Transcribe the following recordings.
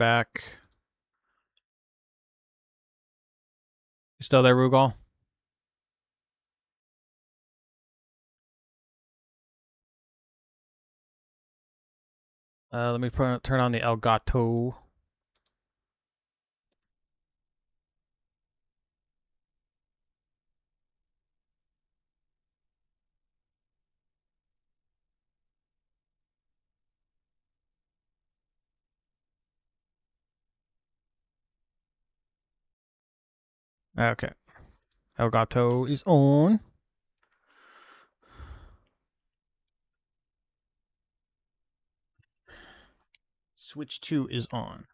back. You still there, Rugal? Let me turn on the Elgato. Okay. Elgato is on. Switch 2 is on.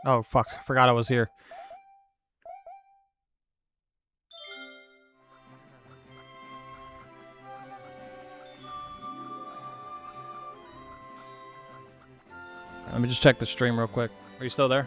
Oh, fuck. Forgot I was here. Let me just check the stream real quick. Are you still there?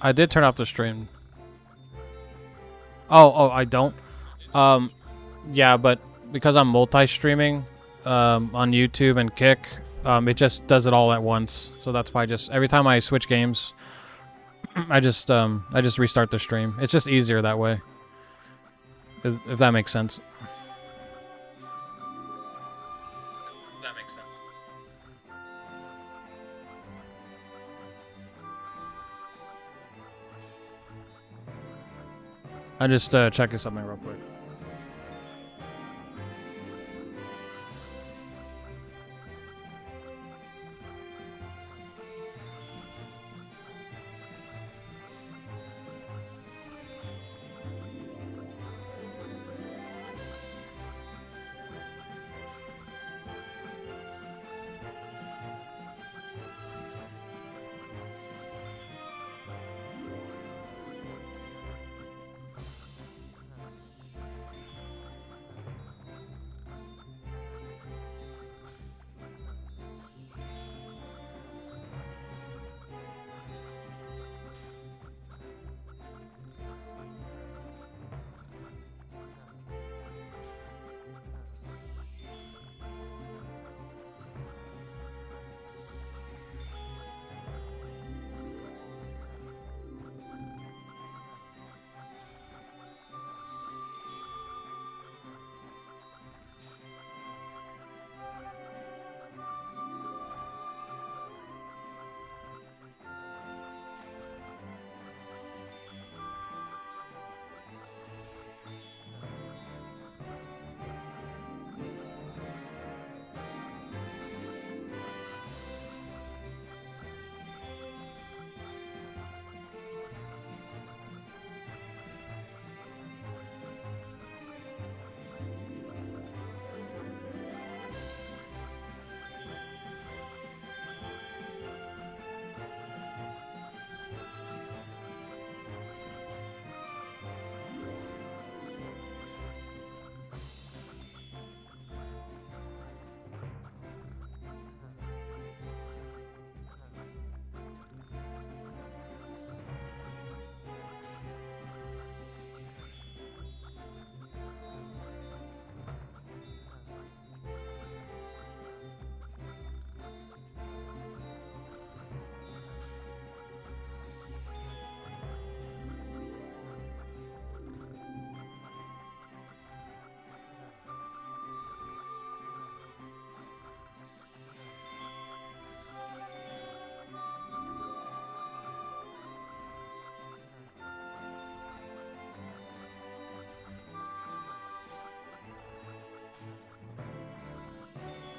I did turn off the stream. Oh, I don't. Yeah, but because I'm multi-streaming, on YouTube and Kick, it just does it all at once. So that's why every time I switch games, I just restart the stream. It's just easier that way. If that makes sense. That makes sense. I'm just checking something real quick.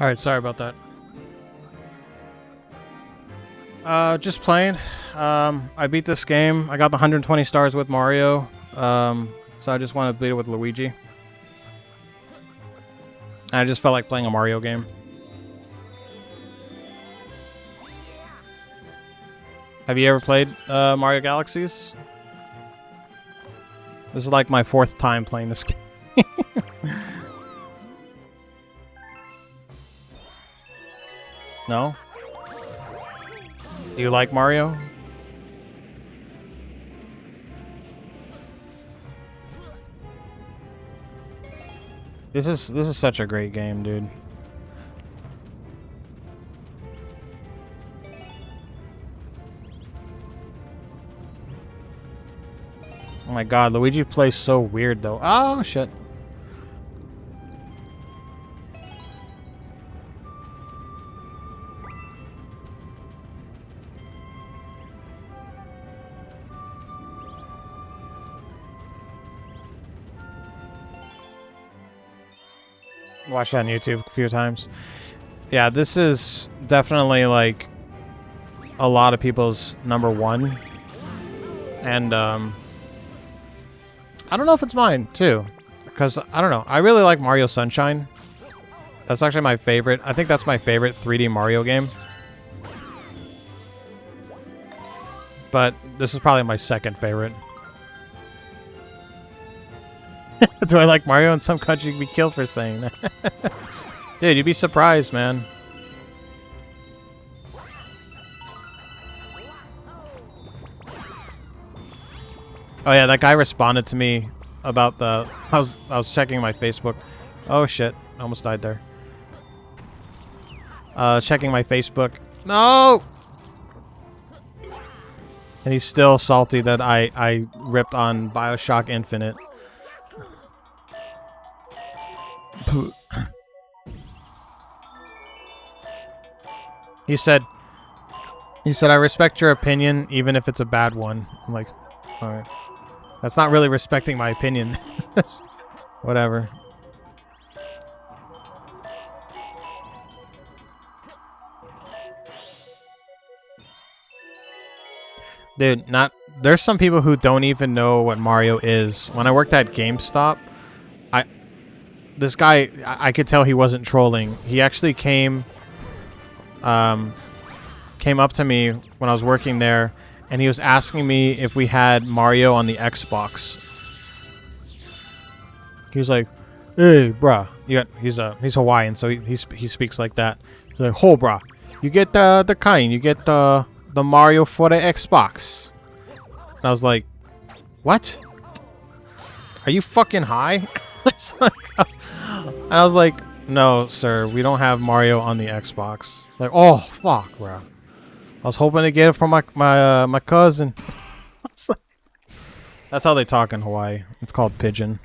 Alright, sorry about that. Just playing. I beat this game. I got the 120 stars with Mario. So I just want to beat it with Luigi. I just felt like playing a Mario game. Have you ever played Mario Galaxies? This is like my 4th time playing this game. No? Do you like Mario? This is such a great game, dude. Oh my god, Luigi plays so weird though. Oh shit. Watched that on YouTube a few times. Yeah, this is definitely like a lot of people's #1. And I don't know if it's mine too, because I don't know. I really like Mario Sunshine. That's actually my favorite. I think that's my favorite 3D Mario game. But this is probably my 2nd favorite. Do I like Mario? In some countries, you'd be killed for saying that. Dude, you'd be surprised, man. Oh yeah, that guy responded to me about the... I was checking my Facebook. Oh shit, I almost died there. Checking my Facebook. No! And he's still salty that I ripped on BioShock Infinite. He said, I respect your opinion, even if it's a bad one. I'm like, alright. That's not really respecting my opinion. Whatever. Dude, there's some people who don't even know what Mario is. When I worked at GameStop, this guy, I could tell he wasn't trolling. He actually came up to me when I was working there, and he was asking me if we had Mario on the Xbox. He was like, "Hey, bruh," he's Hawaiian, so he speaks like that. He's like, "Ho, bruh, you get the kind, you get the Mario for the Xbox." And I was like, "What? Are you fucking high?" And I was like, "No, sir, we don't have Mario on the Xbox." Like, oh fuck, bro. I was hoping to get it from my cousin. That's how they talk in Hawaii. It's called pigeon.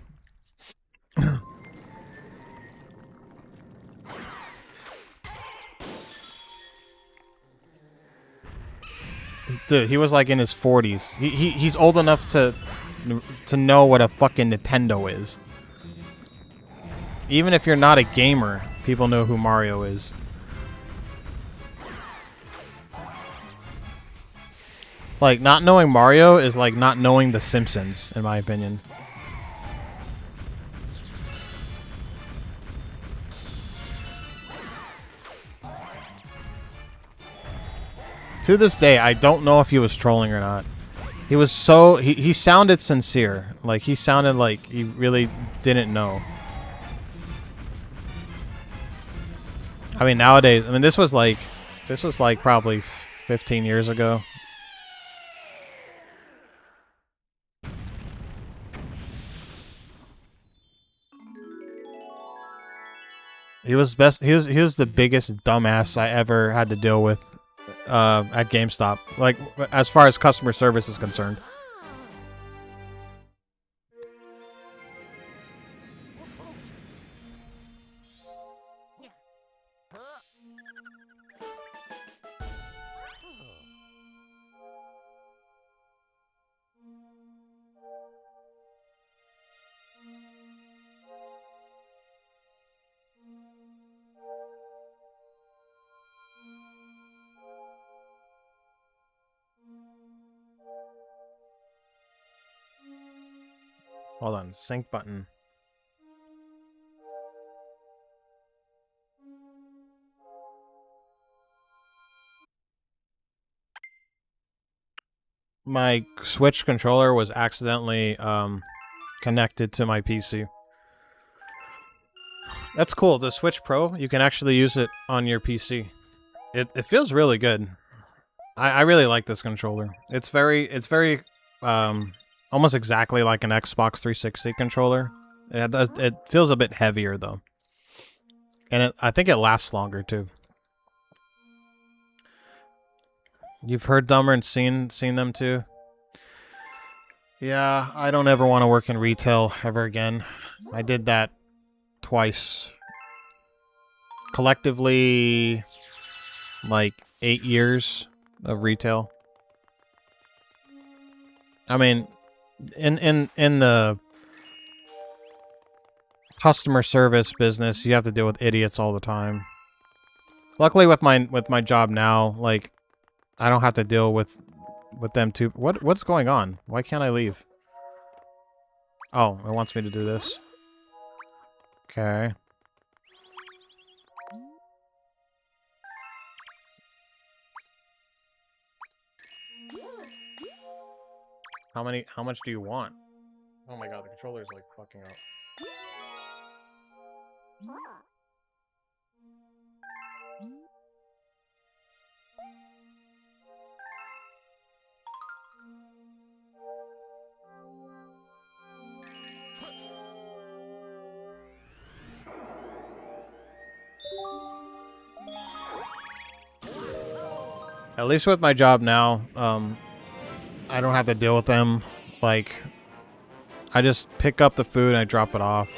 Dude, he was like in his 40s. He's old enough to know what a fucking Nintendo is. Even if you're not a gamer, people know who Mario is. Like, not knowing Mario is like not knowing The Simpsons, in my opinion. To this day, I don't know if he was trolling or not. He was so... He sounded sincere. Like, he sounded like he really didn't know. I mean, nowadays... I mean, this was like probably 15 years ago. He was the biggest dumbass I ever had to deal with at GameStop. Like, as far as customer service is concerned. Hold on, sync button. My Switch controller was accidentally connected to my PC. That's cool. The Switch Pro, you can actually use it on your PC. It feels really good. I really like this controller. It's very almost exactly like an Xbox 360 controller. It feels a bit heavier though, and I think it lasts longer too. You've heard Dumber and seen them too. Yeah, I don't ever want to work in retail ever again. I did that twice. Collectively, like 8 years of retail. I mean, in the customer service business, you have to deal with idiots all the time. Luckily, with my job now, like, I don't have to deal with them too. What's going on? Why can't I leave? Oh, it wants me to do this. Okay. How much do you want? Oh my god, the controller is like fucking up. At least with my job now, I don't have to deal with them. Like, I just pick up the food and I drop it off.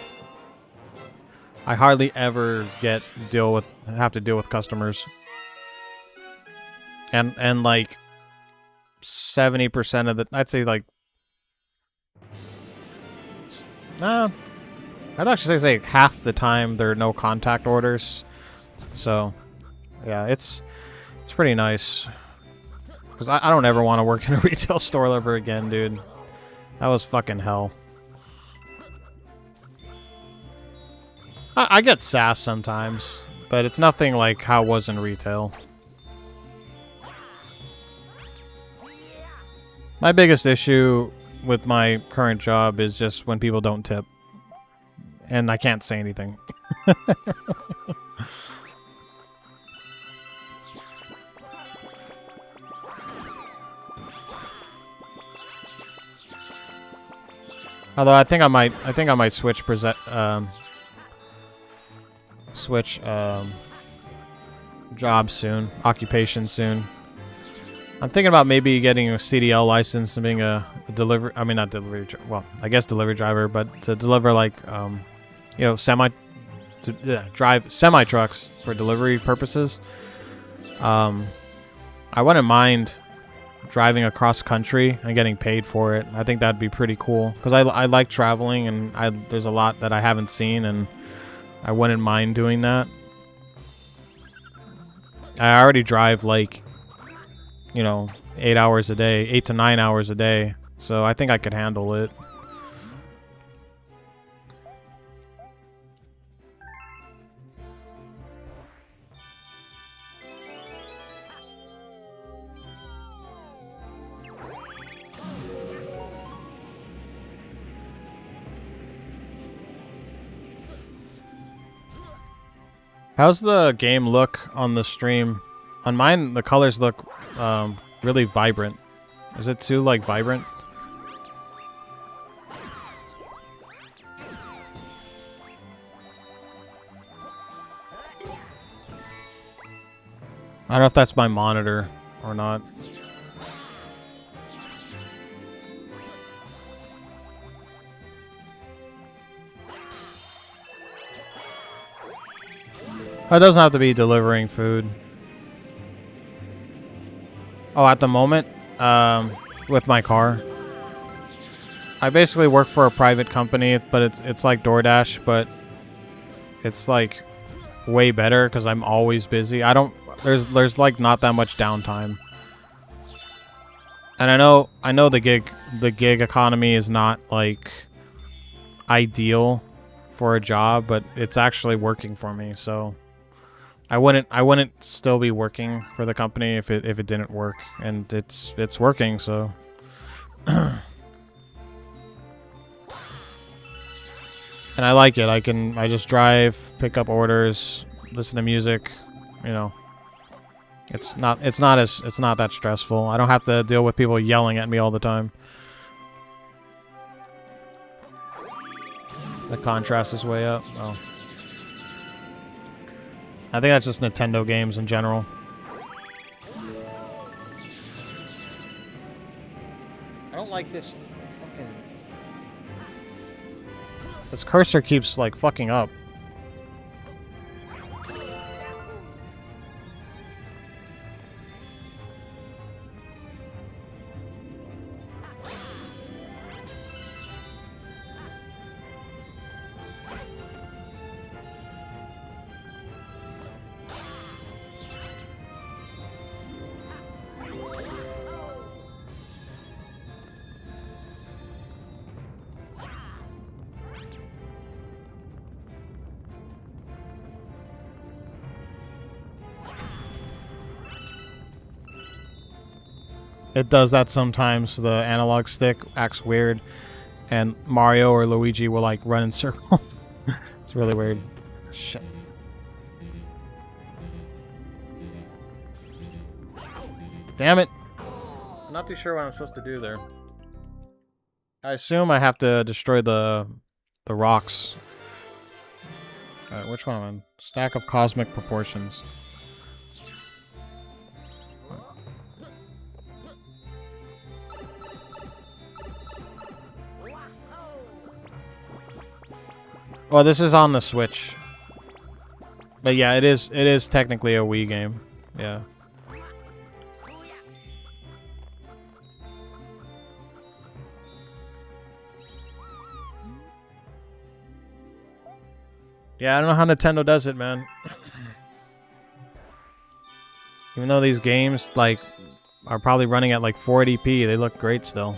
I hardly ever have to deal with customers. And like 70% of the, I'd say like, I'd actually say half the time there are no contact orders. So, yeah, it's pretty nice. Because I don't ever want to work in a retail store ever again, dude. That was fucking hell. I get sass sometimes, but it's nothing like how it was in retail. My biggest issue with my current job is just when people don't tip. And I can't say anything. Although I think I might switch job soon, occupation soon. I'm thinking about maybe getting a CDL license and being a delivery. I mean, not delivery. Well, I guess delivery driver, but to deliver like you know, drive semi trucks for delivery purposes. I wouldn't mind driving across country and getting paid for it. I think that'd be pretty cool because I like traveling and there's a lot that I haven't seen and I wouldn't mind doing that. I already drive like, you know, 8 hours a day, 8 to 9 hours a day. So I think I could handle it. How's the game look on the stream? On mine, the colors look really vibrant. Is it too, like, vibrant? I don't know if that's my monitor or not. It doesn't have to be delivering food. Oh, at the moment, with my car, I basically work for a private company, but it's like DoorDash, but it's like way better because I'm always busy. There's like not that much downtime, and I know the gig economy is not like ideal for a job, but it's actually working for me. So I wouldn't still be working for the company if it didn't work, and it's working. So and I like it. I just drive, pick up orders, listen to music, you know. It's not that stressful. I don't have to deal with people yelling at me all the time. The contrast is way up. Oh. I think that's just Nintendo games in general. I don't like this fucking... This cursor keeps, like, fucking up. It does that sometimes. The analog stick acts weird, and Mario or Luigi will like run in circles. It's really weird. Shit. Damn it. I'm not too sure what I'm supposed to do there. I assume I have to destroy the rocks. Which one am I on? Stack of cosmic proportions. Well, this is on the Switch. But yeah, it is technically a Wii game. Yeah. Yeah, I don't know how Nintendo does it, man. Even though these games like are probably running at like 480p, they look great still.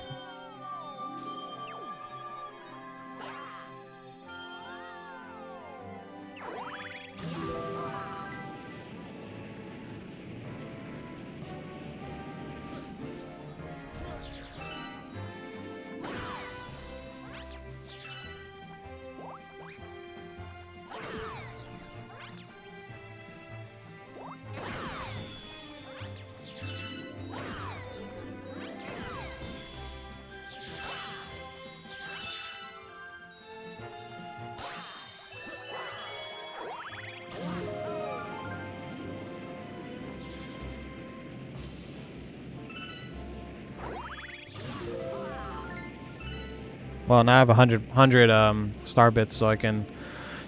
Well, now I have 100 star bits, so I can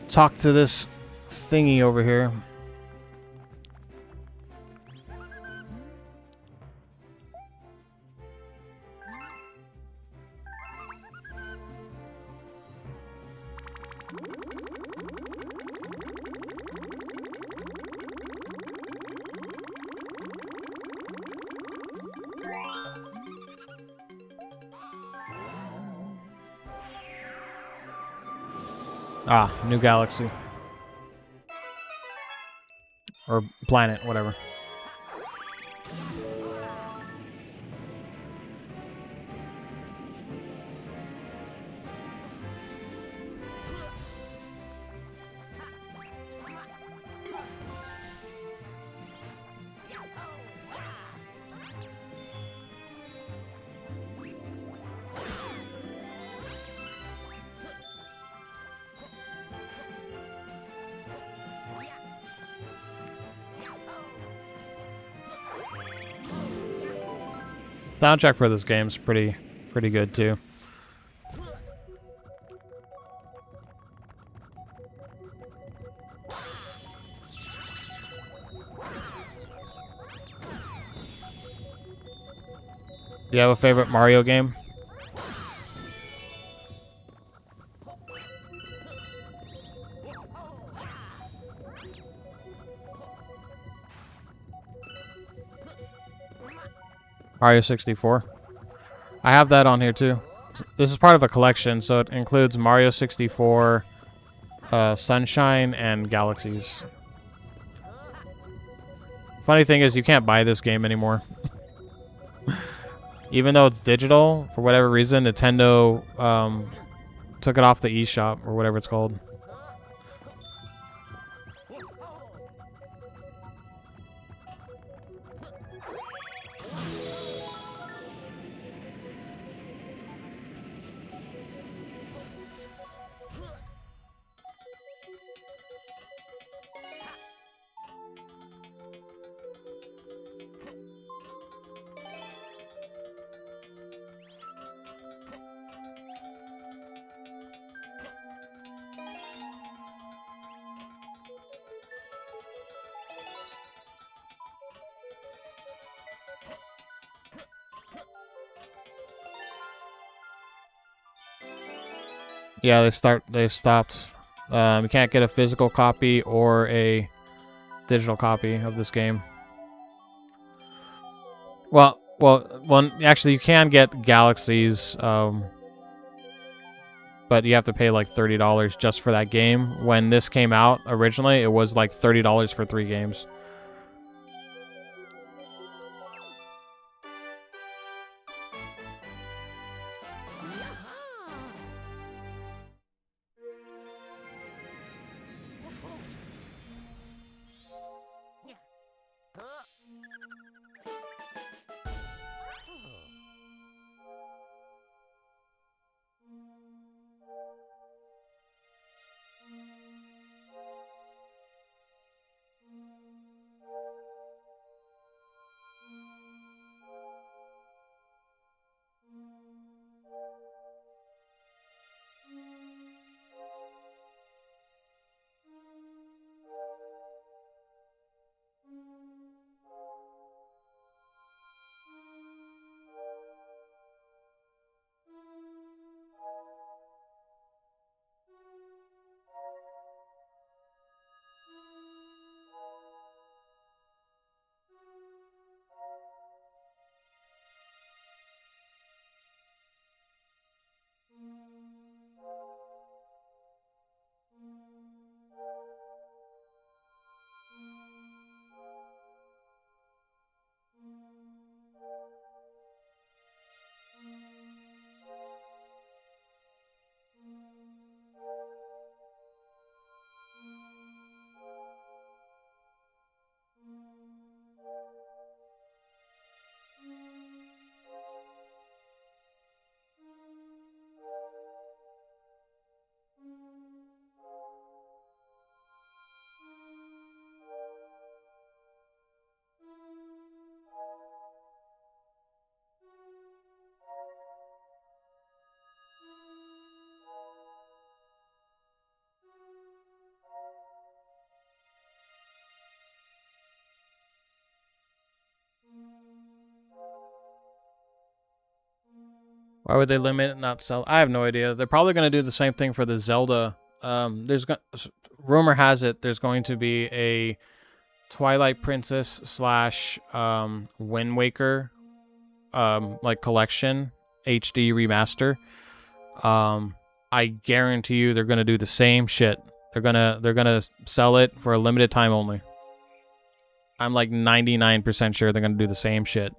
talk to this thingy over here. Ah, new galaxy. Or planet, whatever. Soundtrack for this game's pretty good too. Do you have a favorite Mario game? Mario 64. I have that on here too. This is part of a collection, so it includes Mario 64, Sunshine, and Galaxies. Funny thing is, you can't buy this game anymore. Even though it's digital, for whatever reason, Nintendo took it off the eShop, or whatever it's called. Yeah, they stopped. You can't get a physical copy or a digital copy of this game. Well, actually, you can get Galaxies, but you have to pay like $30 just for that game. When this came out originally, it was like $30 for 3 games. Why would they limit it, not sell? I have no idea. They're probably going to do the same thing for the Zelda. Rumor has it there's going to be a Twilight Princess slash Wind Waker like collection HD remaster. I guarantee you they're going to do the same shit. They're gonna sell it for a limited time only. I'm like 99% sure they're gonna do the same shit.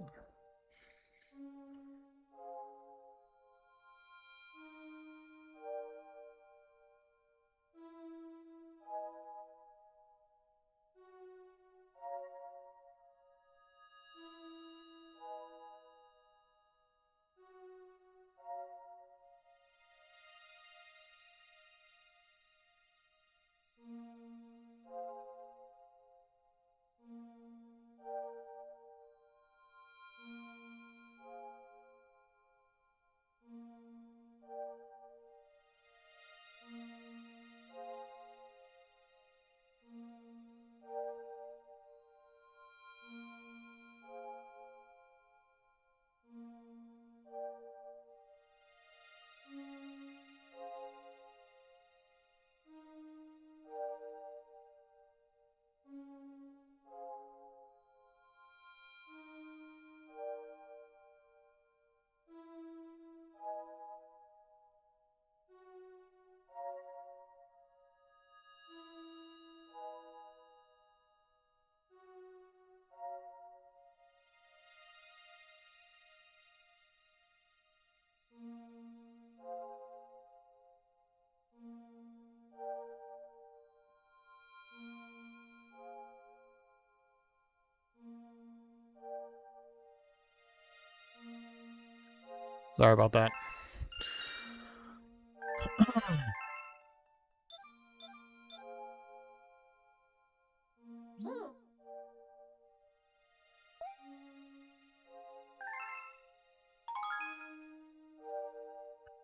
Sorry about that.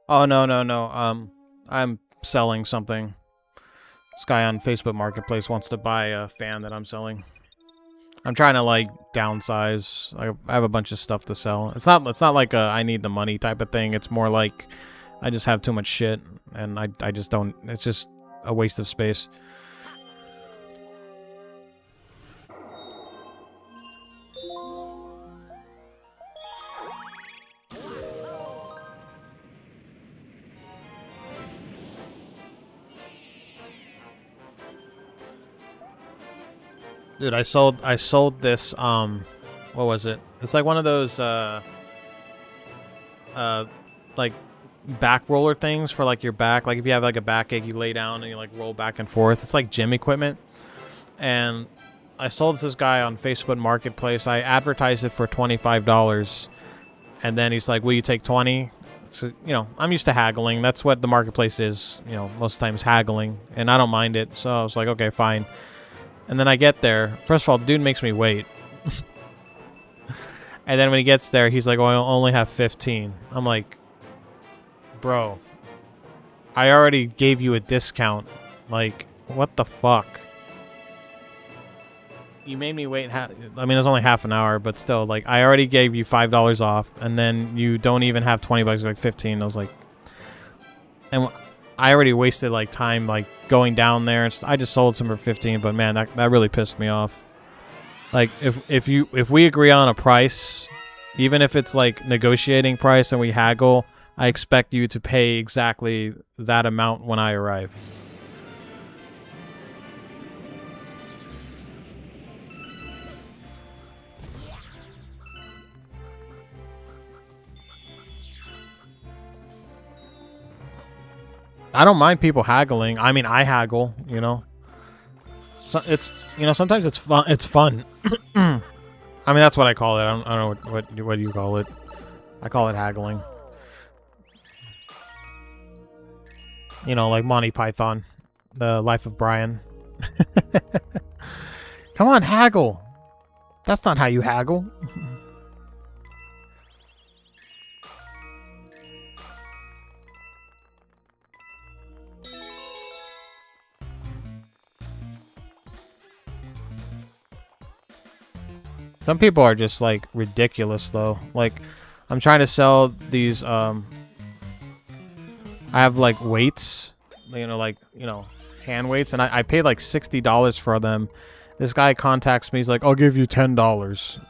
Oh, no, no, no. I'm selling something. This guy on Facebook Marketplace wants to buy a fan that I'm selling. I'm trying to, like, downsize. I have a bunch of stuff to sell. It's not like a I need the money type of thing. It's more like I just have too much shit, and I just don't... It's just a waste of space. Dude, I sold this, what was it? It's like one of those, like, back roller things for, like, your back. Like, if you have, like, a backache, you lay down and you, like, roll back and forth. It's like gym equipment. And I sold this guy on Facebook Marketplace. I advertised it for $25. And then he's like, will you take 20? So, you know, I'm used to haggling. That's what the marketplace is, you know, most times haggling. And I don't mind it. So I was like, okay, fine. And then I get there. First of all, the dude makes me wait. And then when he gets there, he's like, oh, I only have 15. I'm like, bro, I already gave you a discount. Like, what the fuck? You made me wait. I mean, it was only half an hour, but still, like, I already gave you $5 off, and then you don't even have 20 bucks, like 15. I was like, and I already wasted, like, time, like, going down there. I just sold some for 15, but man, that really pissed me off. Like, if we agree on a price, even if it's like negotiating price and we haggle, I expect you to pay exactly that amount when I arrive. I don't mind people haggling. I mean, I haggle, you know. So it's, you know, sometimes it's fun. It's fun. I mean, that's what I call it. I don't know what do you call it. I call it haggling. You know, like Monty Python, The Life of Brian. Come on, haggle. That's not how you haggle. Some people are just, like, ridiculous, though. Like, I'm trying to sell these, I have, like, weights, you know, like, you know, hand weights, and I paid, like, $60 for them. This guy contacts me, he's like, I'll give you $10.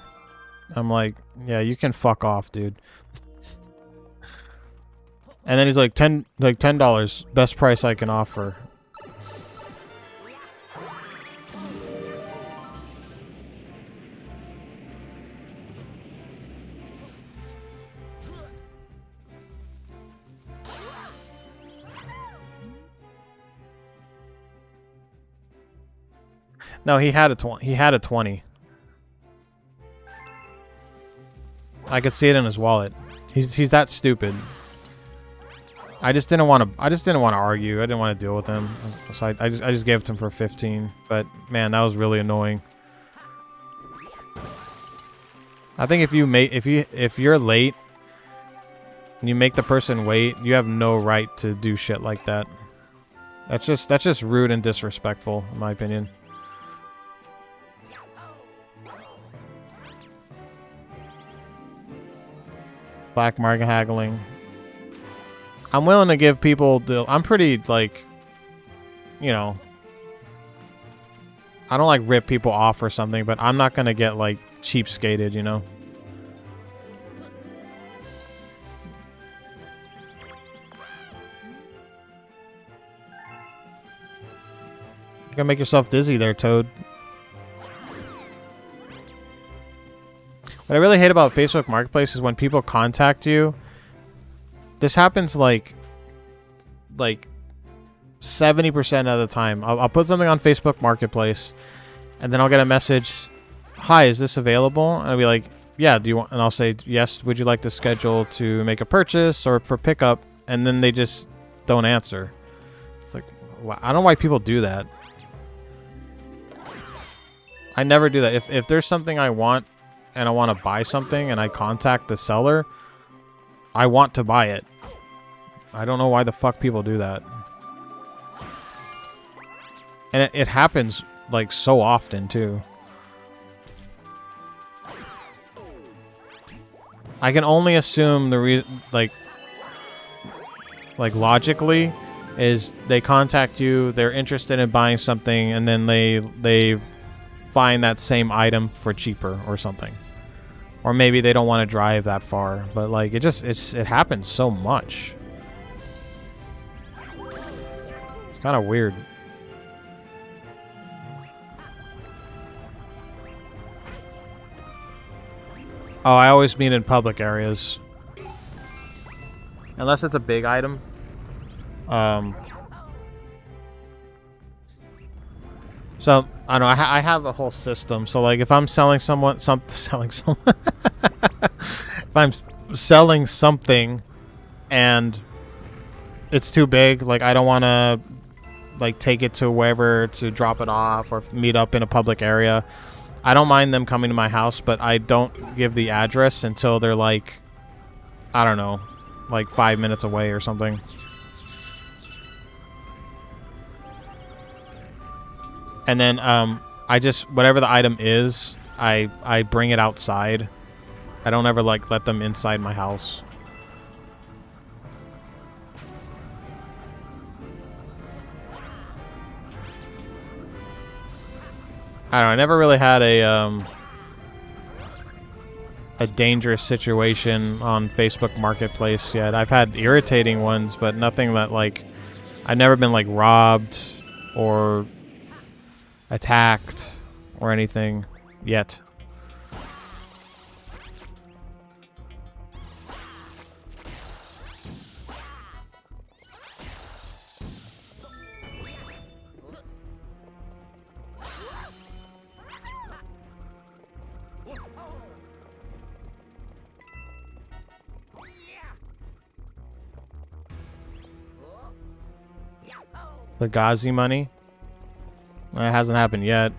I'm like, yeah, you can fuck off, dude. And then he's like, $10, best price I can offer. No, he had a 20. I could see it in his wallet. He's that stupid. I just didn't want to argue. I didn't want to deal with him. So I just gave it to him for 15. But man, that was really annoying. I think if you're late and you make the person wait, you have no right to do shit like that. That's just rude and disrespectful, in my opinion. Black market haggling. I'm willing to give people I'm pretty, like, you know, I don't like rip people off or something, but I'm not gonna get, like, cheapskated, you know. You're gonna make yourself dizzy there, Toad. What I really hate about Facebook Marketplace is when people contact you. This happens like 70% of the time. I'll put something on Facebook Marketplace, and then I'll get a message, "Hi, is this available?" And I'll be like, yeah, do you want, and I'll say, yes, would you like to schedule to make a purchase or for pickup? And then they just don't answer. It's like, I don't know why people do that. I never do that. If there's something I want and I want to buy something and I contact the seller, I want to buy it. I don't know why the fuck people do that. And it happens like so often too. I can only assume the like logically is they contact you, they're interested in buying something, and then they find that same item for cheaper or something. Or maybe they don't want to drive that far, but like it happens so much. It's kind of weird. Oh, I always meet in public areas. Unless it's a big item. So, I don't know, I have a whole system. So, like, if I'm selling someone... if I'm selling something and it's too big, like, I don't want to, like, take it to wherever to drop it off or meet up in a public area... I don't mind them coming to my house, but I don't give the address until they're like, I don't know, like 5 minutes away or something. And then I just, whatever the item is, I bring it outside. I don't ever like let them inside my house. I don't know, I never really had a dangerous situation on Facebook Marketplace yet. I've had irritating ones, but nothing that, like, I've never been, like, robbed or attacked or anything yet. The Ghazi money? That hasn't happened yet.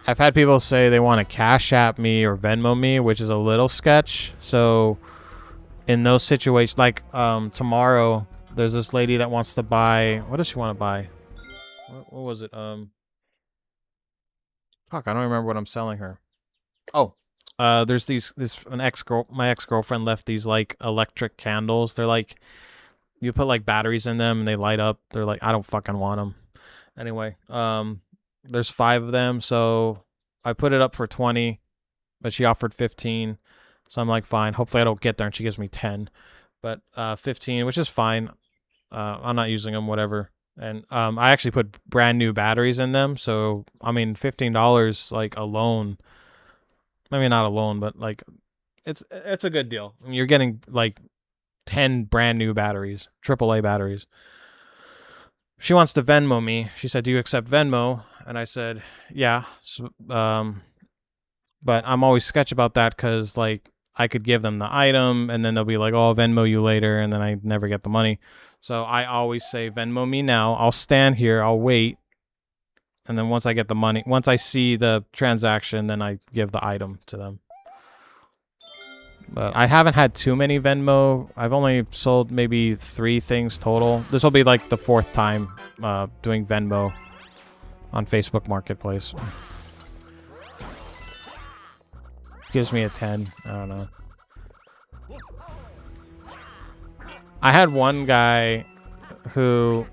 I've had people say they want to Cash App me or Venmo me, which is a little sketch. So in those situations, like tomorrow, there's this lady that wants to buy... What does she want to buy? What was it? Fuck, I don't remember what I'm selling her. Oh, there's my ex-girlfriend left these, like, electric candles. They're like... You put, like, batteries in them and they light up. They're like, I don't fucking want them. Anyway, there's 5 of them, so I put it up for 20, but she offered 15. So I'm like, fine. Hopefully I don't get there and she gives me 10. But 15, which is fine. I'm not using them, whatever. And I actually put brand new batteries in them. So, I mean, $15, like, alone. Maybe not alone, but, like, it's a good deal. I mean, you're getting, like, 10 brand new batteries, AAA batteries. She wants to Venmo me. She said, do you accept Venmo? And I said, yeah. So, but I'm always sketch about that because, like, I could give them the item and then they'll be like, oh, I'll Venmo you later. And then I never get the money. So I always say, Venmo me now. I'll stand here. I'll wait. And then once I get the money, once I see the transaction, then I give the item to them. But I haven't had too many Venmo. I've only sold maybe 3 things total. This will be like the 4th time doing Venmo on Facebook Marketplace. Gives me a 10. I don't know. I had one guy who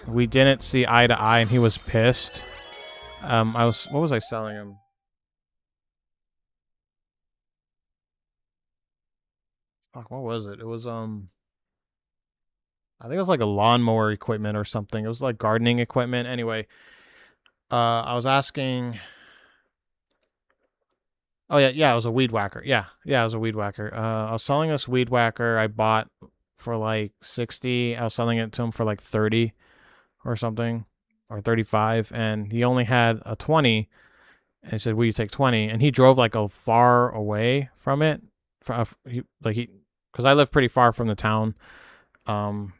we didn't see eye to eye and he was pissed. what was I selling him? Fuck, what was it? It was, I think it was like a lawnmower equipment or something. It was like gardening equipment. Anyway, I was asking... Oh, yeah, it was a weed whacker. Yeah, it was a weed whacker. I was selling this weed whacker I bought for like 60. I was selling it to him for like 30 or something, or 35, and he only had a 20, And he said, will you take 20? And he drove like a far away from it. Because I live pretty far from the town.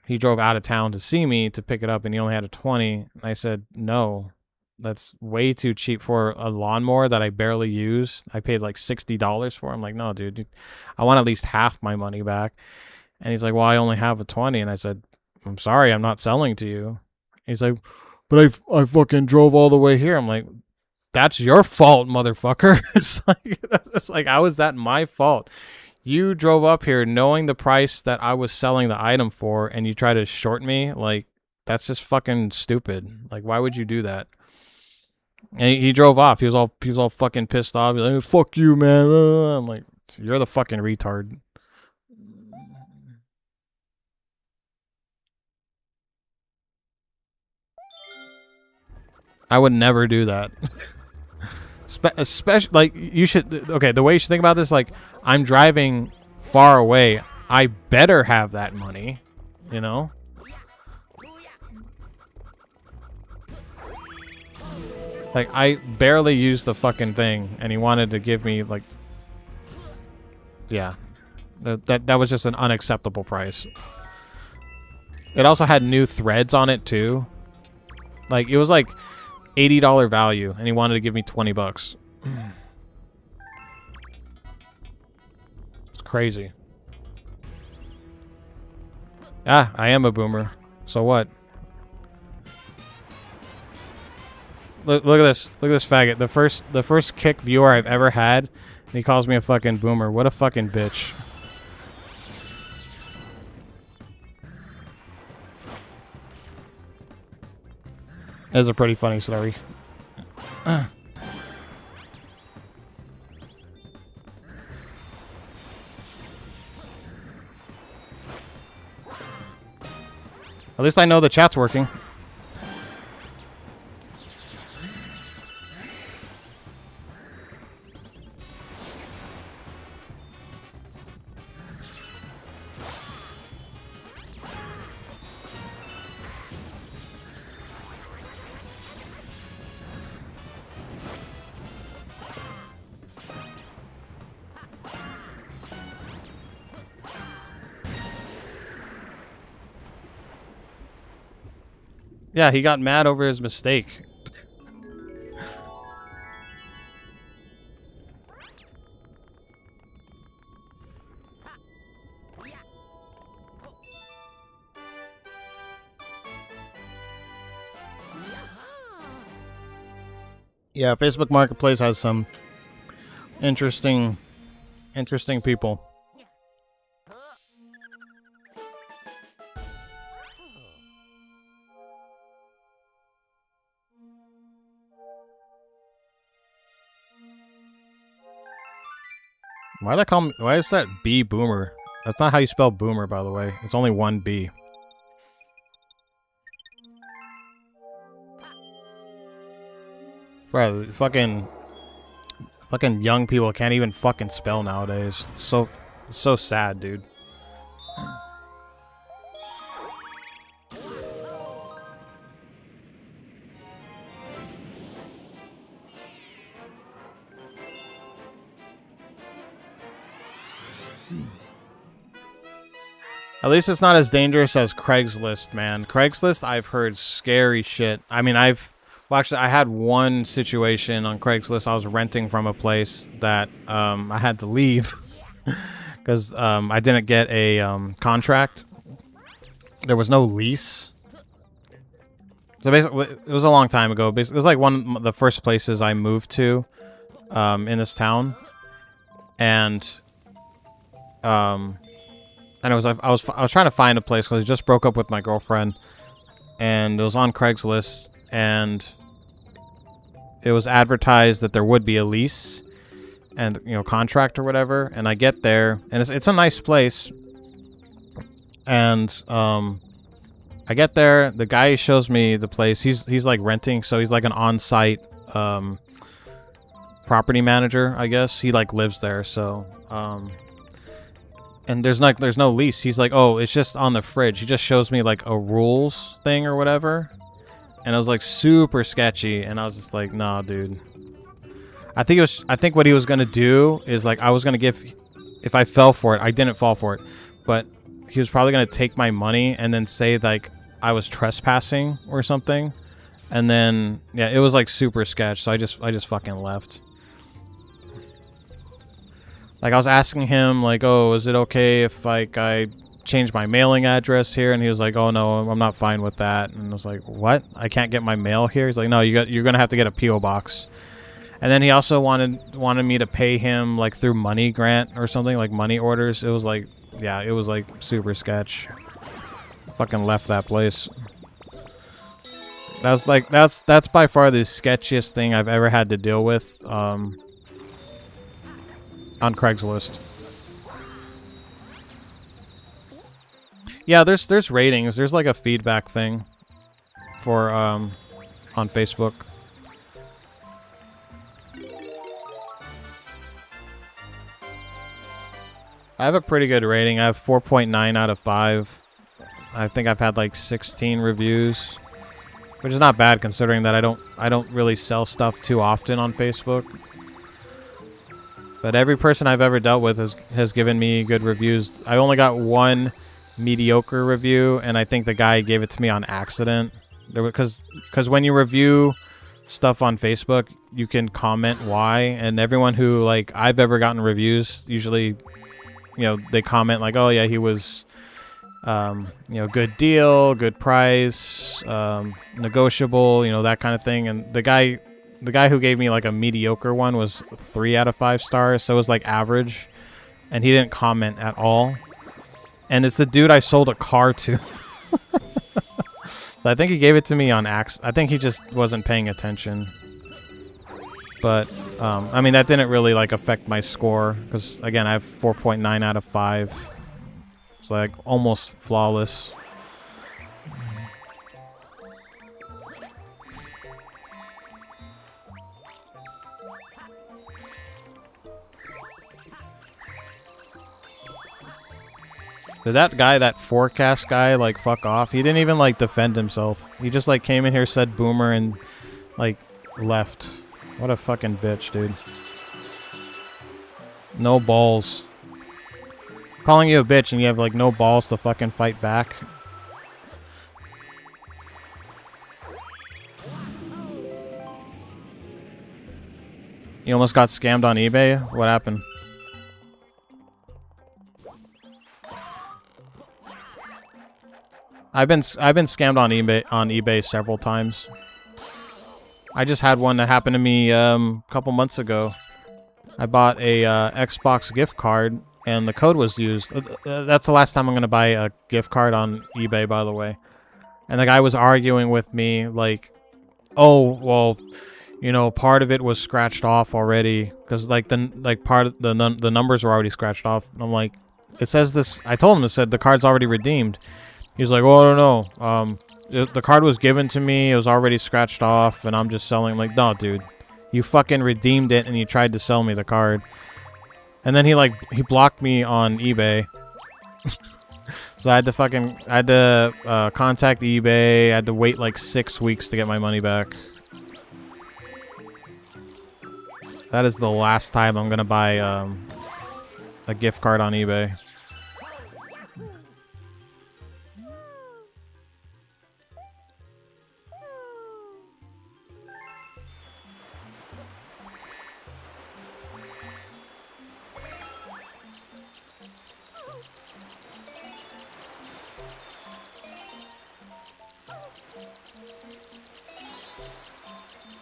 He drove out of town to see me to pick it up, and he only had a 20. And I said, no, that's way too cheap for a lawnmower that I barely use. I paid like $60 for. I'm like, no, dude, I want at least half my money back. And he's like, well, I only have a 20. And I said, I'm sorry, I'm not selling to you. He's like, but I fucking drove all the way here. I'm like, that's your fault, motherfucker. It's like, how is that my fault? You drove up here knowing the price that I was selling the item for, and you try to short me. Like, that's just fucking stupid. Like, why would you do that? And he drove off. He was all fucking pissed off. He's like, fuck you, man. I'm like, you're the fucking retard. I would never do that. Especially, like, you should, okay, the way you should think about this, like, I'm driving far away. I better have that money, you know? Like, I barely used the fucking thing, and he wanted to give me, like, yeah. That was just an unacceptable price. It also had new threads on it, too. Like, it was, like, $80 value, and he wanted to give me 20 bucks. It's crazy. Ah, I am a boomer. So what? Look at this. Look at this faggot. The first kick viewer I've ever had, and he calls me a fucking boomer. What a fucking bitch. That's a pretty funny story. At least I know the chat's working. Yeah, he got mad over his mistake. Yeah, Facebook Marketplace has some interesting people. Why is that B boomer? That's not how you spell boomer, by the way. It's only one B. Bro, it's fucking young people can't even fucking spell nowadays. It's so sad, dude. At least it's not as dangerous as Craigslist, man. Craigslist, I've heard scary shit. I mean, I had one situation on Craigslist. I was renting from a place that I had to leave because I didn't get a contract. There was no lease. So basically, it was a long time ago. Basically, it was like one of the first places I moved to in this town, and it was I was trying to find a place because I just broke up with my girlfriend, and it was on Craigslist, and it was advertised that there would be a lease and, you know, contract or whatever. And I get there, and it's a nice place, and I get there. The guy shows me the place. He's like renting, so he's like an on-site property manager, I guess. He like lives there, so and there's no lease. He's like, oh, it's just on the fridge. He just shows me like a rules thing or whatever. And it was like super sketchy, and I was just like, nah, dude. I think what he was gonna do is like I was gonna give, if I fell for it, I didn't fall for it, but he was probably gonna take my money and then say like I was trespassing or something, and then yeah, it was like super sketch. So I just fucking left. Like I was asking him like, oh, is it okay if like I change my mailing address here? And he was like, oh no, I'm not fine with that. And I was like, what? I can't get my mail here? He's like, no, you're gonna have to get a PO box. And then he also wanted me to pay him like through money grant or something, like money orders. It was like, yeah, it was like super sketch. Fucking left that place. That's like that's by far the sketchiest thing I've ever had to deal with on Craigslist. Yeah, there's ratings. There's like a feedback thing for on Facebook. I have a pretty good rating. I have 4.9 out of 5. I think I've had like 16 reviews, which is not bad considering that I don't really sell stuff too often on Facebook. But every person I've ever dealt with has given me good reviews. I only got one mediocre review, and I think the guy gave it to me on accident. Because when you review stuff on Facebook, you can comment why, and everyone who like I've ever gotten reviews usually, you know, they comment like, oh yeah, he was, you know, good deal, good price, negotiable, you know, that kind of thing. And the guy who gave me like a mediocre one was 3 out of 5 stars, so it was like average, and he didn't comment at all. And it's the dude I sold a car to. So I think he gave it to me on accident. I think he just wasn't paying attention. But I mean, that didn't really like affect my score because again, I have 4.9 out of 5. It's like almost flawless. Did that guy, that forecast guy, like fuck off? He didn't even like defend himself. He just like came in here, said boomer, and like left. What a fucking bitch, dude. No balls. Calling you a bitch and you have like no balls to fucking fight back. You almost got scammed on eBay? What happened? I've been scammed on eBay several times. I just had one that happened to me a couple months ago. I bought a Xbox gift card and the code was used. That's the last time I'm gonna buy a gift card on eBay, by the way. And the guy was arguing with me like, "Oh, well, you know, part of it was scratched off already because like part of the numbers were already scratched off." And I'm like, "It says this." I told him it said the card's already redeemed. He's like, "Well, I don't know. The card was given to me. It was already scratched off, and I'm just selling." I'm like, "No, dude. You fucking redeemed it, and you tried to sell me the card." And then he blocked me on eBay. So I had to contact eBay. I had to wait like 6 weeks to get my money back. That is the last time I'm gonna buy a gift card on eBay.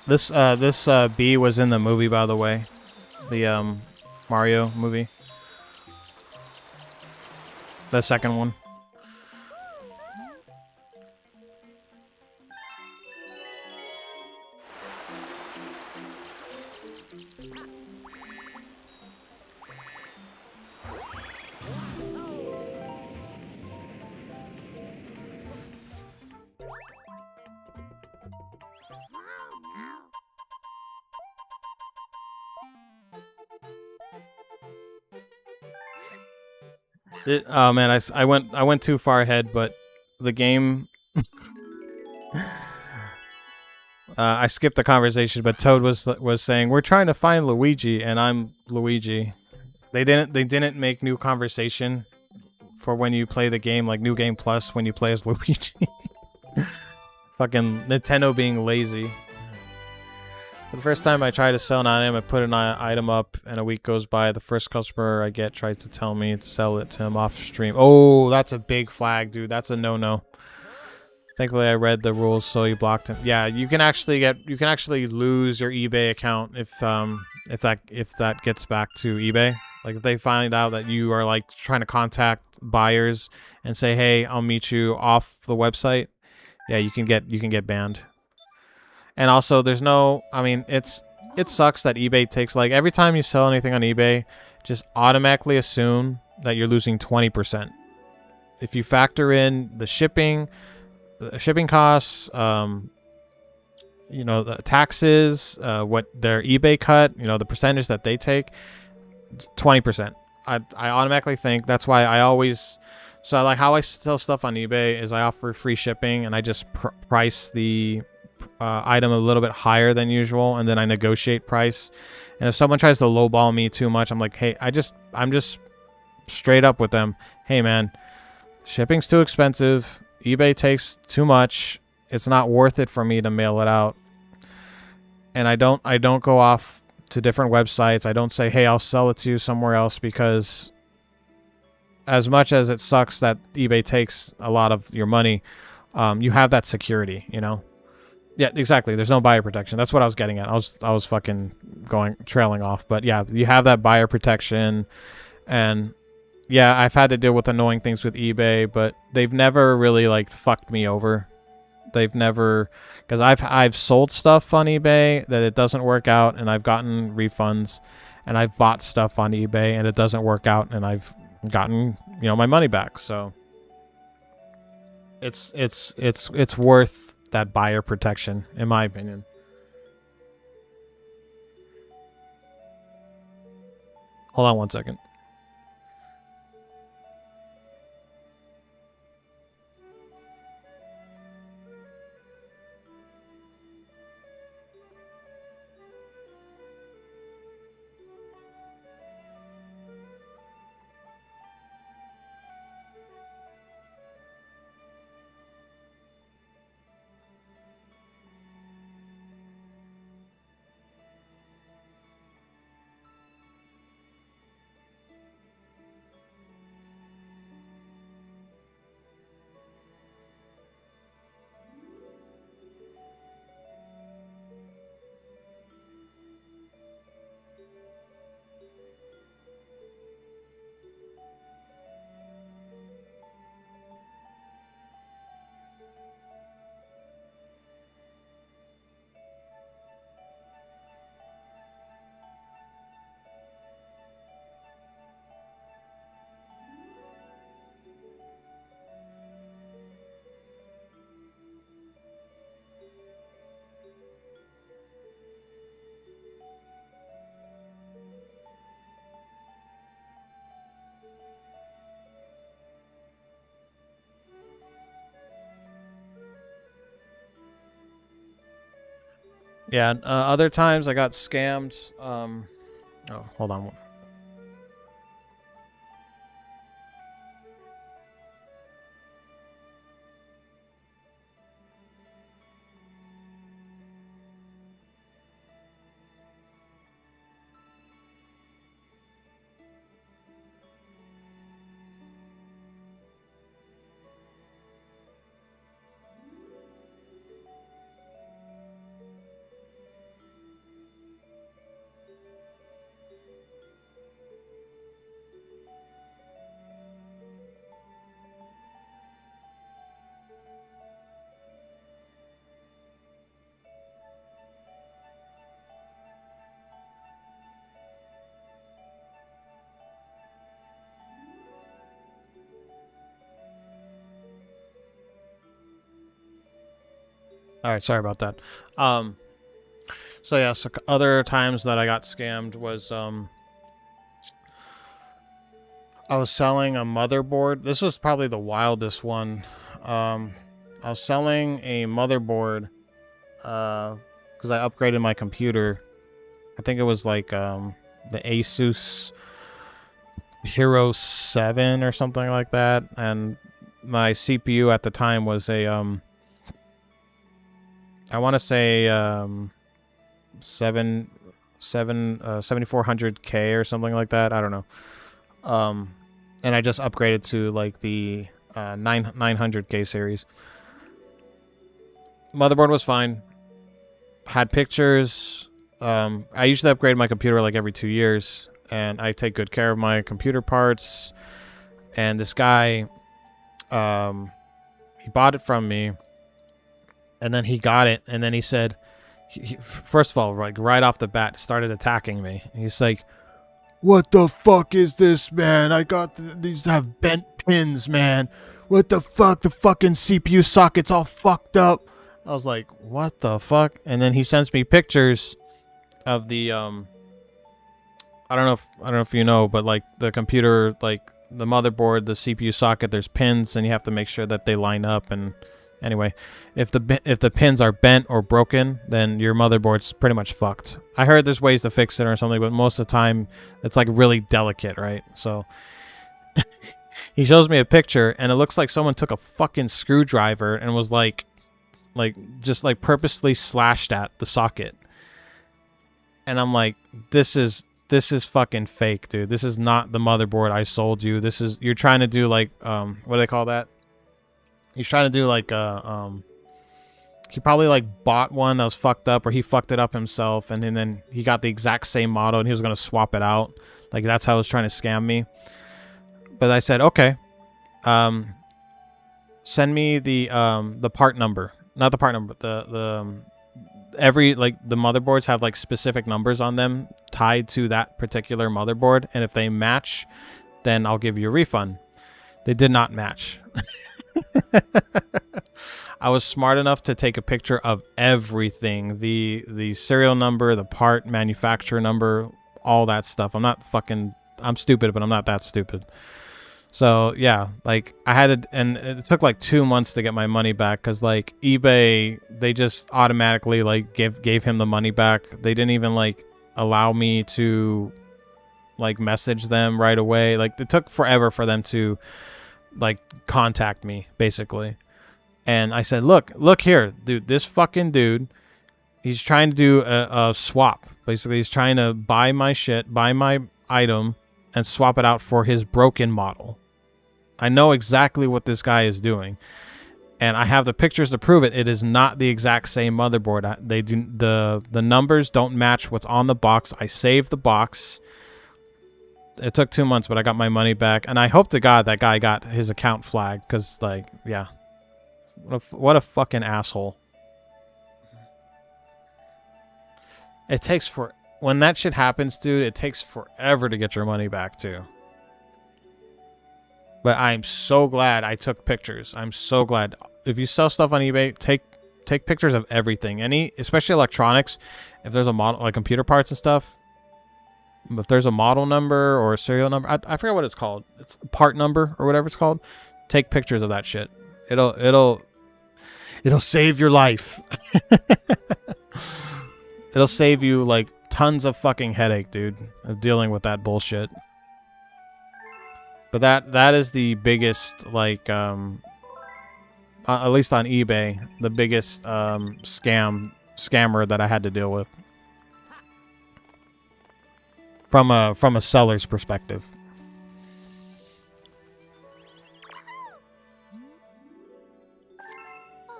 This bee was in the movie, by the way, the Mario movie, the second one. Oh man, I went too far ahead, but the game. I skipped the conversation, but Toad was saying we're trying to find Luigi, and I'm Luigi. They didn't make new conversation for when you play the game, like New Game Plus when you play as Luigi. Fucking Nintendo being lazy. For the first time I try to sell an item, I put an item up, and a week goes by. The first customer I get tries to tell me to sell it to him off stream. Oh, that's a big flag, dude. That's a no-no. Thankfully, I read the rules, so he blocked him. Yeah, you can actually lose your eBay account if that gets back to eBay. Like if they find out that you are like trying to contact buyers and say, "Hey, I'll meet you off the website." Yeah, you can get banned. And also, there's no. I mean, it sucks that eBay takes like every time you sell anything on eBay, just automatically assume that you're losing 20%. If you factor in the shipping costs, the taxes, what their eBay cut, the percentage that they take, 20%. I automatically think that's why I always. So like how I sell stuff on eBay is I offer free shipping, and I just price the item a little bit higher than usual, and then I negotiate price. And if someone tries to lowball me too much, I'm like, hey, I'm just straight up with them. Hey man, shipping's too expensive. eBay takes too much. It's not worth it for me to mail it out. And I don't go off to different websites. I don't say, hey, I'll sell it to you somewhere else, because as much as it sucks that eBay takes a lot of your money, you have that security, Yeah, exactly. There's no buyer protection. That's what I was getting at. I was fucking trailing off. But yeah, you have that buyer protection. And yeah, I've had to deal with annoying things with eBay, but they've never really like fucked me over. They've never, because I've sold stuff on eBay that it doesn't work out, and I've gotten refunds, and I've bought stuff on eBay and it doesn't work out, and I've gotten my money back. So it's worth that buyer protection, in my opinion. Hold on one second. Yeah, other times I got scammed. Oh, hold on. All right, sorry about that. So yeah, so other times that I got scammed was I was selling a motherboard. This was probably the wildest one. I was selling a motherboard because I upgraded my computer. I think it was like the Asus Hero 7 or something like that, and my CPU at the time was a I want to say 7400K or something like that. I don't know. And I just upgraded to like the 900K series. Motherboard was fine. Had pictures. I usually upgrade my computer like every 2 years, and I take good care of my computer parts. And this guy, he bought it from me, and then he got it, and then he said, first of all, like right off the bat, started attacking me. He's like, "What the fuck is this, man? I got these have bent pins, man. What the fuck? The fucking CPU socket's all fucked up." I was like, "What the fuck?" And then he sends me pictures of the I don't know if you know, but like the computer, like the motherboard, the CPU socket, there's pins, and you have to make sure that they line up. And anyway, if the pins are bent or broken, then your motherboard's pretty much fucked. I heard there's ways to fix it or something, but most of the time it's like really delicate, right? So he shows me a picture, and it looks like someone took a fucking screwdriver and was like just like purposely slashed at the socket. And I'm like, this is fucking fake, dude. This is not the motherboard I sold you. You're trying to do like what do they call that? He's trying to do like he probably like bought one that was fucked up, or he fucked it up himself, and then he got the exact same model and he was gonna swap it out. Like that's how he was trying to scam me. But I said, okay, send me the part number, not the part number, the every like the motherboards have like specific numbers on them tied to that particular motherboard, and if they match, then I'll give you a refund. They did not match. I was smart enough to take a picture of everything, the serial number, the part manufacturer number, all that stuff. I'm stupid, but I'm not that stupid. So yeah, like I had to, and it took like 2 months to get my money back, because like eBay, they just automatically like gave him the money back. They didn't even like allow me to like message them right away. Like it took forever for them to like contact me, basically. And I said, look here, dude, this fucking dude, he's trying to do a swap. Basically, he's trying to buy my shit, buy my item, and swap it out for his broken model. I know exactly what this guy is doing, and I have the pictures to prove it. It is not the exact same motherboard. They do the numbers don't match what's on the box. I saved the box. It took 2 months, but I got my money back, and I hope to God that guy got his account flagged, because like, yeah, what a fucking asshole. It takes when that shit happens, dude, it takes forever to get your money back too. But I'm so glad I took pictures. I'm so glad. If you sell stuff on eBay, take pictures of everything. Especially electronics. If there's a model, like computer parts and stuff, if there's a model number or a serial number, I forget what it's called. It's a part number or whatever it's called. Take pictures of that shit. It'll save your life. It'll save you like tons of fucking headache, dude, of dealing with that bullshit. But that is the biggest, like, at least on eBay, the biggest scammer that I had to deal with from a seller's perspective.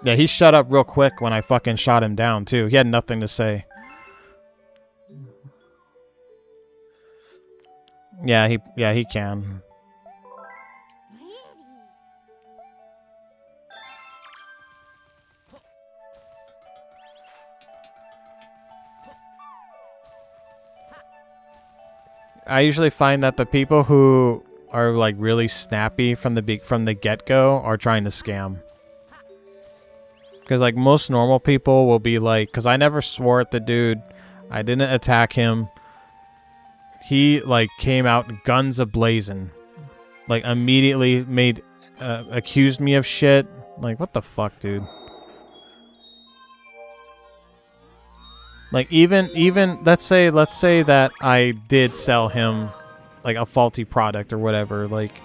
Yeah, he shut up real quick when I fucking shot him down too. He had nothing to say. Yeah, he can. I usually find that the people who are like really snappy from the get-go are trying to scam. Because like most normal people will be like, because I never swore at the dude, I didn't attack him. He like came out guns a-blazing, like immediately accused me of shit. Like what the fuck, dude? Like even let's say that I did sell him like a faulty product or whatever. Like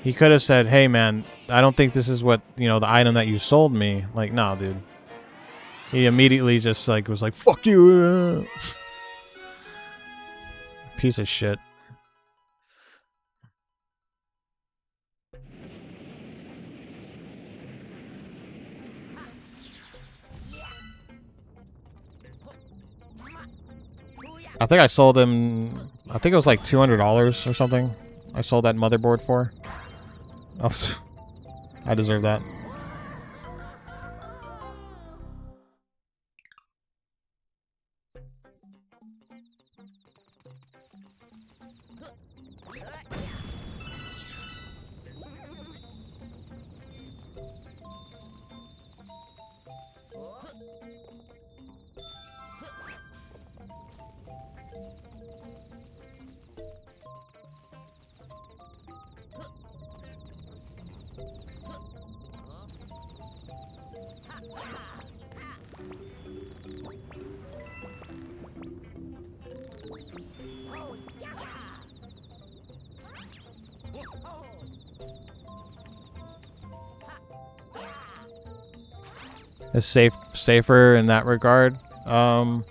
he could have said, "Hey man, I don't think this is what, you know, the item that you sold me." Like, no, dude. He immediately just like was like, "Fuck you." Piece of shit. I think I sold him, I think it was like $200 or something. I sold that motherboard for. Oh, I deserve that. It's safer in that regard. I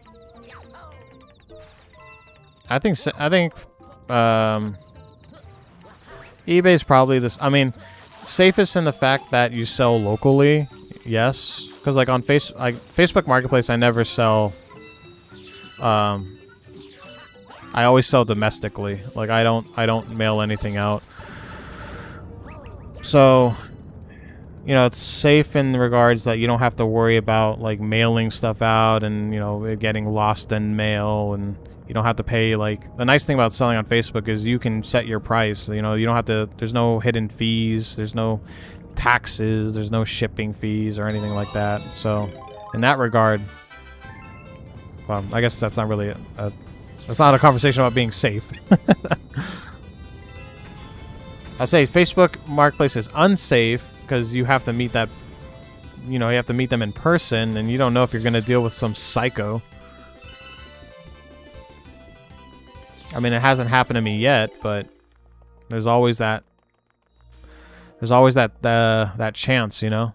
think eBay's probably this. I mean, safest in the fact that you sell locally. Yes, because like on Facebook Marketplace, I never sell. I always sell domestically. Like I don't mail anything out. So, you know, it's safe in regards that you don't have to worry about like mailing stuff out and, you know, it getting lost in mail, and you don't have to pay. Like, the nice thing about selling on Facebook is you can set your price. You know, you don't have to, there's no hidden fees, there's no taxes, there's no shipping fees or anything like that. So in that regard, well, I guess that's not really that's not a conversation about being safe. I'll say Facebook Marketplace is unsafe because you have to meet that, you know, you have to meet them in person, and you don't know if you're going to deal with some psycho. I mean, it hasn't happened to me yet, but there's always that that chance, you know.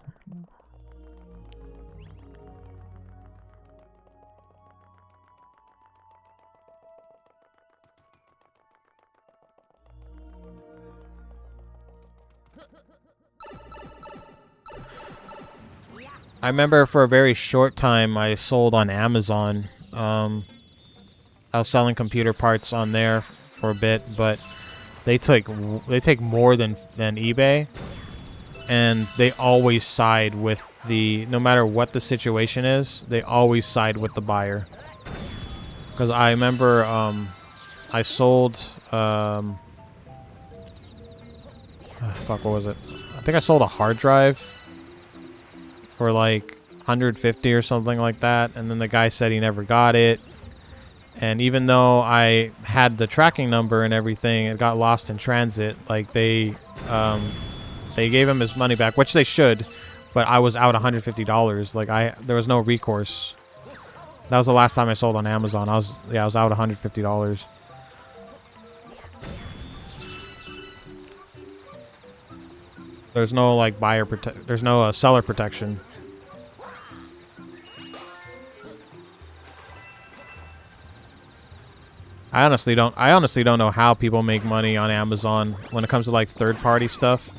I remember for a very short time I sold on Amazon. I was selling computer parts on there for a bit, but they take more than eBay, and they always side with the, no matter what the situation is, they always side with the buyer. Because I remember I sold fuck, what was it? I think I sold a hard drive for like 150 or something like that, and then the guy said he never got it. And even though I had the tracking number and everything, it got lost in transit. Like they gave him his money back, which they should, but I was out $150. Like there was no recourse. That was the last time I sold on Amazon. I was out $150. There's no like there's no seller protection. I honestly don't know how people make money on Amazon when it comes to like third-party stuff.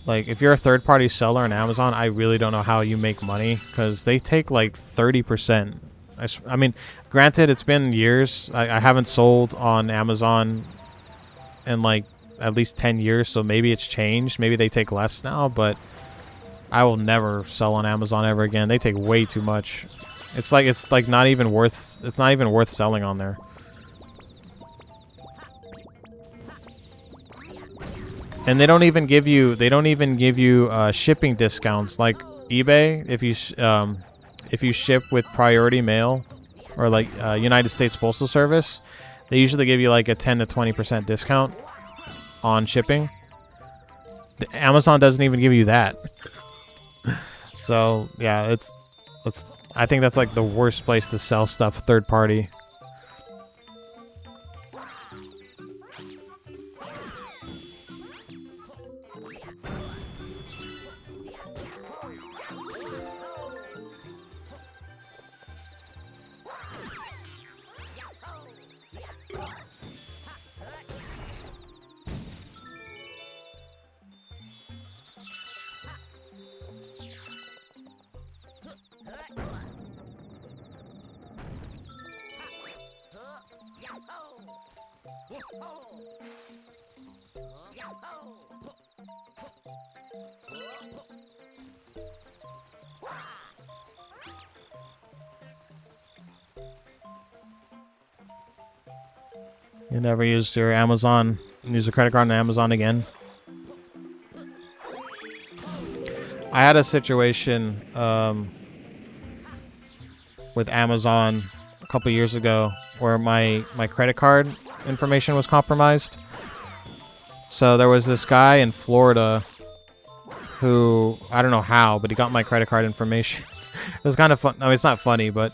Like, if you're a third-party seller on Amazon, I really don't know how you make money, because they take like 30%. I mean, granted, it's been years. I haven't sold on Amazon in like at least 10 years, so maybe it's changed. Maybe they take less now, but I will never sell on Amazon ever again. They take way too much. It's like not even worth selling on there. And they don't even give you shipping discounts like eBay. If you ship with priority mail or like United States Postal Service, they usually give you like a 10 to 20% discount on shipping. Amazon doesn't even give you that. So yeah, I think that's like the worst place to sell stuff third party. You never used your Amazon, use a credit card on Amazon again? I had a situation with Amazon a couple years ago where my credit card information was compromised. So there was this guy in Florida who, I don't know how, but he got my credit card information. It was kind of fun. No, it's not funny, but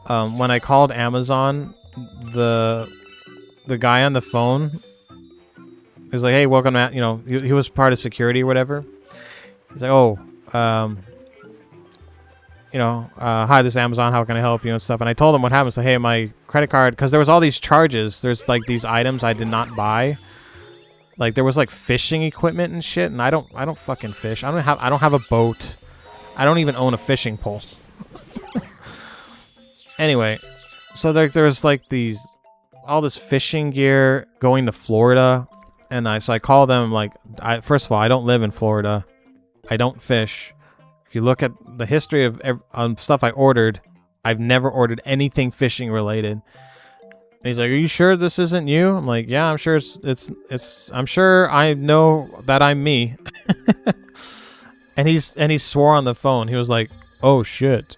when I called Amazon, the guy on the phone was like, "Hey, welcome to," you know, he was part of security or whatever. He's like, "Oh, you know, hi, this is Amazon. How can I help you?" and stuff. And I told him what happened. So, hey, my credit card, because there was all these charges. There's like these items I did not buy. Like there was like fishing equipment and shit, and I don't fucking fish. I don't have a boat. I don't even own a fishing pole. Anyway, so there's like all this fishing gear going to Florida, and I call them like, first of all, I don't live in Florida. I don't fish. If you look at the history of stuff I ordered, I've never ordered anything fishing related. And he's like, "Are you sure this isn't you?" I'm like, "Yeah, I'm sure it's I'm sure I know that I'm me." and he swore on the phone. He was like, "Oh shit."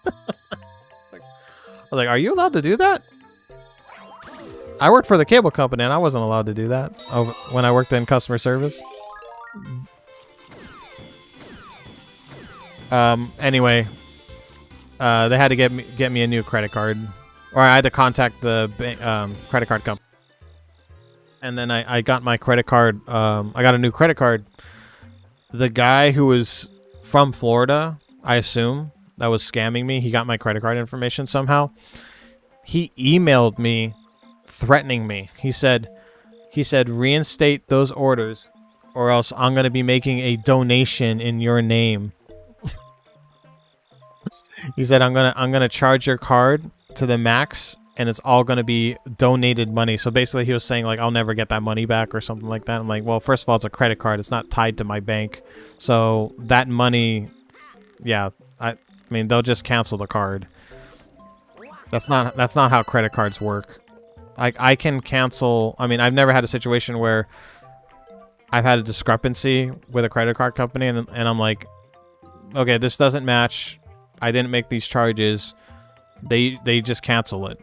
I was like, "Are you allowed to do that?" I worked for the cable company and I wasn't allowed to do that when I worked in customer service. Anyway, they had to get me a new credit card. Or I had to contact the credit card company. And then I got my credit card. I got a new credit card. The guy who was from Florida, I assume, that was scamming me, he got my credit card information somehow. He emailed me threatening me. He said, "Reinstate those orders or else I'm going to be making a donation in your name." He said, I'm gonna charge your card to the max, and it's all gonna be donated money. So basically, he was saying like, I'll never get that money back or something like that. I'm like, well, first of all, it's a credit card. It's not tied to my bank, so that money, yeah, I mean, they'll just cancel the card. That's not how credit cards work. I can cancel. I mean, I've never had a situation where I've had a discrepancy with a credit card company, and I'm like, okay, this doesn't match. I didn't make these charges. They just cancel it.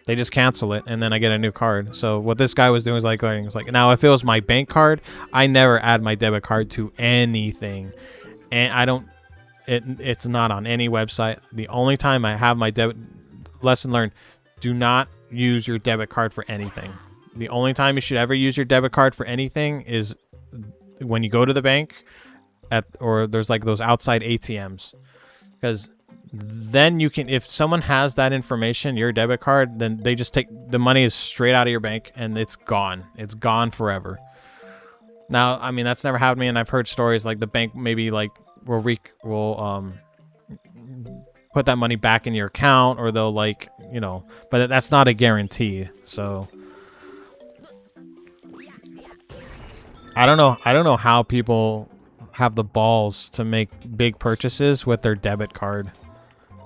They just cancel it, and then I get a new card. So what this guy was doing was like, now if it was my bank card, I never add my debit card to anything, and I don't. It's not on any website. The only time I have my debit, lesson learned: do not use your debit card for anything. The only time you should ever use your debit card for anything is when you go to the bank. Or there's like those outside ATMs, because then you can, if someone has that information, your debit card, then they just take the money is straight out of your bank and it's gone forever. Now, I mean, that's never happened to me, and I've heard stories like the bank maybe like will put that money back in your account, or they'll like, you know, but that's not a guarantee. So I don't know how people have the balls to make big purchases with their debit card.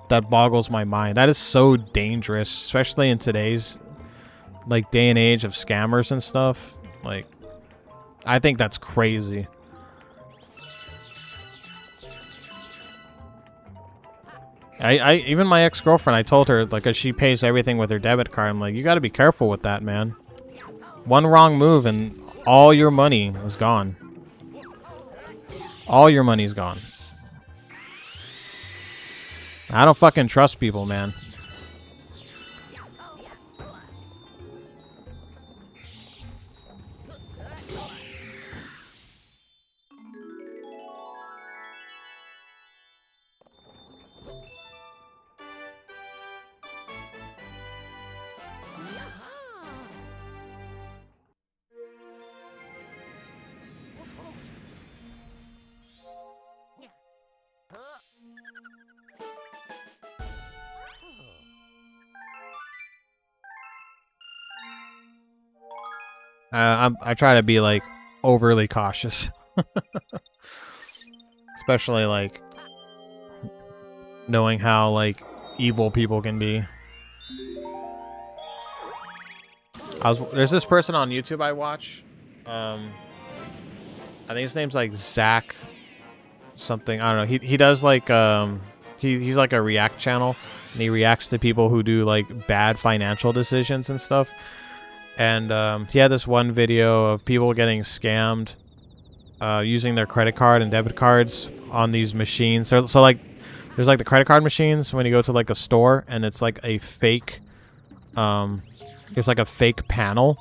That boggles my mind. That is so dangerous, especially in today's like day and age of scammers and stuff. Like, I think that's crazy. I even my ex-girlfriend, I told her, like, 'cause she pays everything with her debit card, I'm like, you got to be careful with that, man. One wrong move and all your money is gone. All your money's gone. I don't fucking trust people, man. I try to be like overly cautious, especially like knowing how like evil people can be. There's this person on YouTube I watch. I think his name's like Zach something. I don't know. He does like he's like a react channel, and he reacts to people who do like bad financial decisions and stuff. And he had this one video of people getting scammed using their credit card and debit cards on these machines. So like there's like the credit card machines when you go to like a store, and it's like a fake it's like a fake panel,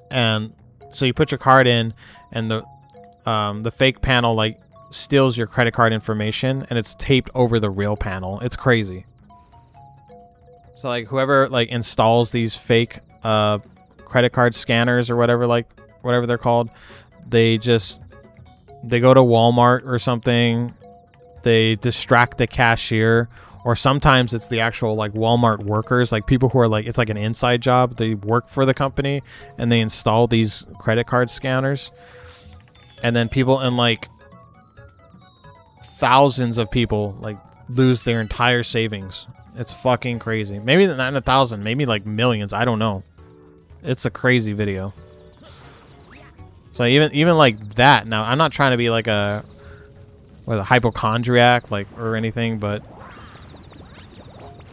and so you put your card in, and the fake panel like steals your credit card information, and it's taped over the real panel. It's crazy. So like whoever like installs these fake credit card scanners or whatever they're called, they go to Walmart or something, they distract the cashier, or sometimes it's the actual like Walmart workers, like people who are like, it's like an inside job, they work for the company and they install these credit card scanners, and then people, and like thousands of people like lose their entire savings. It's fucking crazy. Maybe not 1,000, maybe like millions. I don't know. It's a crazy video. So even like that. Now, I'm not trying to be like a hypochondriac like or anything, but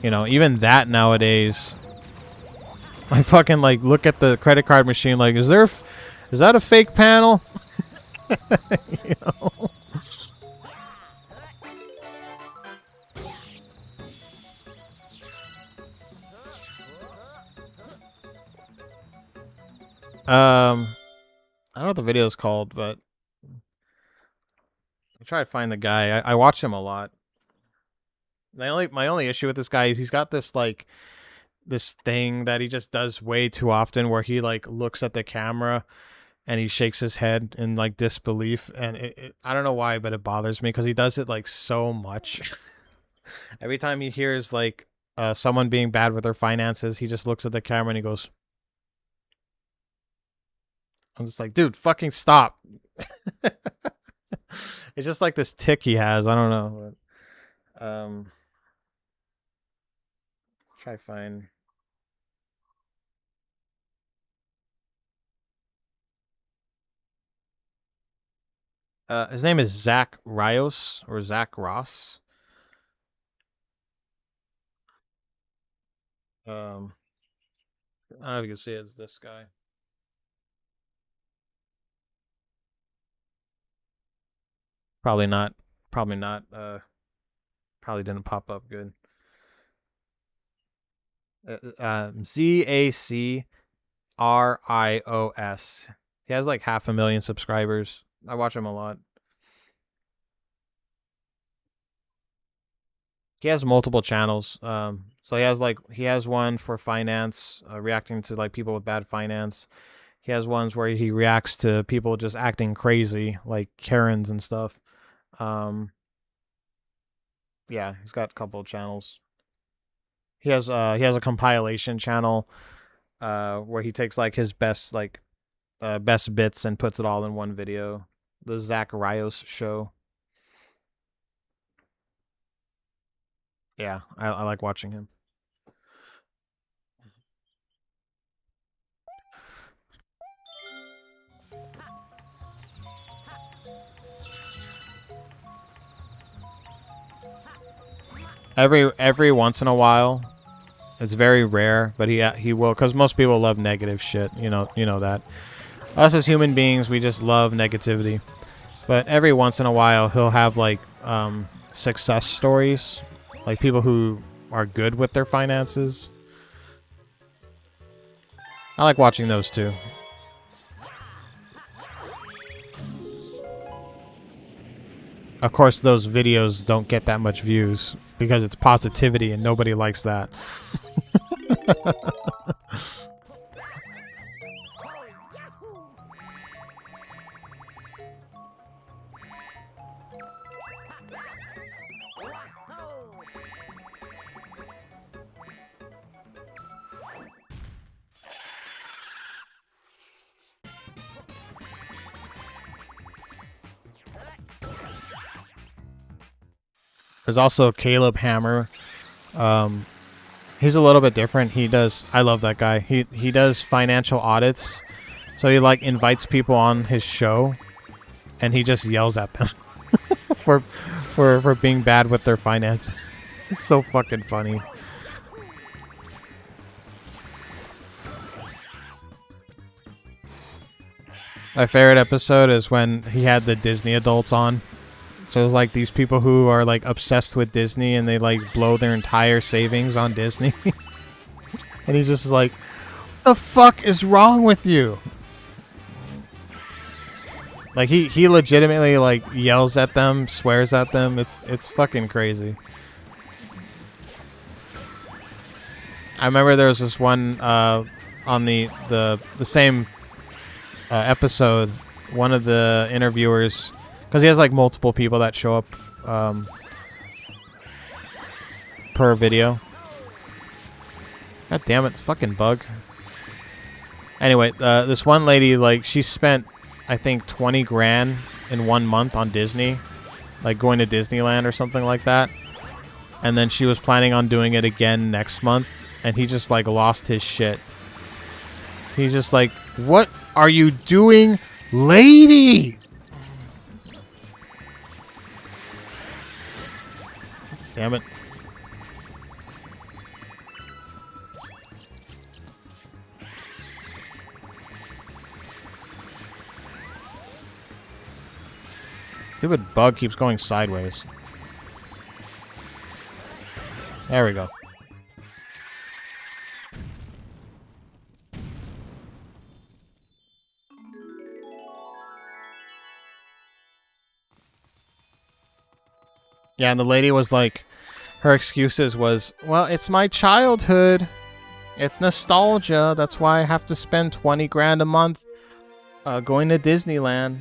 you know, even that nowadays, I fucking like look at the credit card machine like, is that a fake panel? You know. I don't know what the video is called, but I try to find the guy. I watch him a lot. My only issue with this guy is he's got this like this thing that he just does way too often, where he like looks at the camera and he shakes his head in like disbelief, and I don't know why, but it bothers me because he does it like so much. Every time he hears like someone being bad with their finances, he just looks at the camera and he goes. I'm just like, dude, fucking stop. It's just like this tick he has. I don't know. But, try to find. His name is Zach Rios or Zach Ross. I don't know if you can see it. It's this guy. Probably not. Probably not. Probably didn't pop up good. ZACRIOS. He has like 500,000 subscribers. I watch him a lot. He has multiple channels. So he has one for finance, reacting to like people with bad finance. He has ones where he reacts to people just acting crazy, like Karens and stuff. Yeah, he's got a couple of channels. He has a compilation channel where he takes like his best bits and puts it all in one video. The Zach Rios Show. Yeah, I like watching him. Every once in a while, it's very rare, but he will, because most people love negative shit. You know that. Us as human beings, we just love negativity. But every once in a while, he'll have like success stories Like people who are good with their finances. I like watching those too. Of course, those videos don't get that much views because it's positivity and nobody likes that. There's also Caleb Hammer. He's a little bit different. He does. I love that guy. He does financial audits. So he like invites people on his show, and he just yells at them for being bad with their finance. It's so fucking funny. My favorite episode is when he had the Disney adults on. So it's like these people who are like obsessed with Disney and they like blow their entire savings on Disney. And he's just like, what the fuck is wrong with you? Like he legitimately like yells at them, swears at them. It's fucking crazy. I remember there was this one on the same episode, one of the interviewers, because he has like multiple people that show up per video. God damn it, fucking bug. Anyway, this one lady, like, she spent, I think, 20 grand in 1 month on Disney. Like, going to Disneyland or something like that. And then she was planning on doing it again next month. And he just, like, lost his shit. He's just like, what are you doing, lady? Damn it. Stupid bug keeps going sideways. There we go. Yeah, and the lady was like, her excuses was, well, it's my childhood. It's nostalgia. That's why I have to spend 20 grand a month going to Disneyland.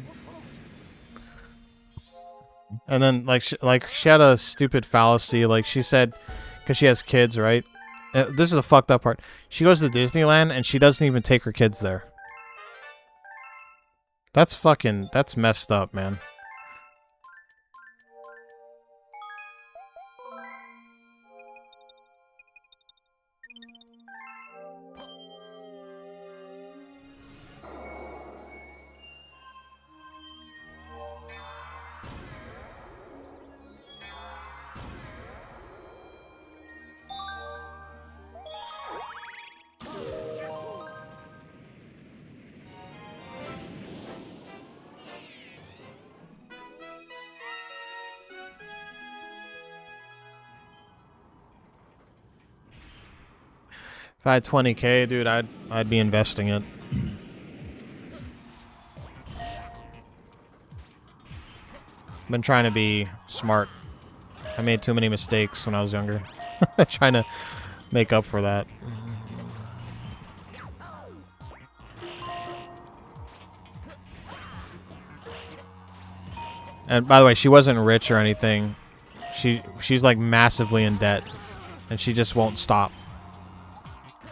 And then, like she had a stupid fallacy. Like, she said, because she has kids, right? This is the fucked up part. She goes to Disneyland, and she doesn't even take her kids there. That's messed up, man. If I had 20K, dude, I'd be investing it. Been trying to be smart. I made too many mistakes when I was younger. Trying to make up for that. And by the way, she wasn't rich or anything. She's like massively in debt, and she just won't stop.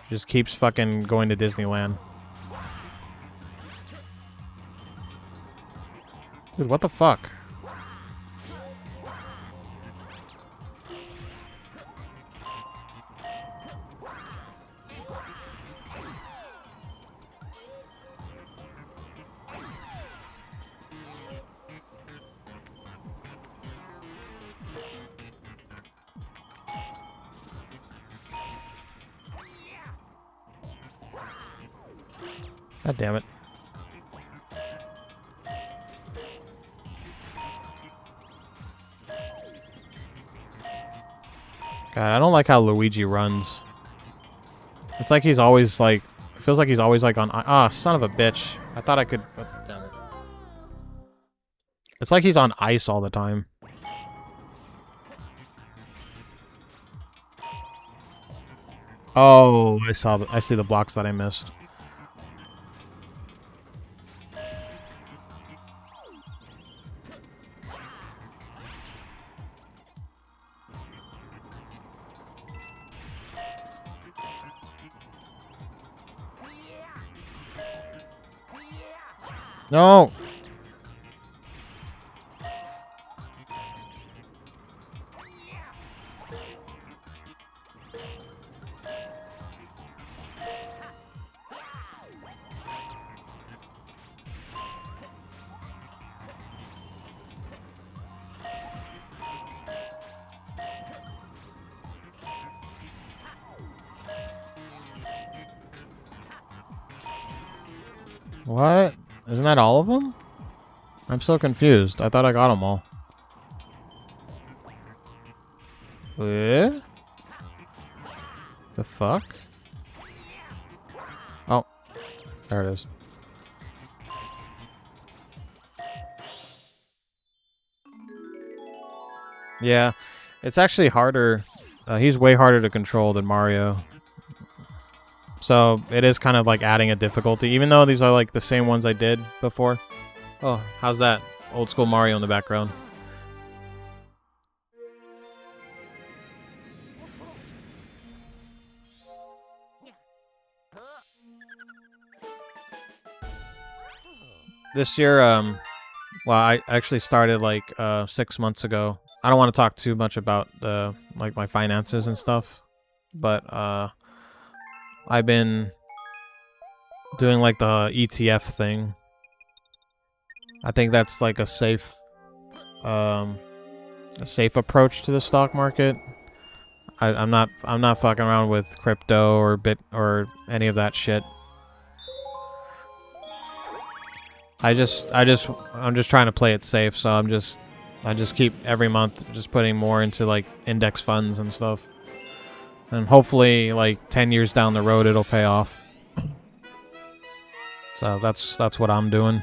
Just keeps fucking going to Disneyland. Dude, what the fuck? God damn it. God, I don't like how Luigi runs. It's like he's always like... It feels like he's always like on... Ah, son of a bitch. I thought I could... Oh, damn it. It's like he's on ice all the time. Oh, I see the blocks that I missed. No. What? Isn't that all of them? I'm so confused. I thought I got them all. Eh? The fuck? Oh. There it is. Yeah. It's actually harder. He's way harder to control than Mario. So it is kind of like adding a difficulty, even though these are like the same ones I did before. Oh, how's that? Old school Mario in the background. This year, well, I actually started like 6 months ago. I don't want to talk too much about like my finances and stuff, but I've been doing like the ETF thing. I think that's like a safe approach to the stock market. I'm not fucking around with crypto or or any of that shit. I'm just trying to play it safe, so I just keep every month just putting more into like index funds and stuff. And hopefully like 10 years down the road it'll pay off. So that's what I'm doing.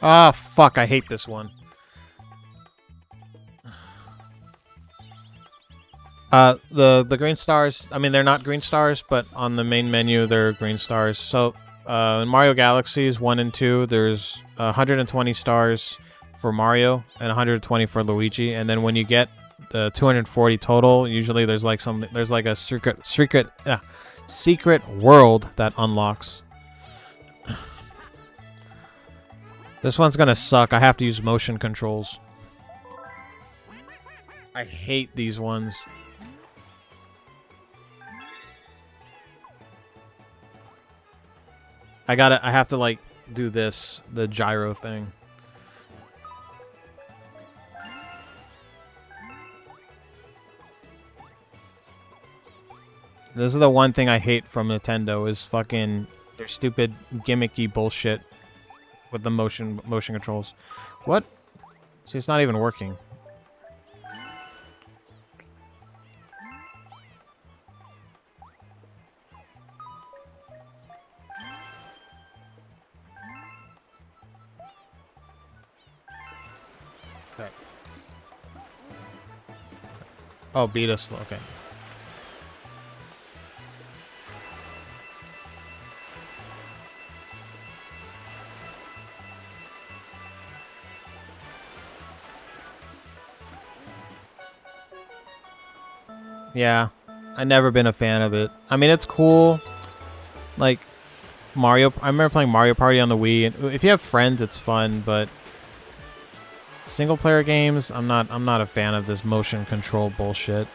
Ah, fuck, I hate this one. The green stars, I mean, they're not green stars, but on the main menu, they're green stars. So, in Mario Galaxies 1 and 2, there's 120 stars for Mario and 120 for Luigi. And then when you get the 240 total, usually there's like a secret world that unlocks. This one's gonna suck. I have to use motion controls. I hate these ones. I have to like do the gyro thing. This is the one thing I hate from Nintendo is fucking their stupid gimmicky bullshit with the motion controls. What? See, it's not even working. Okay. Oh, beat us. Okay. Yeah, I've never been a fan of it. I mean, it's cool. Like Mario, I remember playing Mario Party on the Wii. And if you have friends, it's fun. But single player games, I'm not a fan of this motion control bullshit.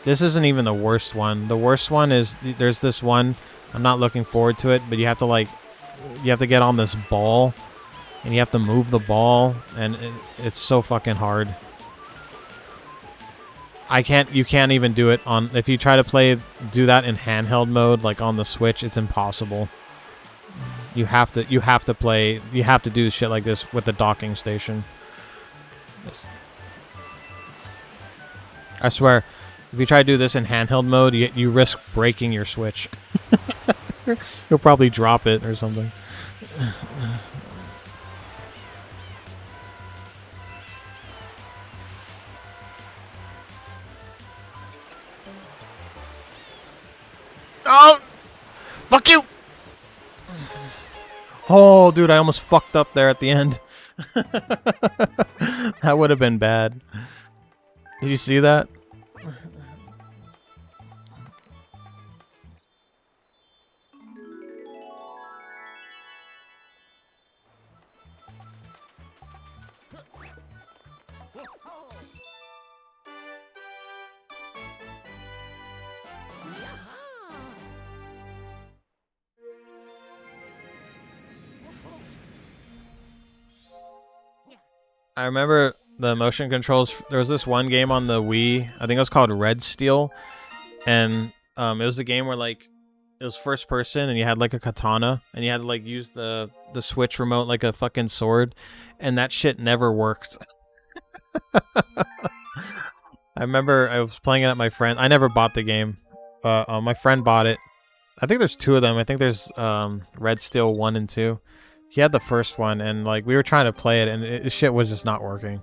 This isn't even the worst one. The worst one is there's this one. I'm not looking forward to it, but you have to get on this ball, and you have to move the ball, and it's so fucking hard. You can't even do it on, if you try to do that in handheld mode, like on the Switch, it's impossible. You have to do shit like this with the docking station. I swear, if you try to do this in handheld mode, you risk breaking your Switch. You'll probably drop it or something. Oh! Fuck you! Oh, dude, I almost fucked up there at the end. That would have been bad. Did you see that? I remember the motion controls. There was this one game on the Wii. I think it was called Red Steel, and it was a game where like it was first person, and you had like a katana, and you had to like use the Switch remote like a fucking sword, and that shit never worked. I remember I was playing it at my friend. I never bought the game. My friend bought it. I think there's two of them. I think there's Red Steel 1 and 2. He had the first one, and like we were trying to play it, and shit was just not working.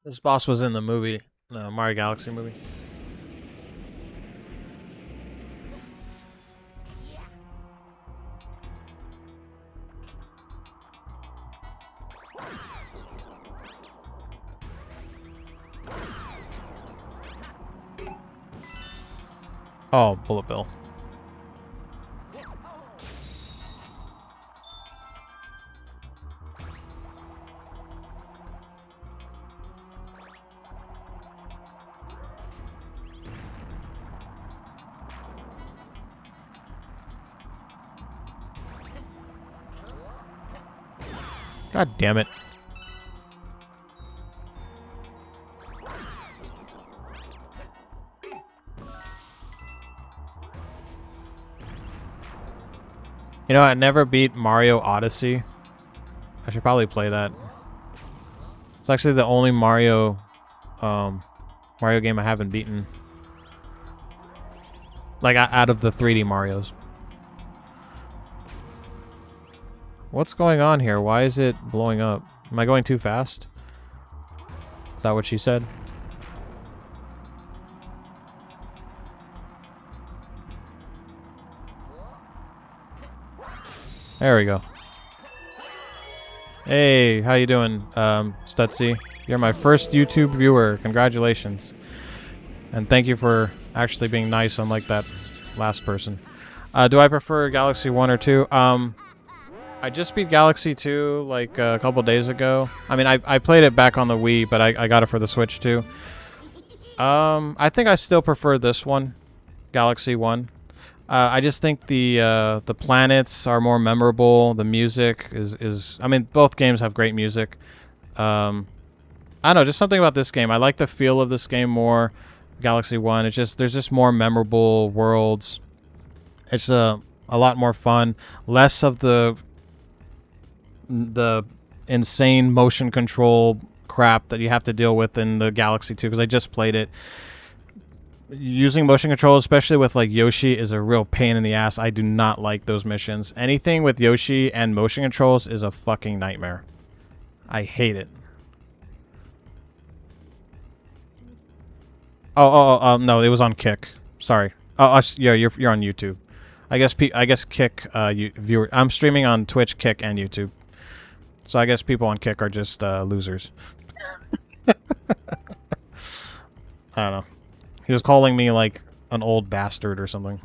This boss was in the movie, Mario Galaxy movie. Oh, Bullet Bill. God damn it. You know, I never beat Mario Odyssey. I should probably play that. It's actually the only Mario game I haven't beaten. Like, out of the 3D Marios. What's going on here? Why is it blowing up? Am I going too fast? Is that what she said? There we go. Hey, how you doing, Stutzy? You're my first YouTube viewer. Congratulations. And thank you for actually being nice, unlike that last person. Do I prefer Galaxy 1 or 2? I just beat Galaxy 2 like a couple days ago. I mean, I played it back on the Wii, but I got it for the Switch too. I think I still prefer this one, Galaxy 1. I just think the planets are more memorable. The music is I mean, both games have great music. I don't know, just something about this game. I like the feel of this game more. Galaxy 1. It's just there's just more memorable worlds. It's a lot more fun. Less of the insane motion control crap that you have to deal with in the Galaxy 2, because I just played it. Using motion control, especially with like Yoshi, is a real pain in the ass. I do not like those missions. Anything with Yoshi and motion controls is a fucking nightmare. I hate it. No, it was on Kick. Sorry. Yeah, you're on YouTube. I guess Kick viewer. I'm streaming on Twitch, Kick, and YouTube. So I guess people on Kick are just losers. I don't know. He was calling me like an old bastard or something.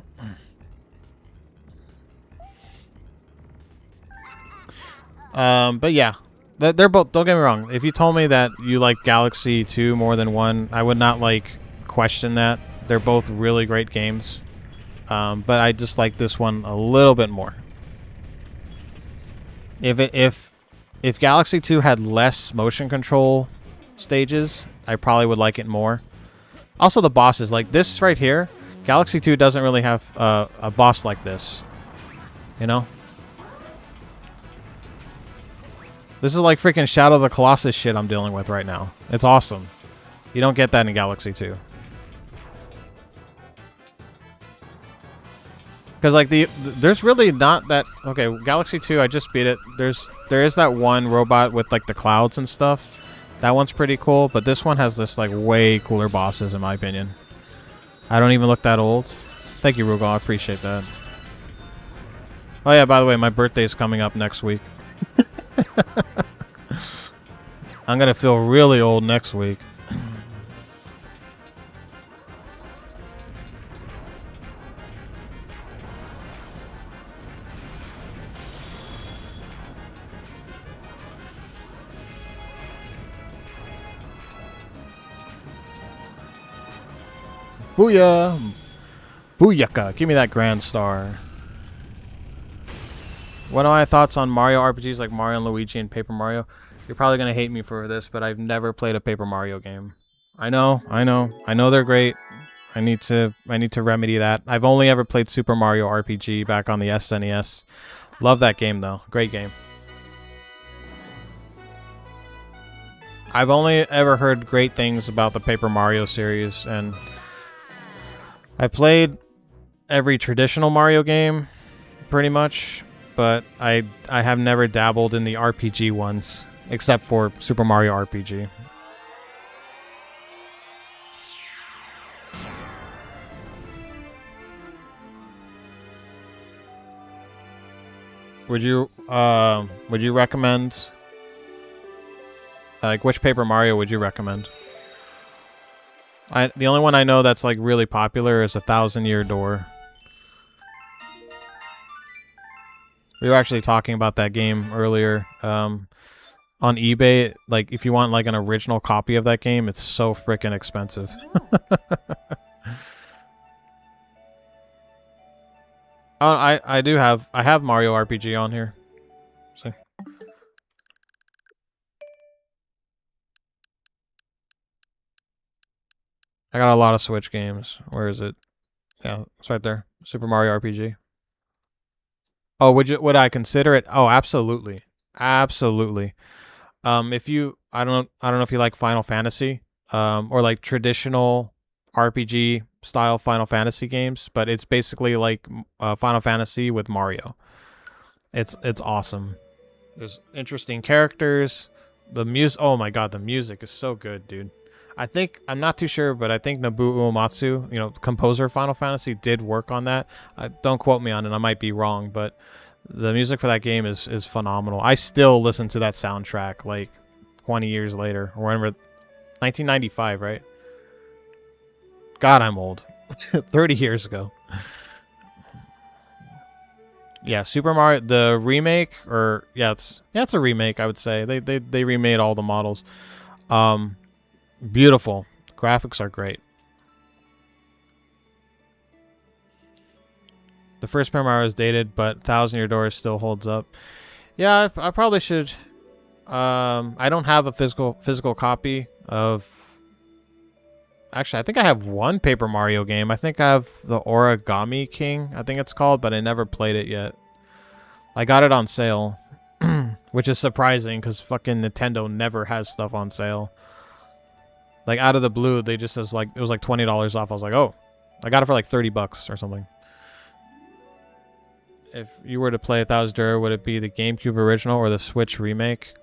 But yeah, they're both. Don't get me wrong. If you told me that you like Galaxy 2 more than 1, I would not like question that. They're both really great games. But I just like this one a little bit more. If Galaxy 2 had less motion control stages, I probably would like it more. Also, the bosses, like this right here, Galaxy 2 doesn't really have a boss like this. You know? This is like freaking Shadow of the Colossus shit I'm dealing with right now. It's awesome. You don't get that in Galaxy 2. Because like there's really not that. Okay, Galaxy 2, I just beat it. There is that one robot with like the clouds and stuff. That one's pretty cool, but this one has this like way cooler bosses in my opinion. I don't even look that old. Thank you, Rugal. I appreciate that. Oh yeah, by the way, my birthday's coming up next week. I'm gonna feel really old next week. Booyah! Booyaka! Give me that grand star. What are my thoughts on Mario RPGs like Mario and Luigi and Paper Mario? You're probably going to hate me for this, but I've never played a Paper Mario game. I know they're great. I need to remedy that. I've only ever played Super Mario RPG back on the SNES. Love that game though. Great game. I've only ever heard great things about the Paper Mario series, and I've played every traditional Mario game pretty much, but I have never dabbled in the RPG ones except for Super Mario RPG. Would you recommend, like, which Paper Mario would you recommend? The only one I know that's like really popular is 1,000 Year Door. We were actually talking about that game earlier. On eBay, like if you want like an original copy of that game, it's so freaking expensive. Oh, I have Mario RPG on here. See? I got a lot of Switch games. Where is it? Yeah, it's right there. Super Mario RPG. Oh, would I consider it? Oh, absolutely. Absolutely. If you I don't know if you like Final Fantasy, or like traditional RPG style Final Fantasy games, but it's basically like Final Fantasy with Mario. It's awesome. There's interesting characters. The music, oh my god, the music is so good, dude. I'm not too sure, but I think Nobuo Uematsu, composer of Final Fantasy, did work on that. Don't quote me on it, I might be wrong, but the music for that game is phenomenal. I still listen to that soundtrack like 20 years later, or whenever. 1995, right? God, I'm old. 30 years ago. Yeah, Super Mario, the remake, or it's a remake, I would say. They remade all the models. Beautiful. Graphics are great. The first Paper Mario is dated, but 1,000 Year Door still holds up. Yeah, I probably should. I don't have a physical copy of. Actually, I think I have one Paper Mario game. I think I have the Origami King, I think it's called, but I never played it yet. I got it on sale, which is surprising because fucking Nintendo never has stuff on sale. Like out of the blue, they just it was like $20 off. I was like, oh, I got it for like $30 or something. If you were to play 1,000 Year Door, would it be the GameCube original or the Switch remake?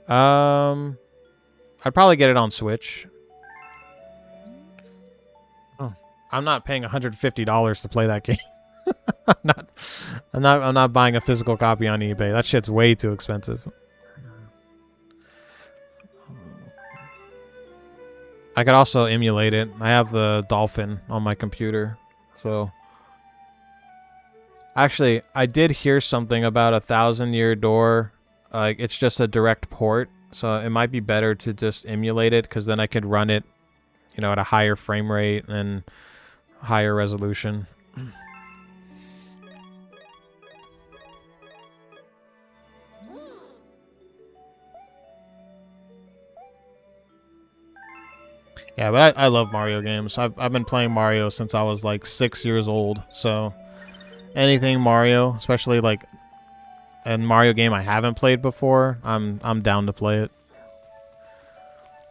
I'd probably get it on Switch. Oh, I'm not paying $150 to play that game. I'm not buying a physical copy on eBay. That shit's way too expensive. I could also emulate it. I have the Dolphin on my computer, so. Actually, I did hear something about 1,000-Year Door. It's just a direct port, so it might be better to just emulate it, because then I could run it, at a higher frame rate and higher resolution. Yeah, but I love Mario games. I've been playing Mario since I was like 6 years old, so anything Mario, especially like a Mario game I haven't played before, I'm down to play it.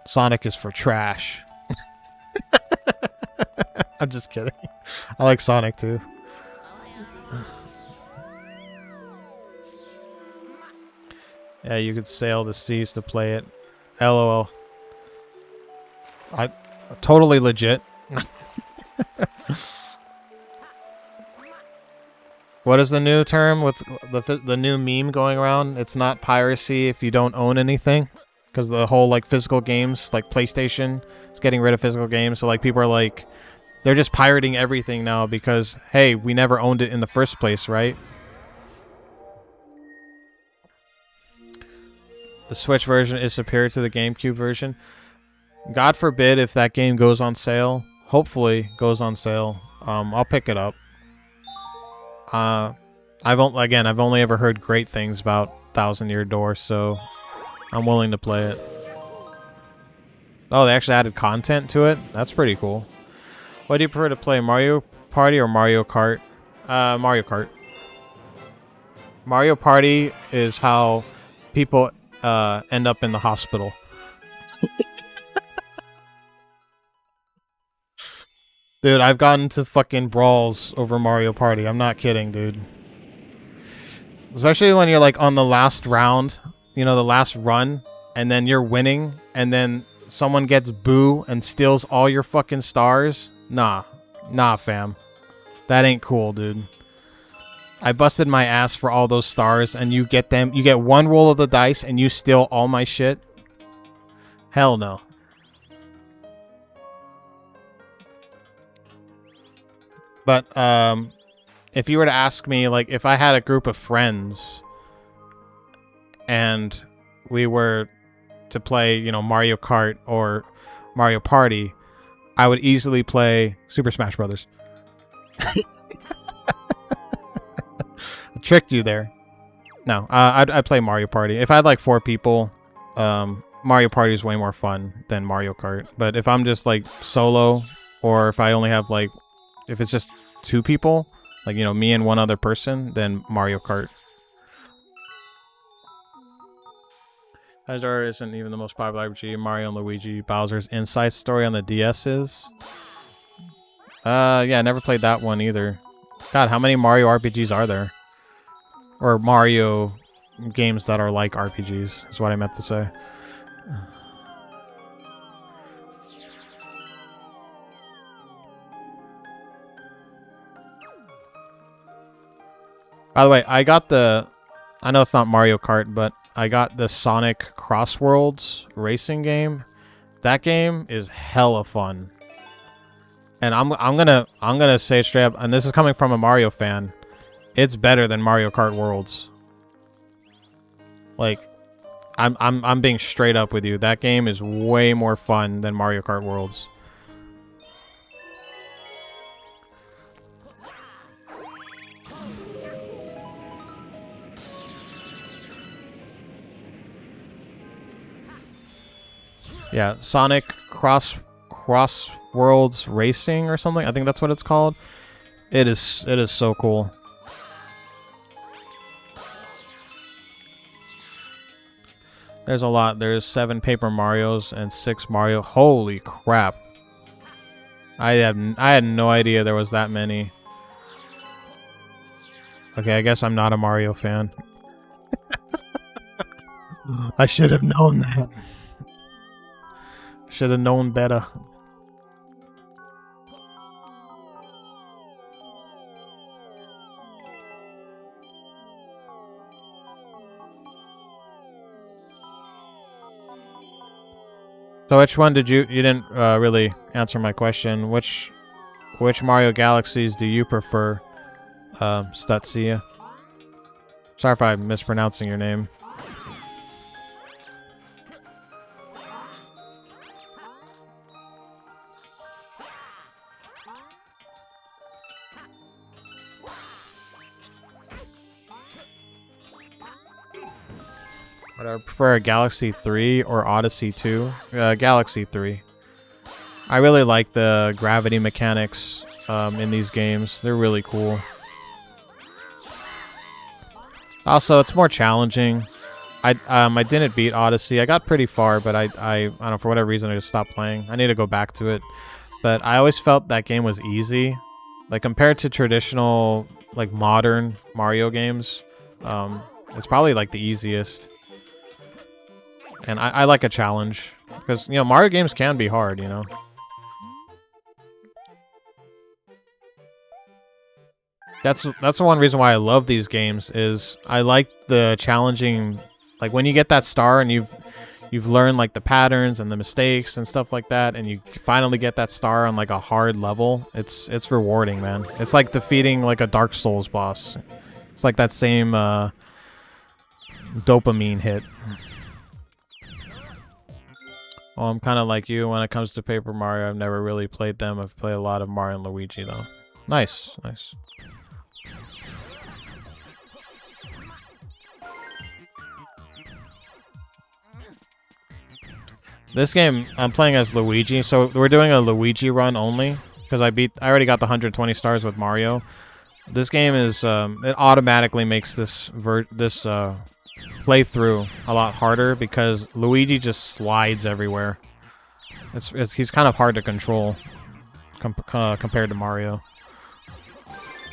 Sonic is for trash. I'm just kidding. I like Sonic too. Yeah, you could sail the seas to play it. LOL. I totally legit. What is the new term with the new meme going around? It's not piracy if you don't own anything, because the whole like physical games, like PlayStation, is getting rid of physical games. So like people are like, they're just pirating everything now because hey, we never owned it in the first place, right? The Switch version is superior to the GameCube version. God forbid if that game goes on sale. Hopefully goes on sale. I'll pick it up. I've only ever heard great things about 1,000-Year Door, so I'm willing to play it. Oh, they actually added content to it? That's pretty cool. What do you prefer to play, Mario Party or Mario Kart? Mario Kart. Mario Party is how people end up in the hospital. Dude, I've gotten to fucking brawls over Mario Party. I'm not kidding, dude. Especially when you're like on the last round, the last run, and then you're winning, and then someone gets boo and steals all your fucking stars. Nah, fam. That ain't cool, dude. I busted my ass for all those stars, and you get them. You get one roll of the dice, and you steal all my shit. Hell no. But if you were to ask me, like, if I had a group of friends and we were to play, Mario Kart or Mario Party, I would easily play Super Smash Brothers. I tricked you there. No, I'd play Mario Party. If I had like 4 people, Mario Party is way more fun than Mario Kart. But if I'm just like solo, or if I only have like, if it's just 2 people, like, me and one other person, then Mario Kart. Azure isn't even the most popular RPG. Mario and Luigi Bowser's Inside Story on the DS is. Yeah, I never played that one either. God, how many Mario RPGs are there? Or Mario games that are like RPGs, is what I meant to say. By the way, I know it's not Mario Kart, but I got the Sonic Crossworlds racing game. That game is hella fun. And I'm gonna say it straight up, and this is coming from a Mario fan. It's better than Mario Kart Worlds. Like, I'm being straight up with you. That game is way more fun than Mario Kart Worlds. Yeah, Sonic Crossworlds Racing or something. I think that's what it's called. It is so cool. There's a lot. There's 7 Paper Marios and 6 Mario. Holy crap. I had no idea there was that many. Okay, I guess I'm not a Mario fan. I should have known that. Should have known better. So which one did you didn't really answer my question. Which Mario Galaxies do you prefer, Stutsia? Sorry if I'm mispronouncing your name. Would I prefer Galaxy 3 or Odyssey 2? Galaxy 3. I really like the gravity mechanics in these games. They're really cool. Also, it's more challenging. I didn't beat Odyssey. I got pretty far, but I don't know, for whatever reason I just stopped playing. I need to go back to it. But I always felt that game was easy. Like compared to traditional like modern Mario games, it's probably like the easiest. And I like a challenge because, you know, Mario games can be hard, you know. That's the one reason why I love these games is I like the challenging, like when you get that star and you've learned like the patterns and the mistakes and stuff like that, and you finally get that star on like a hard level. It's rewarding, man. It's like defeating like a Dark Souls boss. It's like that same dopamine hit. Well, I'm kind of like you when it comes to Paper Mario. I've never really played them. I've played a lot of Mario and Luigi, though. Nice, nice. This game, I'm playing as Luigi, so we're doing a Luigi run only, because I already got the 120 stars with Mario. This game is, it automatically makes this playthrough a lot harder because Luigi just slides everywhere. He's kind of hard to control compared to Mario.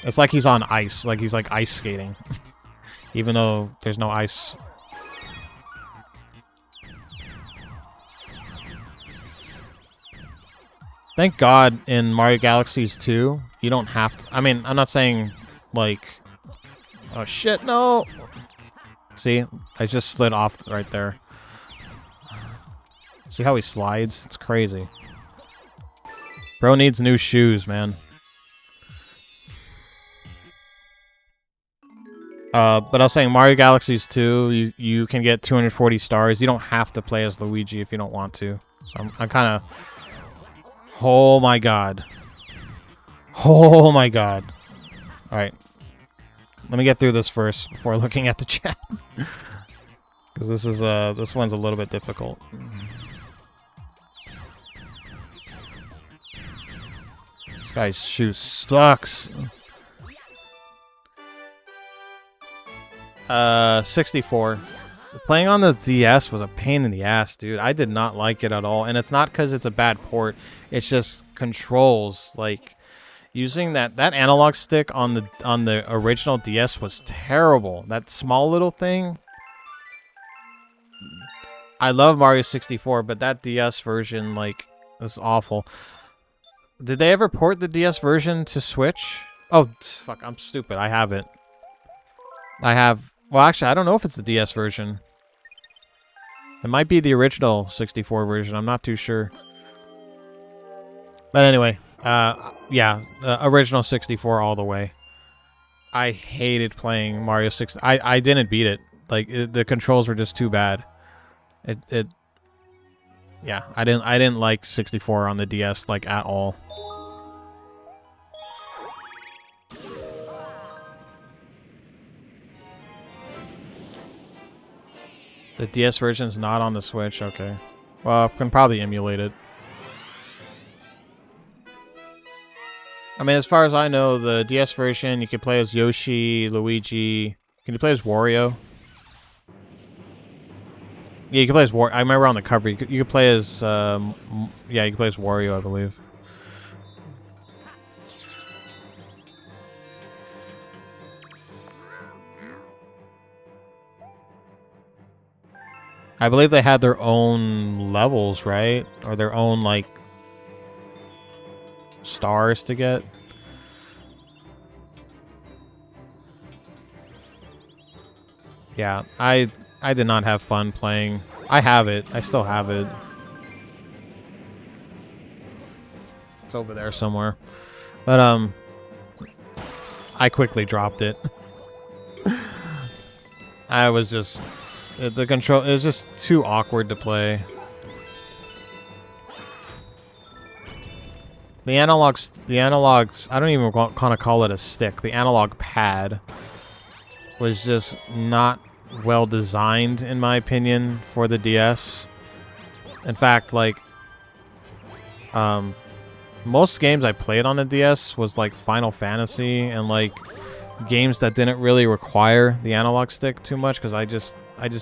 It's like he's on ice, like he's like ice skating, even though there's no ice. Thank God in Mario Galaxies 2, you don't have to. I mean, I'm not saying like, oh shit, no. See, I just slid off right there. See how he slides? It's crazy. Bro needs new shoes, man. But I was saying Mario Galaxies 2, you can get 240 stars. You don't have to play as Luigi if you don't want to. So I'm kind of... Oh my god. Oh my god. Alright. Let me get through this first before looking at the chat. Because this one's a little bit difficult. This guy's shoe sucks. 64. Playing on the DS was a pain in the ass, dude. I did not like it at all. And it's not because it's a bad port. It's just controls. Like, using that analog stick on the original DS was terrible. That small little thing. I love Mario 64, but that DS version, like, is awful. Did they ever port the DS version to Switch? Oh, fuck, I'm stupid. I have it. I have... Well, actually, I don't know if it's the DS version. It might be the original 64 version. I'm not too sure. But anyway, yeah, the original 64 all the way. I hated playing Mario 6. I didn't beat it. Like, the controls were just too bad. Yeah, I didn't like 64 on the DS, like, at all. The DS version's not on the Switch, okay. Well, I can probably emulate it. I mean, as far as I know, the DS version, you can play as Yoshi, Luigi. Can you play as Wario? Yeah, you can play as Wario. I remember on the cover, you could play as, yeah, you can play as Wario, I believe. I believe they had their own levels, right? Or their own, like, stars to get. Yeah, I did not have fun playing. I have it. I still have it. It's over there somewhere. But I quickly dropped it. I was just the control. It was just too awkward to play. The analogs. I don't even kind of call it a stick. The analog pad was just not well designed, in my opinion, for the DS. In fact, like, most games I played on the DS was like Final Fantasy and like games that didn't really require the analog stick too much, because I just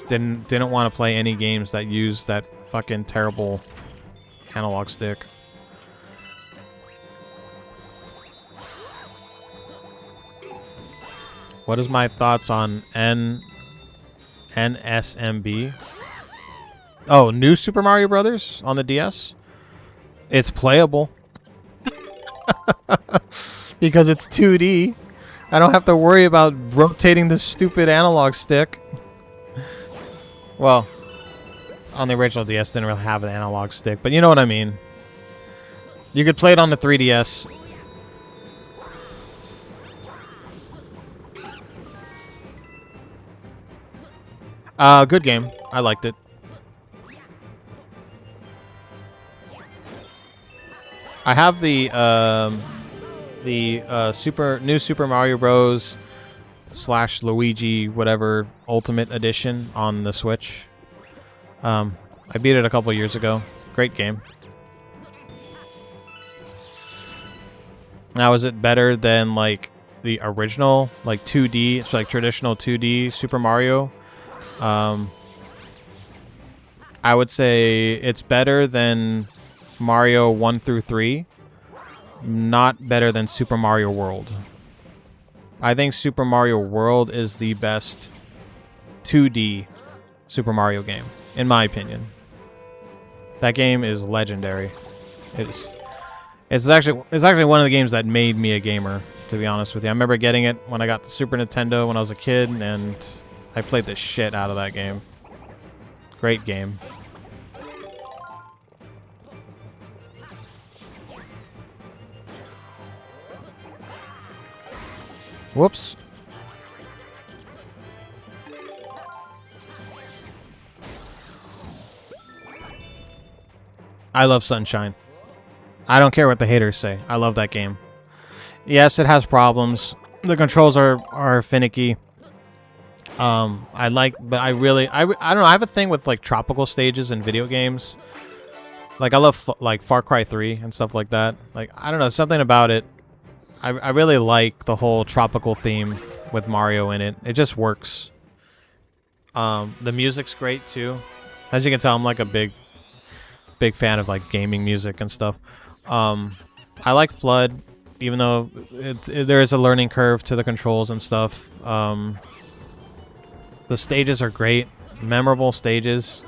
didn't want to play any games that used that fucking terrible analog stick. What is my thoughts on NSMB? Oh, new Super Mario Brothers on the DS? It's playable. Because it's 2D. I don't have to worry about rotating the stupid analog stick. Well, on the original DS didn't really have an analog stick, but you know what I mean. You could play it on the 3DS. Good game. I liked it. I have the new Super Mario Bros. / Luigi whatever Ultimate Edition on the Switch. I beat it a couple years ago. Great game. Now, is it better than like the original, like 2D? It's like traditional 2D Super Mario. I would say it's better than Mario 1 through 3. Not better than Super Mario World. I think Super Mario World is the best 2D Super Mario game, in my opinion. That game is legendary. It's actually one of the games that made me a gamer, to be honest with you. I remember getting it when I got the Super Nintendo when I was a kid, and I played the shit out of that game. Great game. Whoops. I love Sunshine. I don't care what the haters say. I love that game. Yes, it has problems. The controls are finicky. But I don't know. I have a thing with like tropical stages in video games. Like I love like Far Cry 3 and stuff like that. Like I don't know, something about it. I really like the whole tropical theme with Mario in it. It just works. The music's great too. As you can tell, I'm like a big fan of like gaming music and stuff. I like Flood, even though there is a learning curve to the controls and stuff. The stages are great, memorable stages.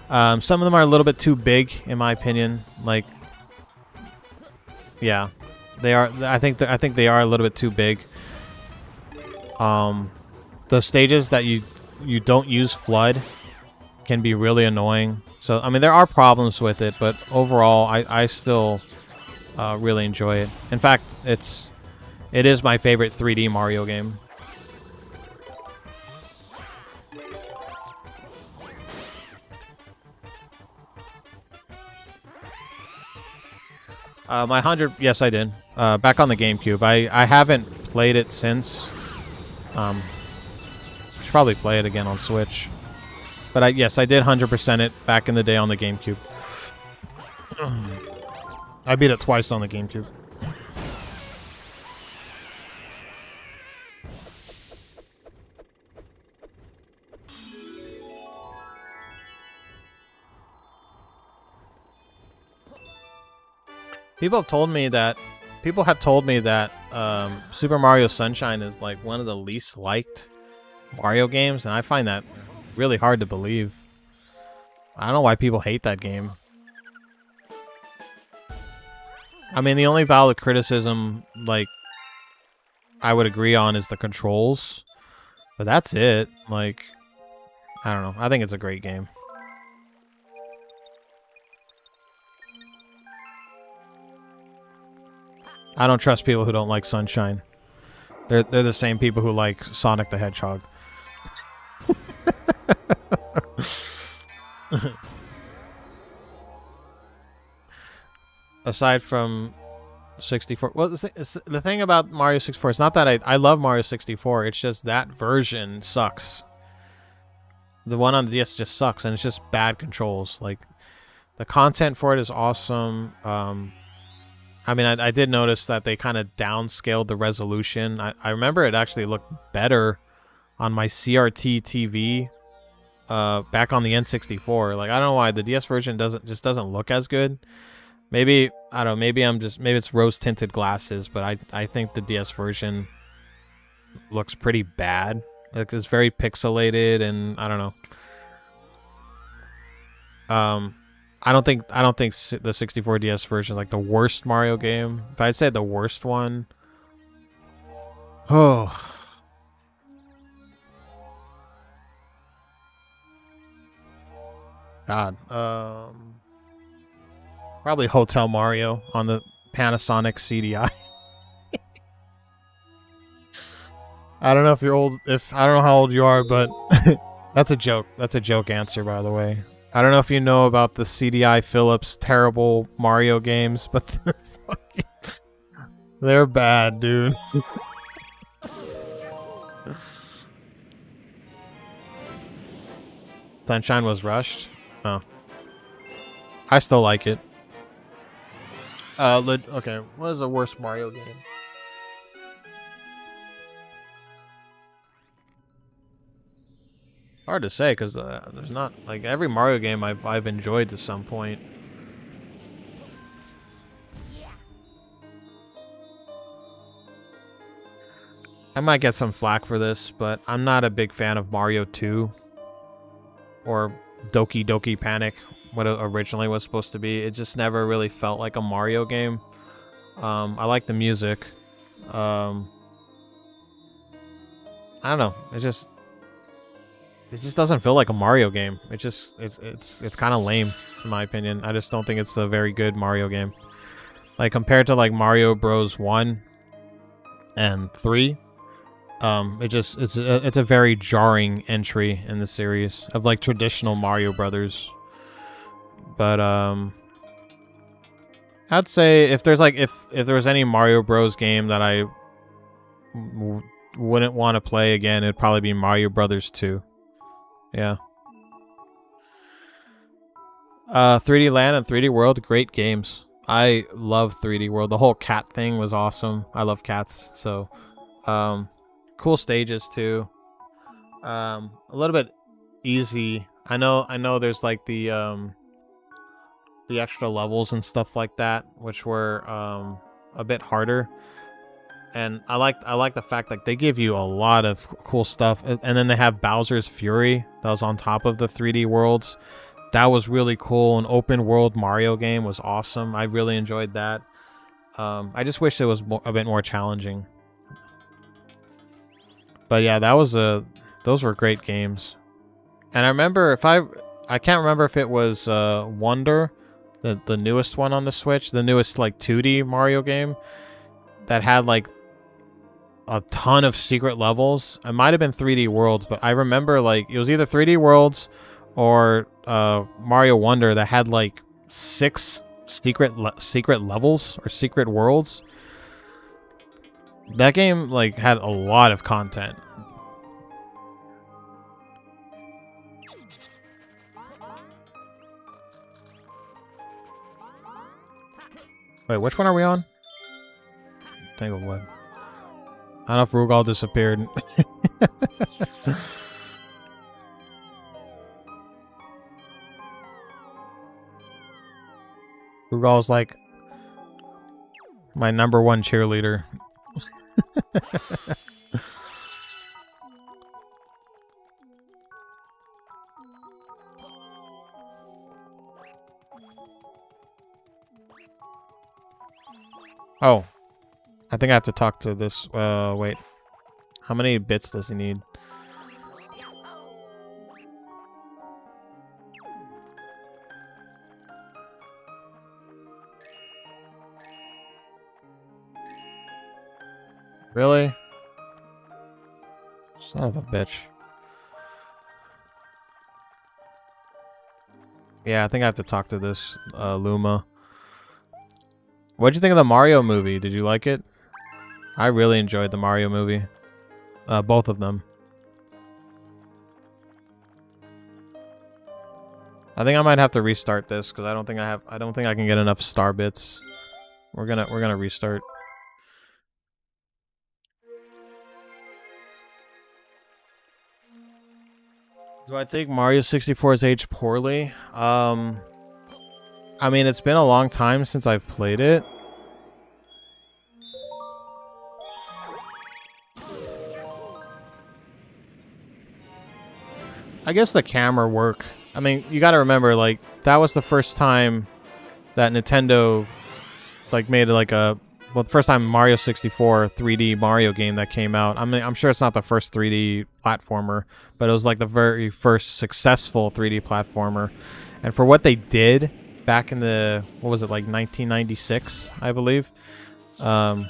Some of them are a little bit too big, in my opinion. Like, yeah, they are. I think they are a little bit too big. The stages that you don't use Flood can be really annoying. So I mean, there are problems with it, but overall, I still really enjoy it. In fact, it is my favorite 3D Mario game. My 100, yes, I did. Back on the GameCube. I haven't played it since. Should probably play it again on Switch. But yes, I did 100% it back in the day on the GameCube. I beat it twice on the GameCube. People have told me that Super Mario Sunshine is like one of the least liked Mario games, and I find that really hard to believe. I don't know why people hate that game. I mean, the only valid criticism, like, I would agree on is the controls, but that's it. Like, I don't know. I think it's a great game. I don't trust people who don't like Sunshine. They're the same people who like Sonic the Hedgehog. Aside from 64, well, the thing about Mario 64, it's not that I love Mario 64. It's just that version sucks. The one on the DS just sucks, and it's just bad controls. Like, the content for it is awesome. I mean, I did notice that they kind of downscaled the resolution. I remember it actually looked better on my CRT TV back on the N64. Like, I don't know why the DS version doesn't look as good. Maybe, I don't know, maybe it's rose tinted glasses, but I think the DS version looks pretty bad. Like, it's very pixelated, and I don't know. I don't think the 64 DS version is like the worst Mario game. If I'd say the worst one, oh, God, probably Hotel Mario on the Panasonic CDI. I don't know if you're old. I don't know how old you are, but that's a joke. That's a joke answer, by the way. I don't know if you know about the CDI Philips terrible Mario games, but they're bad, dude. Sunshine was rushed. Oh, I still like it. Okay, what is the worst Mario game? Hard to say because there's not like every Mario game I've enjoyed to some point. I might get some flack for this, but I'm not a big fan of Mario 2 or Doki Doki Panic, what it originally was supposed to be. It just never really felt like a Mario game. I like the music. I don't know. It just doesn't feel like a Mario game. It's kind of lame in my opinion. I just don't think it's a very good Mario game. Like compared to like Mario Bros 1 and 3, it's a very jarring entry in the series of like traditional Mario Brothers. But I'd say if there's like if there was any Mario Bros game that I wouldn't want to play again, it'd probably be Mario Brothers 2. Yeah. 3D Land and 3D World, great games. I love 3D World. The whole cat thing was awesome. I love cats. So, cool stages too. A little bit easy. I know there's like the extra levels and stuff like that, which were a bit harder. And I like the fact that they give you a lot of cool stuff, and then they have Bowser's Fury that was on top of the 3D worlds. That was really cool. An open world Mario game was awesome. I really enjoyed that. I just wish it was a bit more challenging. But yeah, those were great games. And I remember I can't remember if it was Wonder, the newest one on the Switch, the newest like 2D Mario game that had like a ton of secret levels. It might have been 3D Worlds, but I remember like it was either 3D Worlds or Mario Wonder that had like 6 secret levels or secret worlds. That game like had a lot of content. Wait, which one are we on? Tanglewood. I don't know if Rugal disappeared. Rugal's like my #1 cheerleader. Oh. I think I have to talk to this. Wait. How many bits does he need? Really? Son of a bitch. Yeah, I think I have to talk to this Luma. What'd you think of the Mario movie? Did you like it? I really enjoyed the Mario movie. Both of them. I think I might have to restart this because I don't think I can get enough star bits. We're gonna restart. Do I think Mario 64 has aged poorly? I mean, it's been a long time since I've played it. I guess the camera work. I mean, you got to remember, like, that was the first time that Nintendo, like, made like a, well, the first time Mario 64 3D Mario game that came out. I mean, I'm sure it's not the first 3D platformer, but it was like the very first successful 3D platformer. And for what they did back in the, what was it, like 1996, I believe. I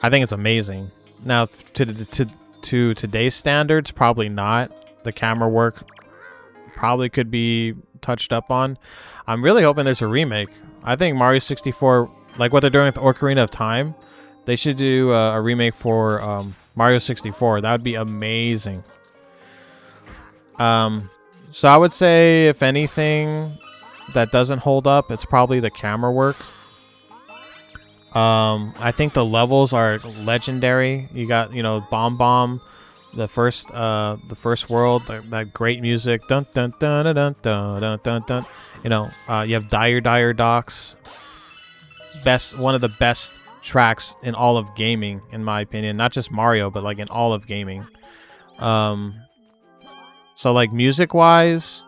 think it's amazing. Now, to today's standards, probably not. The camera work probably could be touched up on. I'm really hoping there's a remake. I think Mario 64, like what they're doing with Ocarina of Time, they should do a remake for Mario 64. That would be amazing. So I would say, if anything that doesn't hold up, it's probably the camera work. I think the levels are legendary. You got, you know, Bomb Bomb, the first world, that great music, dun dun dun dun dun dun dun dun. You know, you have Dire Docks, one of the best tracks in all of gaming, in my opinion. Not just Mario, but like in all of gaming. So like music wise,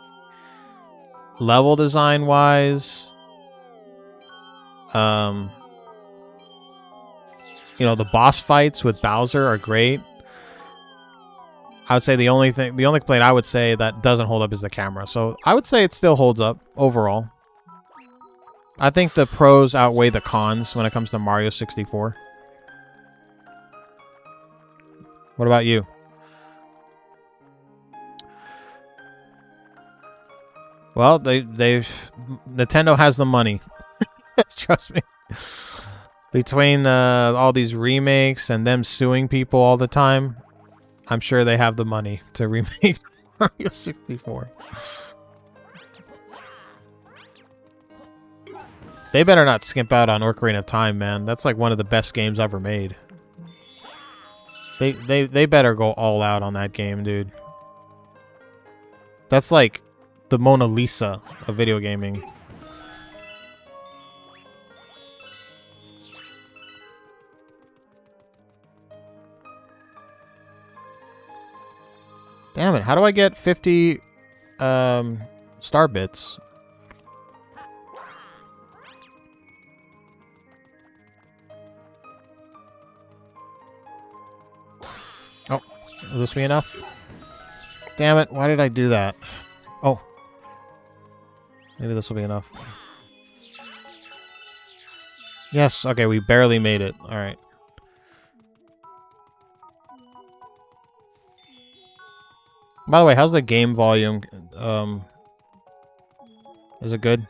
level design wise, you know, the boss fights with Bowser are great. I would say the only complaint I would say that doesn't hold up is the camera. So I would say it still holds up overall. I think the pros outweigh the cons when it comes to Mario 64. What about you? Well, Nintendo has the money. Trust me. Between all these remakes and them suing people all the time, I'm sure they have the money to remake Mario 64. They better not skimp out on Ocarina of Time, man. That's like one of the best games ever made. They better go all out on that game, dude. That's like the Mona Lisa of video gaming. Damn it, how do I get 50 star bits? Oh, will this be enough? Damn it, why did I do that? Oh. Maybe this will be enough. Yes, okay, we barely made it. Alright. By the way, how's the game volume? Is it good?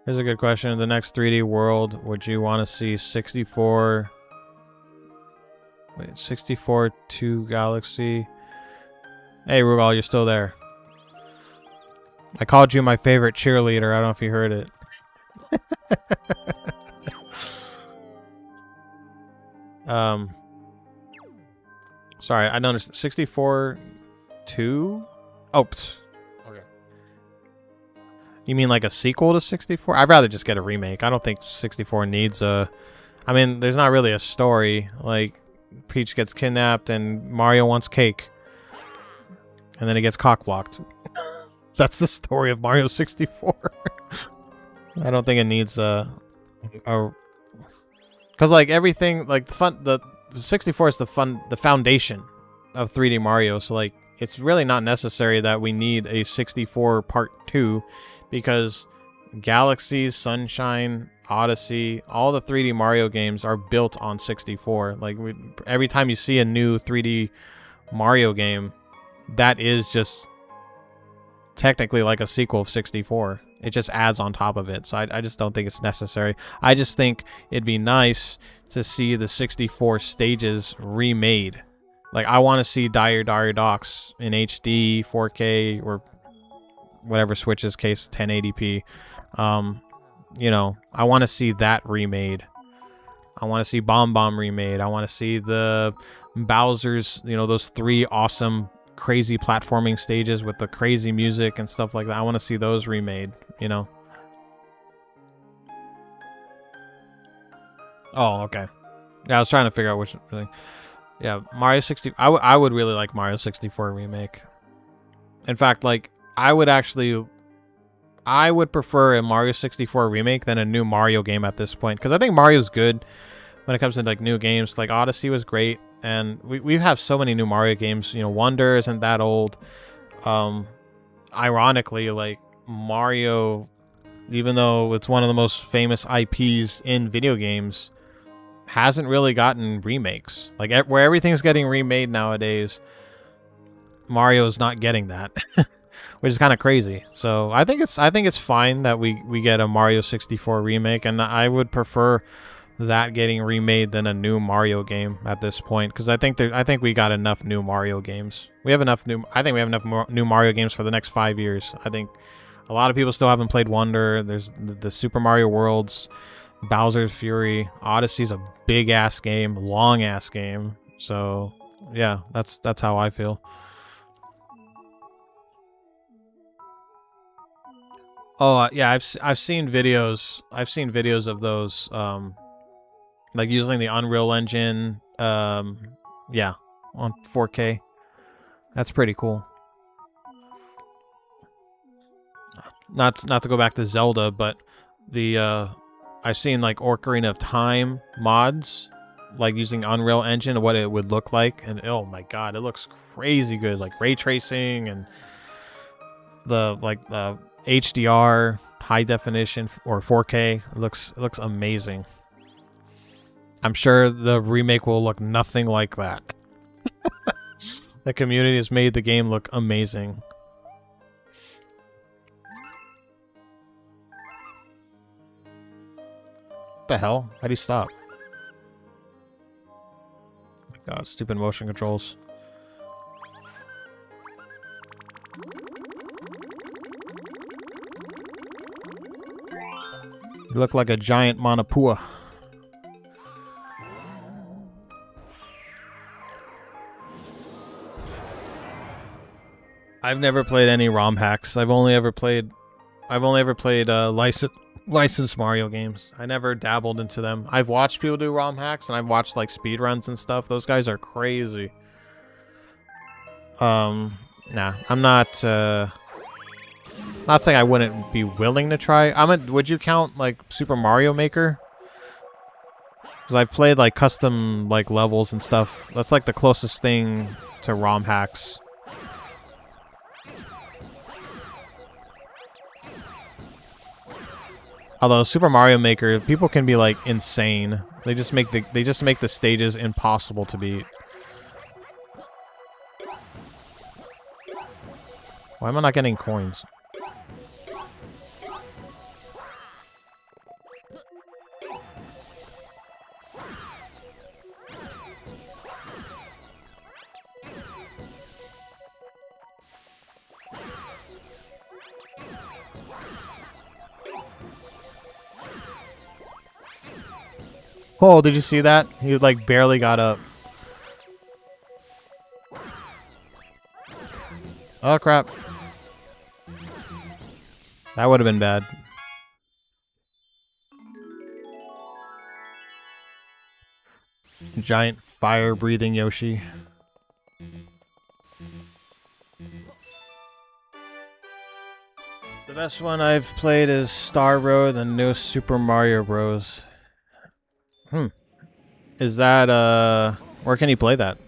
Here's a good question. In the next 3D world, would you want to see 64... Wait, 64 2 Galaxy? Hey, Rugal, you're still there. I called you my favorite cheerleader. I don't know if you heard it. Sorry, I noticed 64 2? Oh, pfft. Okay. You mean like a sequel to 64? I'd rather just get a remake. I don't think 64 needs a... I mean, there's not really a story. Like, Peach gets kidnapped and Mario wants cake. And then he gets cock-blocked. That's the story of Mario 64. I don't think it needs a because like everything, like the 64 is the foundation of 3D Mario. So like it's really not necessary that we need a 64 Part 2, because Galaxy, Sunshine, Odyssey, all the 3D Mario games are built on 64. Like, every time you see a new 3D Mario game, that is just technically like a sequel of 64. It just adds on top of it. So I just don't think it's necessary. I just think it'd be nice to see the 64 stages remade. Like, I want to see Dire Dire Docks in HD, 4K, or whatever Switch's case, 1080p. You know, I want to see that remade. I want to see Bomb Bomb remade. I want to see the Bowser's, you know, those 3 awesome, crazy platforming stages with the crazy music and stuff like that. I want to see those remade, you know. Oh, okay. Yeah, I was trying to figure out which thing. Yeah, Mario 60. I would really like Mario 64 remake. In fact, like, I would prefer a Mario 64 remake than a new Mario game at this point, because I think Mario's good when it comes to like new games. Like, Odyssey was great, and we have so many new Mario games. You know, Wonder isn't that old. Ironically, like, Mario, even though it's one of the most famous IPs in video games, hasn't really gotten remakes. Like, where everything's getting remade nowadays, Mario's not getting that. Which is kind of crazy. So I think it's fine that we get a Mario 64 remake, and I would prefer that getting remade than a new Mario game at this point, because I think we got enough new Mario games. I think we have enough new Mario games for the next 5 years. I think a lot of people still haven't played Wonder. There's the Super Mario Worlds, Bowser's Fury, Odyssey's a big ass game, long ass game. So yeah, that's how I feel. Oh, yeah, I've seen videos. I've seen videos of those, like using the Unreal Engine, yeah, on 4K. That's pretty cool. Not to go back to Zelda, but the I've seen like Ocarina of Time mods, like using Unreal Engine, what it would look like, and oh my god, it looks crazy good, like ray tracing and the HDR, high definition, or 4K. It looks amazing. I'm sure the remake will look nothing like that. The community has made the game look amazing. What the hell? How'd he stop? Oh my god, stupid motion controls. You look like a giant Manapua. I've never played any ROM hacks. I've only ever played licensed Mario games. I never dabbled into them. I've watched people do ROM hacks, and I've watched like speedruns and stuff. Those guys are crazy. Nah, I'm not saying I wouldn't be willing to try. Would you count like Super Mario Maker? Because I've played like custom like levels and stuff. That's like the closest thing to ROM hacks. Although Super Mario Maker, people can be like insane. They just make the stages impossible to beat. Why am I not getting coins? Oh, did you see that? He like barely got up. Oh crap. That would have been bad. Giant fire-breathing Yoshi. The best one I've played is Star Road and New Super Mario Bros. Is that, where can you play that?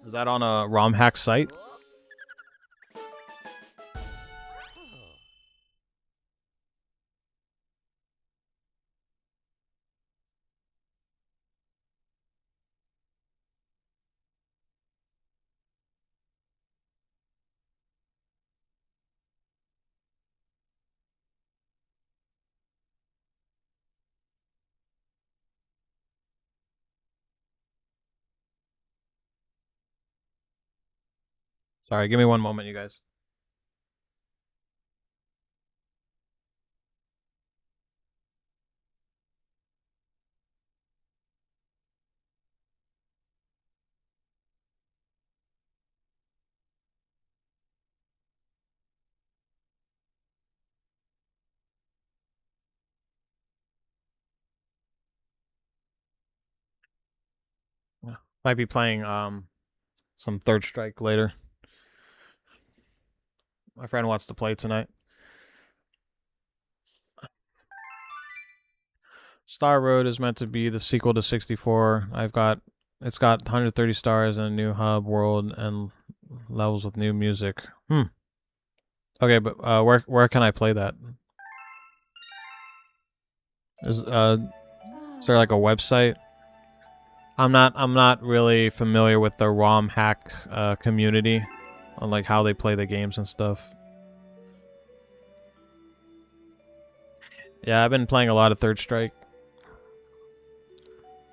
Is that on a ROM hack site? Sorry, give me one moment, you guys. Yeah. Might be playing some Third Strike later. My friend wants to play tonight. Star Road is meant to be the sequel to 64. It's got 130 stars and a new hub world and levels with new music. Okay, but where can I play that? Is there like a website? I'm not really familiar with the ROM hack community on like how they play the games and stuff. Yeah, I've been playing a lot of Third Strike.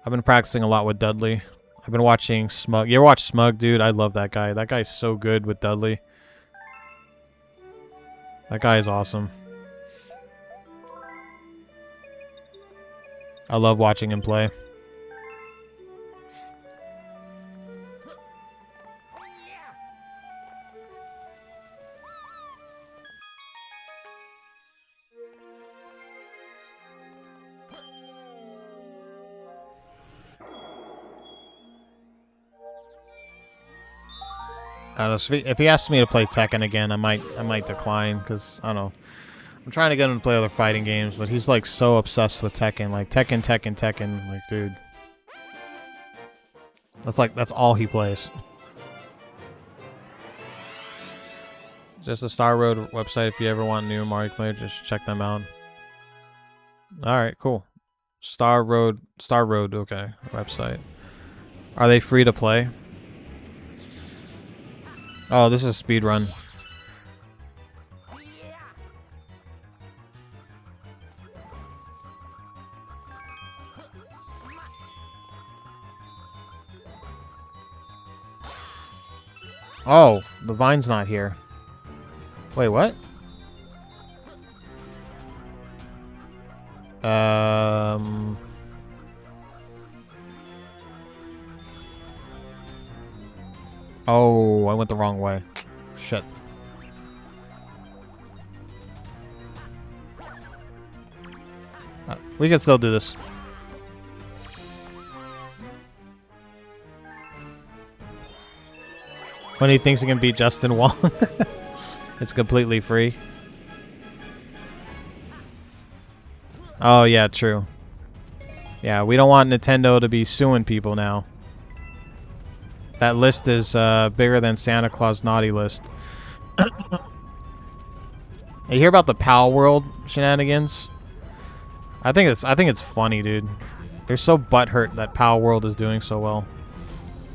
I've been practicing a lot with Dudley. I've been watching Smug. You ever watch Smug, dude? I love that guy. That guy's so good with Dudley. That guy is awesome. I love watching him play. I don't know, if he asks me to play Tekken again, I might decline because I don't know. I'm trying to get him to play other fighting games, but he's like so obsessed with Tekken, like Tekken. Like, dude, that's all he plays. Just the Star Road website. If you ever want new Mario player, just check them out. All right, cool. Star Road. Okay, website. Are they free to play? Oh, this is a speed run. Oh, the vine's not here. Wait, what? Oh, I went the wrong way. Shit. We can still do this. When he thinks he can beat Justin Wong, it's completely free. Oh, yeah, true. Yeah, we don't want Nintendo to be suing people now. That list is bigger than Santa Claus naughty list. You hear about the Pal World shenanigans? I think it's funny, dude. They're so butthurt that Pal World is doing so well.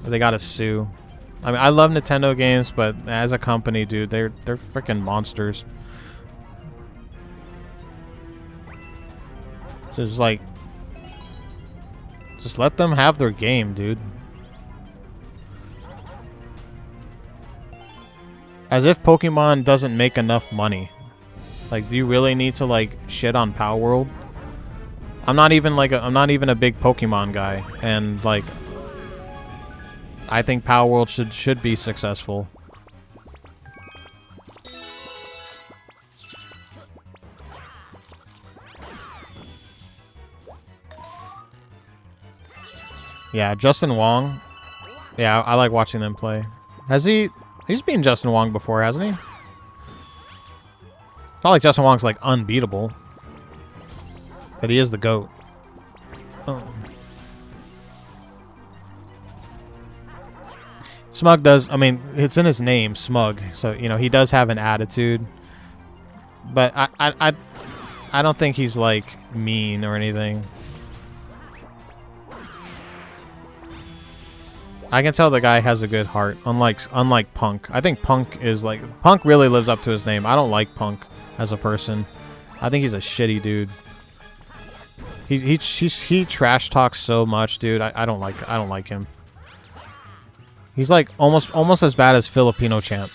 They gotta sue. I mean, I love Nintendo games, but as a company, dude, they're freaking monsters. So it's like, just let them have their game, dude. As if Pokemon doesn't make enough money. Like, do you really need to like shit on Pal World? I'm not even a big Pokemon guy, and like, I think Pal World should be successful. Yeah, Justin Wong. Yeah, I like watching them play. He's been Justin Wong before, hasn't he? It's not like Justin Wong's like unbeatable. But he is the GOAT. Oh. Smug does, I mean, it's in his name, Smug. So, you know, he does have an attitude. But I don't think he's like mean or anything. I can tell the guy has a good heart, unlike Punk. I think Punk really lives up to his name. I don't like Punk as a person. I think he's a shitty dude. He trash talks so much, dude. I don't like him. He's like almost as bad as Filipino champ.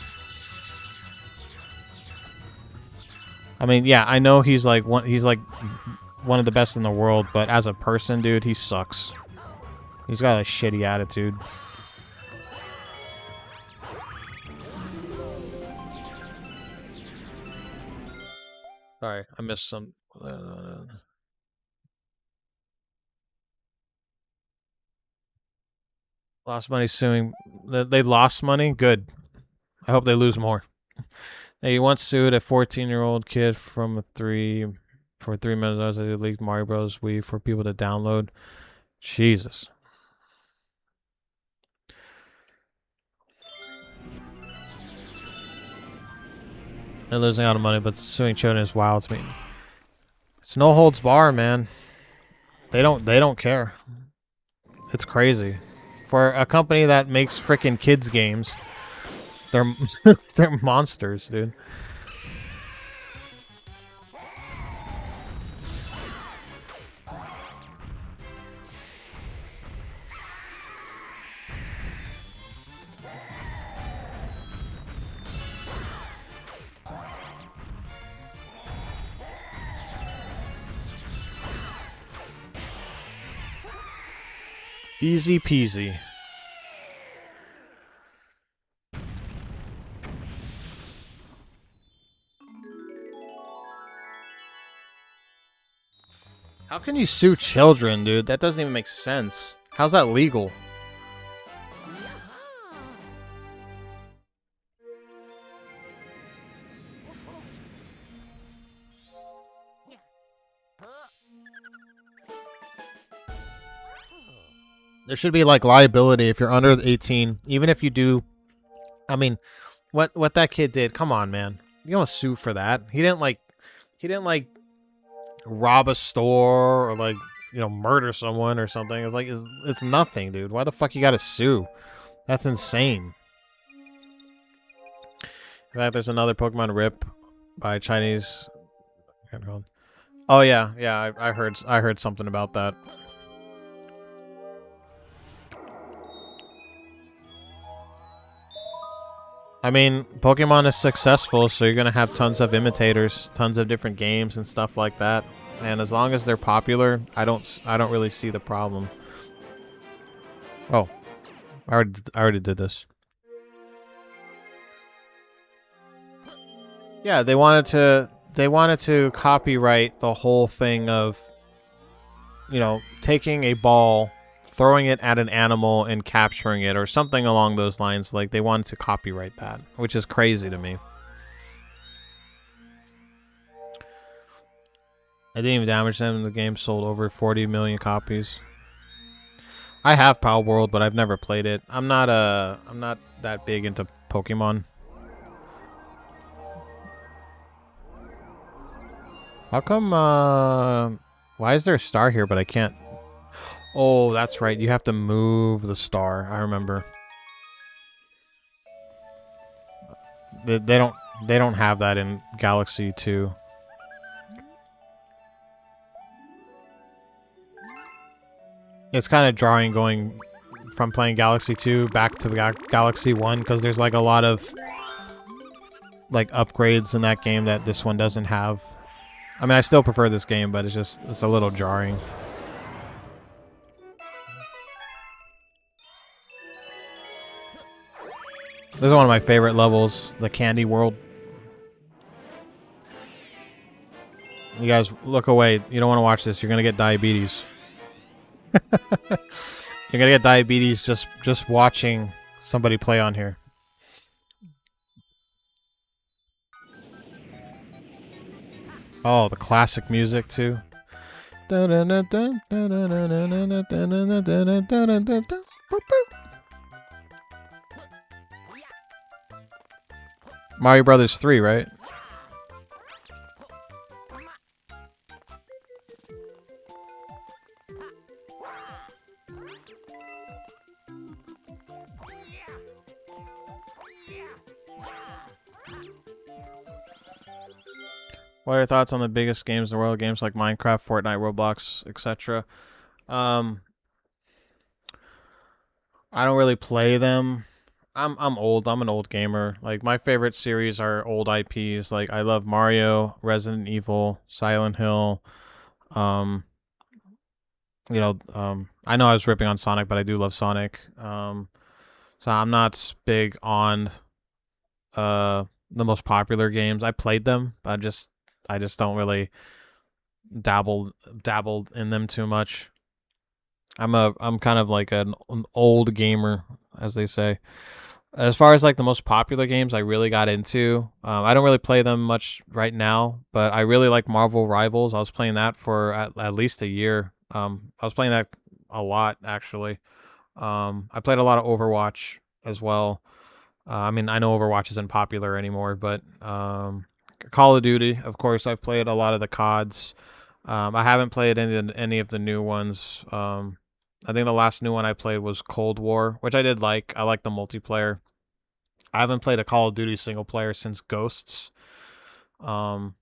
I mean, yeah, I know he's like one of the best in the world, but as a person, dude, he sucks. He's got a shitty attitude. Sorry, I missed some. Lost money suing. They lost money? Good. I hope they lose more. He once sued a 14-year-old kid for 3 minutes as they leaked Mario Bros. Wii for people to download. Jesus. They're losing out of money, but suing children is wild to me. It's no holds bar, man. They don't care. It's crazy. For a company that makes frickin' kids games, they're they're monsters, dude. Easy peasy. How can you sue children, dude? That doesn't even make sense. How's that legal? There should be like liability if you're under 18, even if you do. I mean, what that kid did? Come on, man. You don't sue for that. He didn't like rob a store or like murder someone or something. It's like it's nothing, dude. Why the fuck you gotta sue? That's insane. In fact, there's another Pokemon Rip by Chinese. Oh yeah. I heard something about that. I mean, Pokemon is successful, so you're gonna have tons of imitators, tons of different games and stuff like that. And as long as they're popular, I don't really see the problem. Oh, I already did this. Yeah, they wanted to copyright the whole thing of, taking a ball, throwing it at an animal and capturing it or something along those lines. Like they wanted to copyright that, which is crazy to me. I didn't even damage them. The game sold over 40 million copies. I have Power World, but I've never played it. I'm not that big into Pokemon. How come why is there a star here but I can't? Oh, that's right. You have to move the star. I remember. They don't have that in Galaxy 2. It's kind of jarring going from playing Galaxy 2 back to Galaxy 1 because there's like a lot of like upgrades in that game that this one doesn't have. I mean, I still prefer this game, but it's a little jarring. This is one of my favorite levels, the Candy World. You guys, look away. You don't want to watch this. You're going to get diabetes. You're going to get diabetes just watching somebody play on here. Oh, the classic music, too. Mario Brothers 3, right? What are your thoughts on the biggest games in the world? Games like Minecraft, Fortnite, Roblox, etc. I don't really play them. I'm old. I'm an old gamer. Like my favorite series are old IPs. Like I love Mario, Resident Evil, Silent Hill. Um, I know I was ripping on Sonic, but I do love Sonic. So I'm not big on the most popular games. I played them, but I just don't really dabble dabble in them too much. I'm kind of like an old gamer, as they say. As far as like the most popular games I really got into, I don't really play them much right now, but I really like Marvel Rivals. I was playing that for at least a year. I was playing that a lot actually. I played a lot of Overwatch as well. I mean, I know Overwatch isn't popular anymore, but Call of Duty, of course, I've played a lot of the CODs. I haven't played any of the new ones. I think the last new one I played was Cold War, which I did like. I like the multiplayer. I haven't played a Call of Duty single player since Ghosts. Um,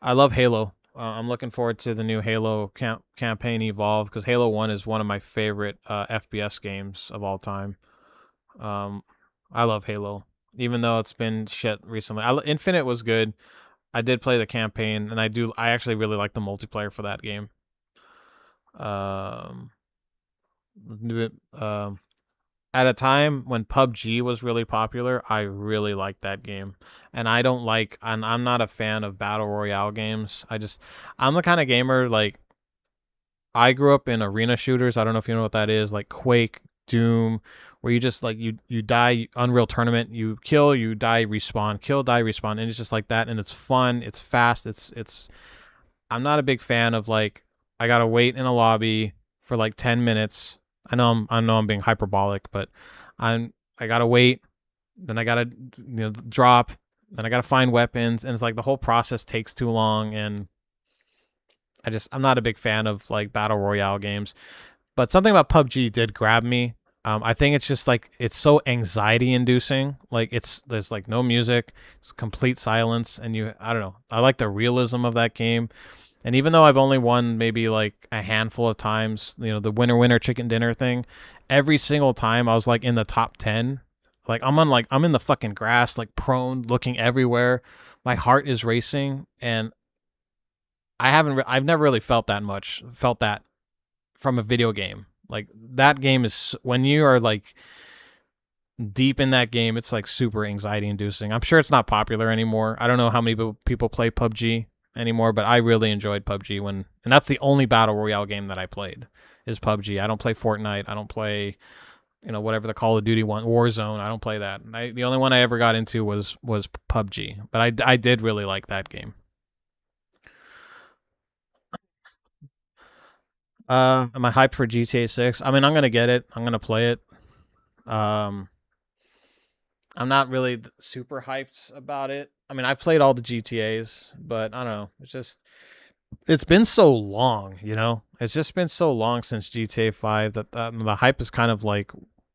I love Halo. I'm looking forward to the new Halo campaign Evolve because Halo 1 is one of my favorite FPS games of all time. Um, I love Halo, even though it's been shit recently. Infinite was good. I did play the campaign, and I actually really like the multiplayer for that game. Um, um, at a time when PUBG was really popular, I really liked that game. And I'm not a fan of battle royale games. I'm the kind of gamer like I grew up in arena shooters. I don't know if you know what that is, like Quake, Doom, where you just like you die. Unreal Tournament, you kill, you die, respawn, kill, die, respawn, and it's just like that. And it's fun, it's fast, it's. I'm not a big fan of like I gotta wait in a lobby for like 10 minutes. I know I'm being hyperbolic, but I gotta wait, then I gotta drop, then I gotta find weapons, and it's like the whole process takes too long, and I'm not a big fan of like battle royale games. But something about PUBG did grab me. I think it's just like it's so anxiety inducing. Like there's like no music, it's complete silence, and I don't know. I like the realism of that game. And even though I've only won maybe like a handful of times, the winner winner chicken dinner thing, every single time I was like in the top 10. Like I'm in the fucking grass, like prone, looking everywhere. My heart is racing, and I've never really felt that from a video game. Like that game is when you are like deep in that game, it's like super anxiety inducing. I'm sure it's not popular anymore. I don't know how many people play PUBG anymore, but I really enjoyed PUBG and that's the only battle royale game that I played is PUBG. I don't play Fortnite. I don't play whatever the Call of Duty one, Warzone. I don't play that. The only one I ever got into was PUBG, but I did really like that game. Am I hyped for GTA 6? I mean, I'm gonna get it. I'm gonna play it. Um, I'm not really super hyped about it. I mean, I've played all the GTA's, but I don't know. It's been so long, It's just been so long since GTA 5 that the hype is kind of like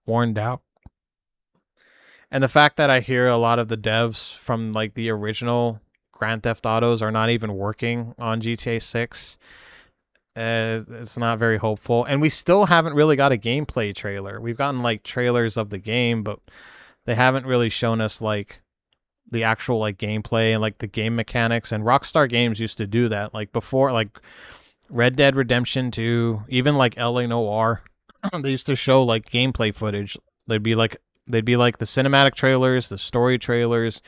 worn out. And the fact that I hear a lot of the devs from like the original Grand Theft Autos are not even working on GTA 6, it's not very hopeful. And we still haven't really got a gameplay trailer. We've gotten like trailers of the game, but they haven't really shown us like the actual like gameplay and like the game mechanics. And Rockstar Games used to do that like before, like Red Dead Redemption 2, even like LA Noir. They used to show like gameplay footage. They'd be like the cinematic trailers, the story trailers,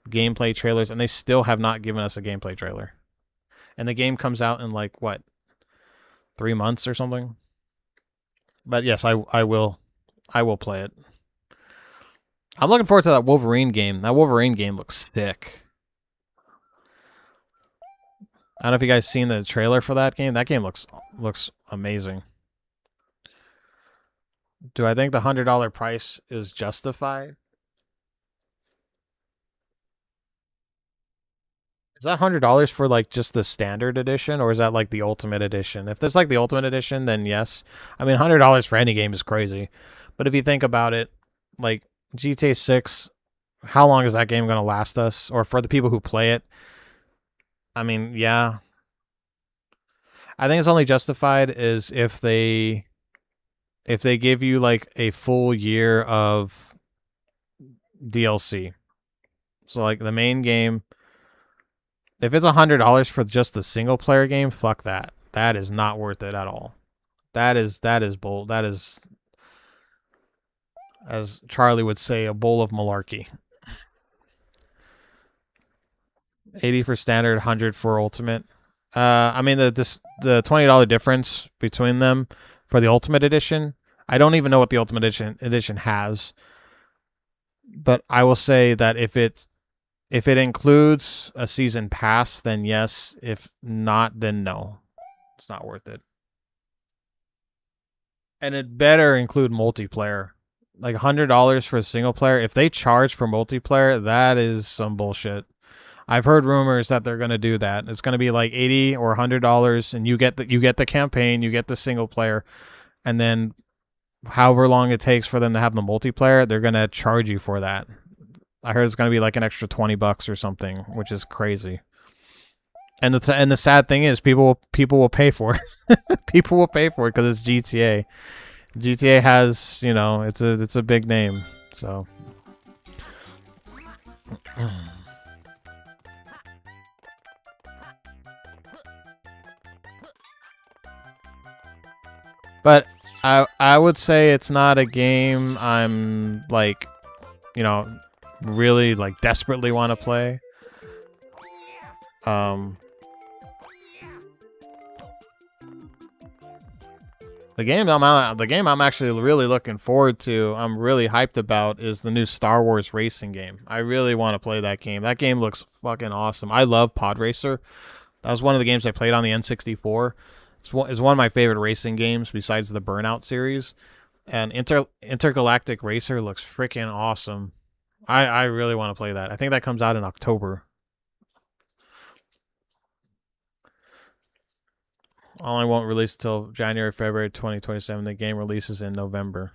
gameplay trailers, and they still have not given us a gameplay trailer. And the game comes out in like what, 3 months or something. But yes, I will play it. I'm looking forward to that Wolverine game. That Wolverine game looks sick. I don't know if you guys seen the trailer for that game. That game looks amazing. Do I think the $100 price is justified? Is that $100 for like just the standard edition, or is that like the ultimate edition? If there's like the ultimate edition, then yes. I mean, $100 for any game is crazy, but if you think about it, like GTA 6, how long is that game going to last us? Or for the people who play it, I mean, yeah, I think it's only justified is if they if they give you like a full year of DLC. So like the main game, if it's $100 for just the single player game, fuck that. That is not worth it at all. That is bold. That is, as Charlie would say, a bowl of malarkey. 80 for standard, 100 for ultimate. I mean the $20 difference between them for the ultimate edition. I don't even know what the ultimate edition has, but I will say that if it includes a season pass, then yes. If not, then no. It's not worth it. And it better include multiplayer. Like $100 for a single player. If they charge for multiplayer, that is some bullshit. I've heard rumors that they're gonna do that. It's gonna be like $80 or $100, and you get the campaign, you get the single player, and then however long it takes for them to have the multiplayer, they're gonna charge you for that. I heard it's gonna be like an extra $20 or something, which is crazy. And the sad thing is, people will pay for it. People will pay for it because it's GTA. GTA has, it's a big name. So. But I would say it's not a game I'm like, really like desperately want to play. The game I'm actually really looking forward to, I'm really hyped about, is the new Star Wars racing game. I really want to play that game. That game looks fucking awesome. I love Pod Racer. That was one of the games I played on the N64. It's one of my favorite racing games besides the Burnout series. And Intergalactic Racer looks freaking awesome. I really want to play that. I think that comes out in October. Only won't release until January, February 2027. The game releases in November.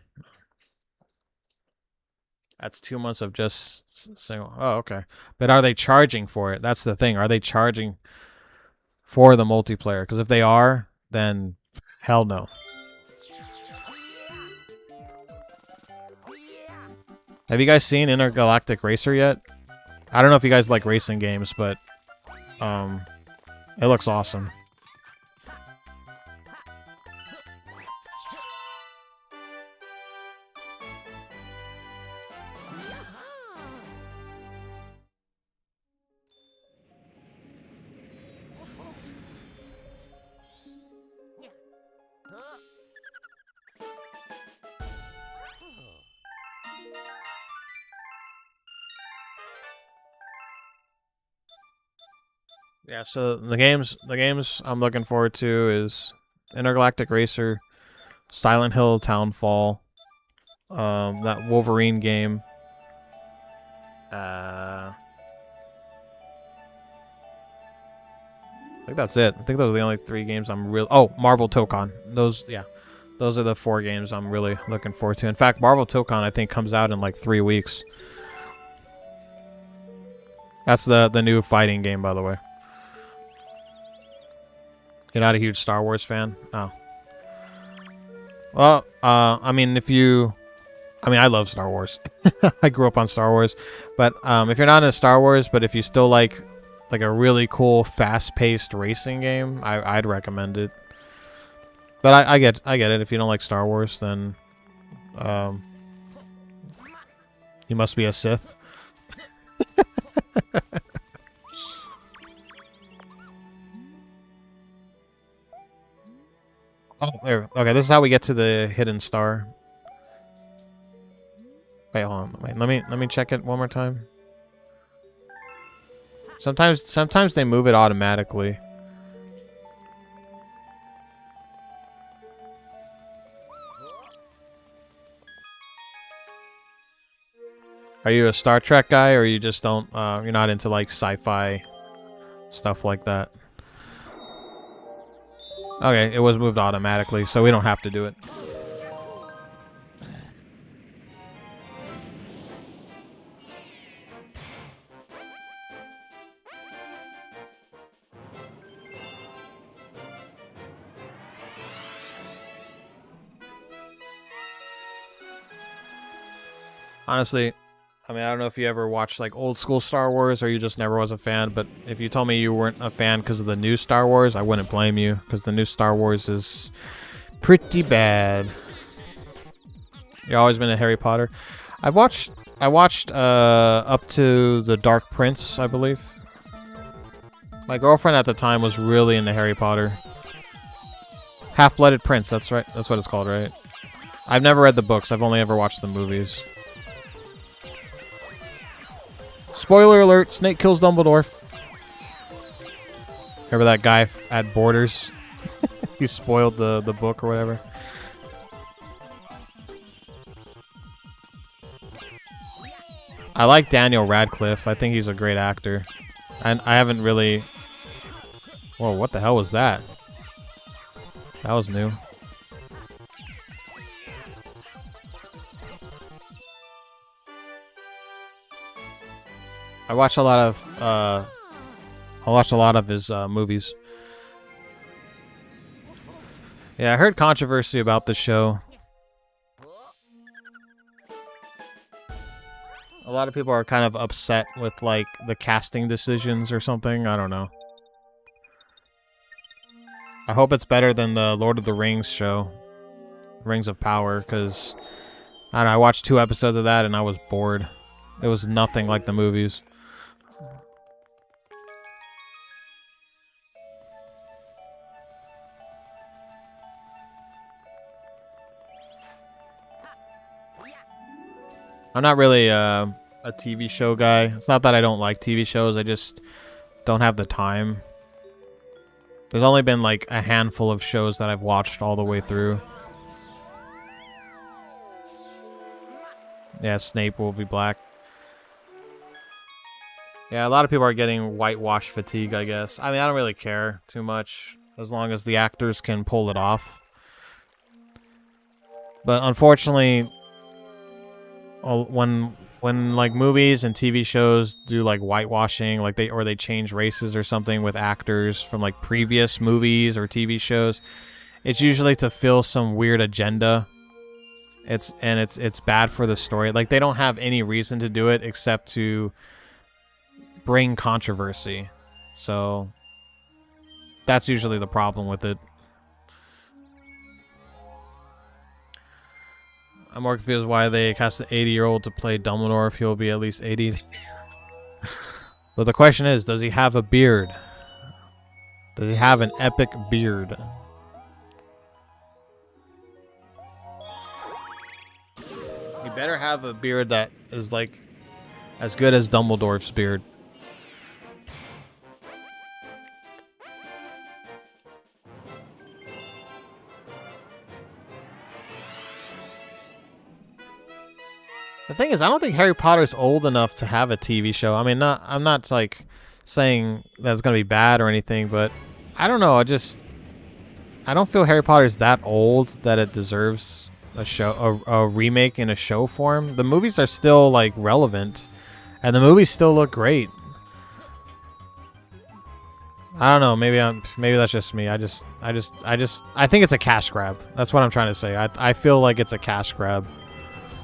That's 2 months of just single. Oh, okay. But are they charging for it? That's the thing. Are they charging for the multiplayer? Because if they are, then hell no. Have you guys seen Intergalactic Racer yet? I don't know if you guys like racing games, but it looks awesome. Yeah, so the games I'm looking forward to is Intergalactic Racer, Silent Hill Townfall, that Wolverine game. I think that's it. I think those are the only 3 games I'm real. Oh, Marvel Tokon. Those are the 4 games I'm really looking forward to. In fact, Marvel Tokon I think comes out in like 3 weeks. That's the new fighting game, by the way. You're not a huge Star Wars fan? Oh. Well, I mean, I love Star Wars. I grew up on Star Wars. But if you're not into Star Wars, but if you still like a really cool, fast-paced racing game, I'd recommend it. But I get it. If you don't like Star Wars, then you must be a Sith. Oh, there. Okay, this is how we get to the hidden star. Wait, hold on. Wait, let me check it one more time. Sometimes they move it automatically. Are you a Star Trek guy, or you just don't? You're not into like sci-fi stuff like that? Okay, it was moved automatically, so we don't have to do it. Honestly, I mean, I don't know if you ever watched like old school Star Wars or you just never was a fan, but if you told me you weren't a fan because of the new Star Wars, I wouldn't blame you because the new Star Wars is pretty bad. You've always been a Harry Potter. I watched up to the Dark Prince, I believe. My girlfriend at the time was really into Harry Potter. Half-Blooded Prince, that's right. That's what it's called, right? I've never read the books. I've only ever watched the movies. Spoiler alert, Snape kills Dumbledore. Remember that guy at Borders? He spoiled the book or whatever. I like Daniel Radcliffe. I think he's a great actor. And I haven't really... Whoa, what the hell was that? That was new. I watched a lot of his movies. Yeah, I heard controversy about the show. A lot of people are kind of upset with like the casting decisions or something. I don't know. I hope it's better than the Lord of the Rings show, Rings of Power, because I don't know, I watched 2 episodes of that and I was bored. It was nothing like the movies. I'm not really a TV show guy. It's not that I don't like TV shows. I just don't have the time. There's only been like a handful of shows that I've watched all the way through. Yeah, Snape will be black. Yeah, a lot of people are getting whitewash fatigue, I guess. I mean, I don't really care too much as long as the actors can pull it off. But unfortunately, when like movies and TV shows do like whitewashing, like they change races or something with actors from like previous movies or TV shows, it's usually to fill some weird agenda. It's bad for the story. Like they don't have any reason to do it except to bring controversy. So that's usually the problem with it. I'm more confused why they cast an 80-year-old to play Dumbledore if he'll be at least 80. But the question is, does he have a beard? Does he have an epic beard? He better have a beard that is like as good as Dumbledore's beard. The thing is, I don't think Harry Potter's old enough to have a TV show. I mean, I'm not like saying that's gonna be bad or anything, but I don't know. I don't feel Harry Potter's that old that it deserves a show, a remake in a show form. The movies are still like relevant, and the movies still look great. I don't know. Maybe that's just me. I think it's a cash grab. That's what I'm trying to say. I feel like it's a cash grab.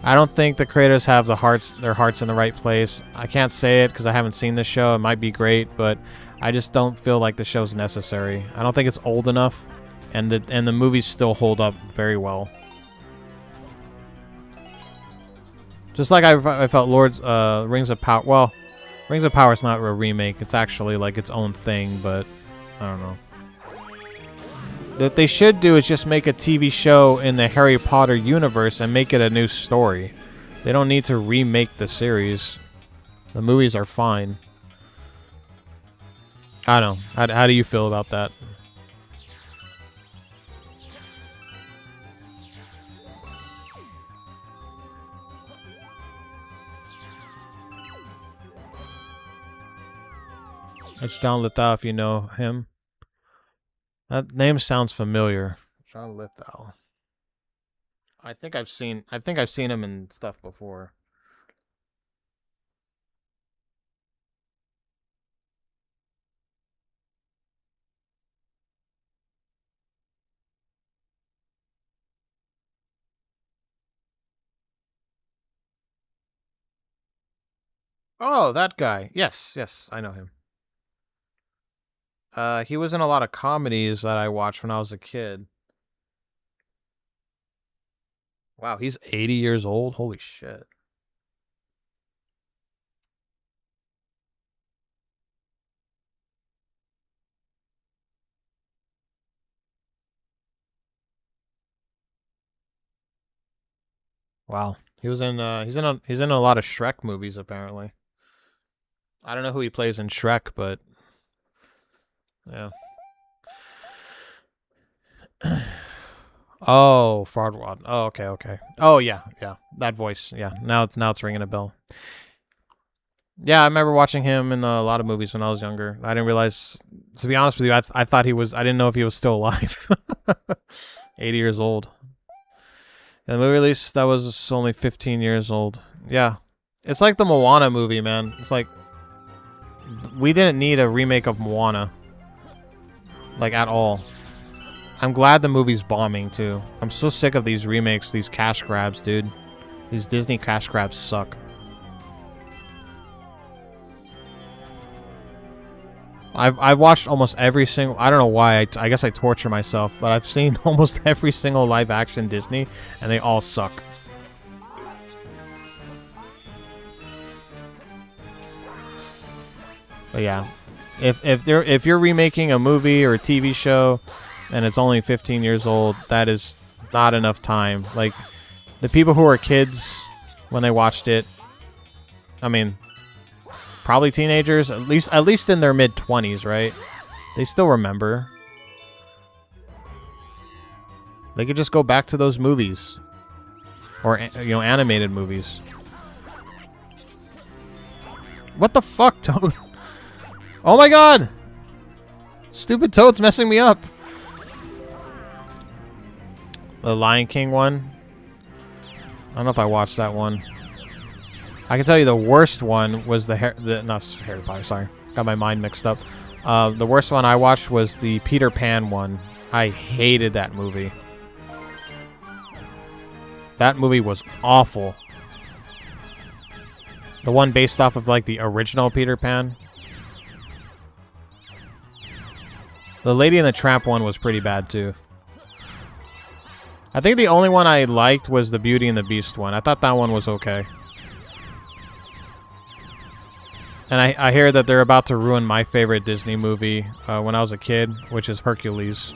I don't think the creators have their hearts in the right place. I can't say it because I haven't seen the show. It might be great, but I just don't feel like the show's necessary. I don't think it's old enough, and the movies still hold up very well. Just like I felt Rings of Power. Well, Rings of Power is not a remake. It's actually like its own thing, but I don't know. What they should do is just make a TV show in the Harry Potter universe and make it a new story. They don't need to remake the series. The movies are fine. I don't know. How do you feel about that? It's John Lithgow if you know him. That name sounds familiar. John Lithgow. I think I've seen him in stuff before. Oh, that guy. Yes, yes, I know him. He was in a lot of comedies that I watched when I was a kid. Wow, he's 80 years old. Holy shit. Wow. He's in a lot of Shrek movies apparently. I don't know who he plays in Shrek, but yeah. Oh, Fardwad. Oh, okay, okay. Oh yeah, yeah. That voice. Yeah. Now it's ringing a bell. Yeah, I remember watching him in a lot of movies when I was younger. I didn't realize, to be honest with you, I thought he was. I didn't know if he was still alive. 80 years old. And the movie release that was only 15 years old. Yeah, it's like the Moana movie, man. It's like we didn't need a remake of Moana, like at all. I'm glad the movie's bombing too. I'm so sick of these remakes, these cash grabs, dude. These Disney cash grabs suck. I've watched almost every single. I don't know why. I guess I torture myself, but I've seen almost every single live action Disney, and they all suck. But yeah, if you're remaking a movie or a TV show, and it's only 15 years old, that is not enough time. Like the people who were kids when they watched it, I mean, probably teenagers, at least in their mid-20s, right? They still remember. They could just go back to those movies, or animated movies. What the fuck, Toad? Oh my god! Stupid Toad's messing me up. The Lion King one. I don't know if I watched that one. I can tell you the worst one was not Harry Potter, sorry. Got my mind mixed up. The worst one I watched was the Peter Pan one. I hated that movie. That movie was awful. The one based off of like the original Peter Pan. The Lady and the Tramp one was pretty bad too. I think the only one I liked was the Beauty and the Beast one. I thought that one was okay. And I hear that they're about to ruin my favorite Disney movie when I was a kid, which is Hercules.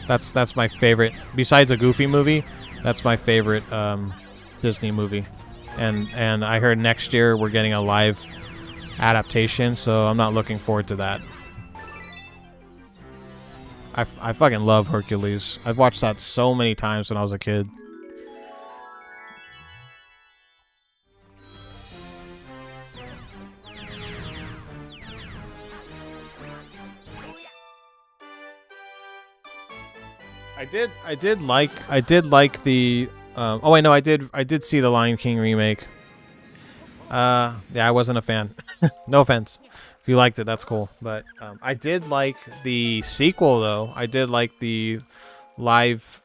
That's my favorite. Besides a Goofy movie, that's my favorite Disney movie. And I heard next year we're getting a live adaptation, so I'm not looking forward to that. I fucking love Hercules. I've watched that so many times when I was a kid. I did like the oh wait, no, I did see the Lion King remake. Yeah, I wasn't a fan. No offense. If you liked it, that's cool. But I did like the sequel though. I did like the live,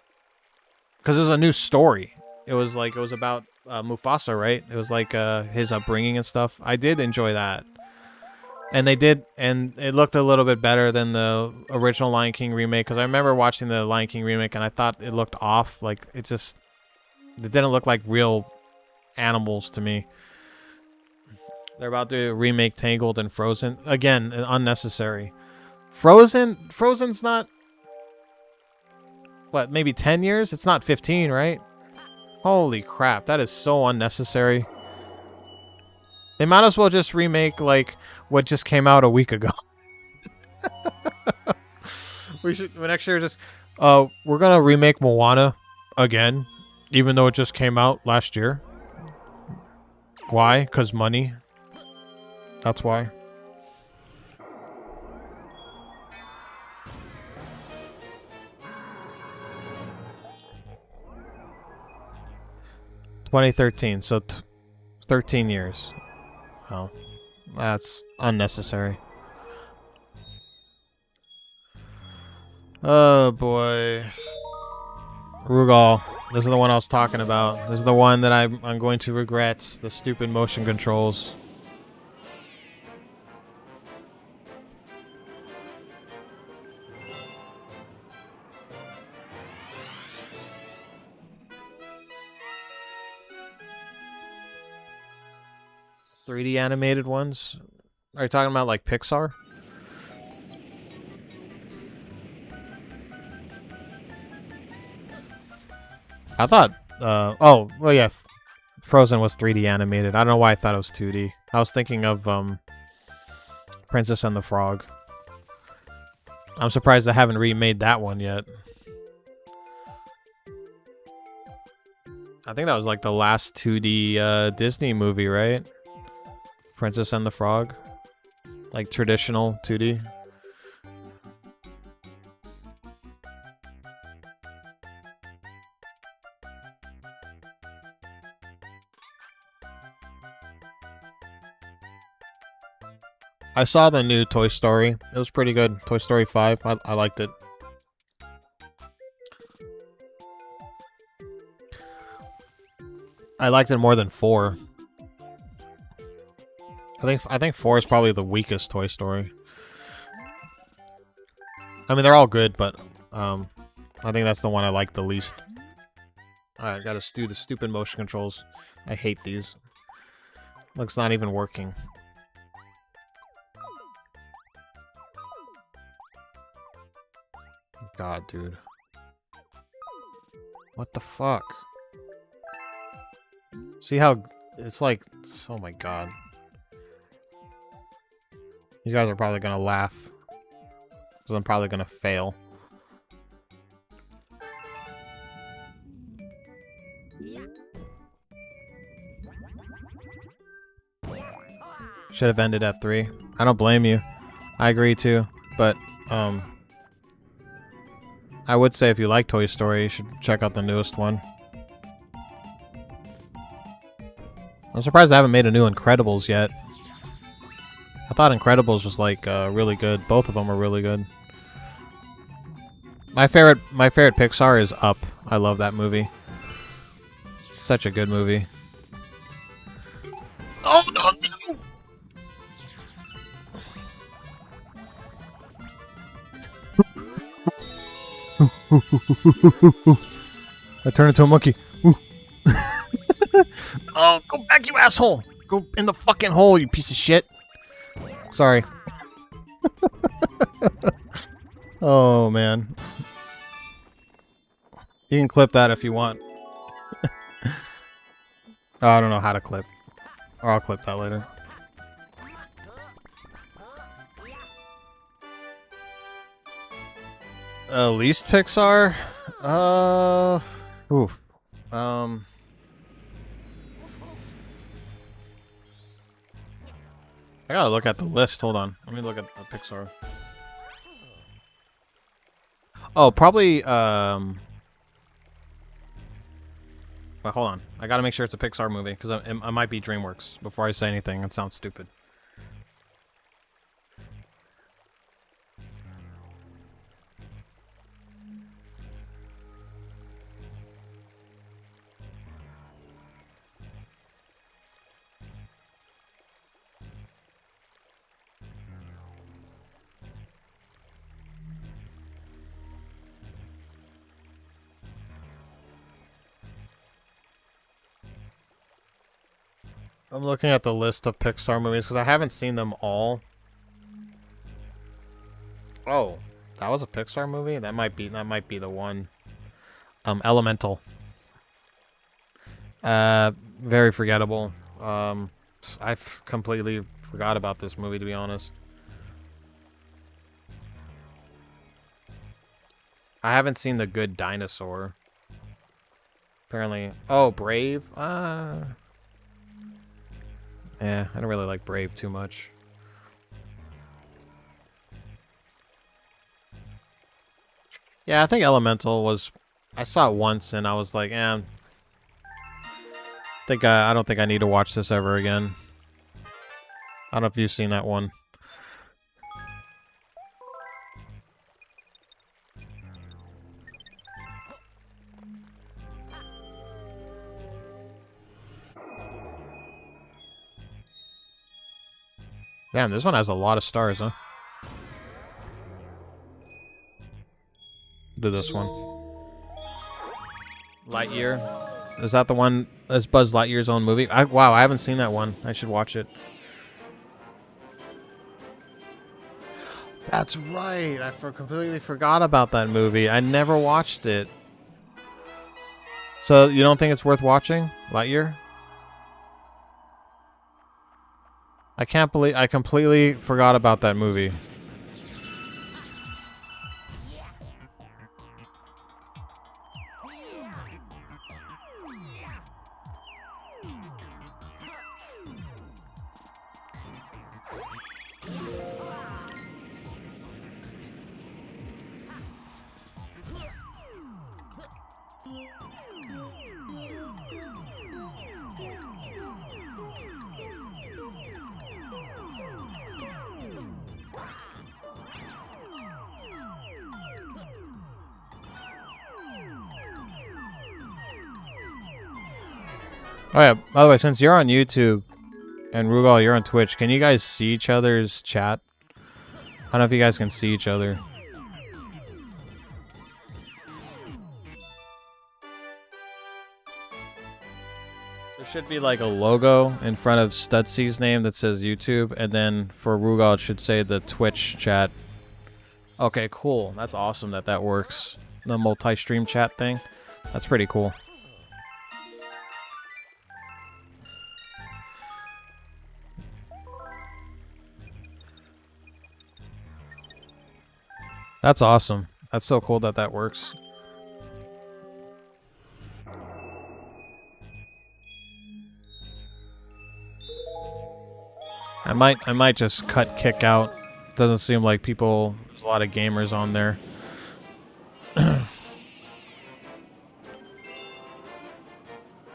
because it was a new story. It was about Mufasa, right? It was like his upbringing and stuff. I did enjoy that. And it looked a little bit better than the original Lion King remake, because I remember watching the Lion King remake and I thought it looked off. Like, it didn't look like real animals to me. They're about to remake Tangled and Frozen. Again, unnecessary. Frozen's not, what, maybe 10 years? It's not 15, right? Holy crap, that is so unnecessary. They might as well just remake, like, what just came out a week ago. Next year we're gonna remake Moana again, even though it just came out last year. Why? 'Cause money. That's why. $2013, so 13 years. Oh, that's unnecessary. Oh boy. Rugal. This is the one I was talking about. This is the one that I'm going to regret. The stupid motion controls. 3D animated ones? Are you talking about like Pixar? I thought, oh, well, yeah, Frozen was 3D animated. I don't know why I thought it was 2D. I was thinking of, Princess and the Frog. I'm surprised they haven't remade that one yet. I think that was like the last 2D, Disney movie, right? Princess and the Frog. Like traditional 2D. I saw the new Toy Story. It was pretty good. Toy Story 5. I liked it. I liked it more than 4. I think 4 is probably the weakest Toy Story. I mean, they're all good, but I think that's the one I like the least. Alright, gotta do the stupid motion controls. I hate these. Looks not even working. God, dude. What the fuck? See how it's like, oh my god. You guys are probably gonna laugh. Because I'm probably gonna fail. Should have ended at 3. I don't blame you. I agree too. But, I would say if you like Toy Story, you should check out the newest one. I'm surprised I haven't made a new Incredibles yet. I thought Incredibles was like really good. Both of them are really good. My favorite Pixar is Up. I love that movie. It's such a good movie. Oh no! I turned into a monkey. Oh, go back, you asshole! Go in the fucking hole, you piece of shit. Sorry. Oh, man. You can clip that if you want. Oh, I don't know how to clip. Or I'll clip that later. Least Pixar? Oof. I gotta look at the list. Hold on. Let me look at the Pixar. Oh, probably, But hold on. I gotta make sure it's a Pixar movie, because it might be DreamWorks before I say anything. It sounds stupid. I'm looking at the list of Pixar movies because I haven't seen them all. Oh, that was a Pixar movie? That might be the one. Elemental. Very forgettable. I've completely forgot about this movie, to be honest. I haven't seen The Good Dinosaur. Apparently. Oh, Brave? Yeah, I don't really like Brave too much. Yeah, I think Elemental was... I saw it once and I was like, I don't think I need to watch this ever again. I don't know if you've seen that one. Damn, this one has a lot of stars, huh? Do this one. Lightyear. Is that the one that's Buzz Lightyear's own movie? Wow, I haven't seen that one. I should watch it. That's right. I completely forgot about that movie. I never watched it. So you don't think it's worth watching, Lightyear? I can't believe I completely forgot about that movie. Oh yeah, by the way, since you're on YouTube and Rugal, you're on Twitch, can you guys see each other's chat? I don't know if you guys can see each other. There should be like a logo in front of Stutsy's name that says YouTube, and then for Rugal it should say the Twitch chat. Okay, cool. That's awesome that that works. The multi-stream chat thing. That's pretty cool. That's awesome. That's so cool that that works. I might just cut kick out. Doesn't seem like people. There's a lot of gamers on there. I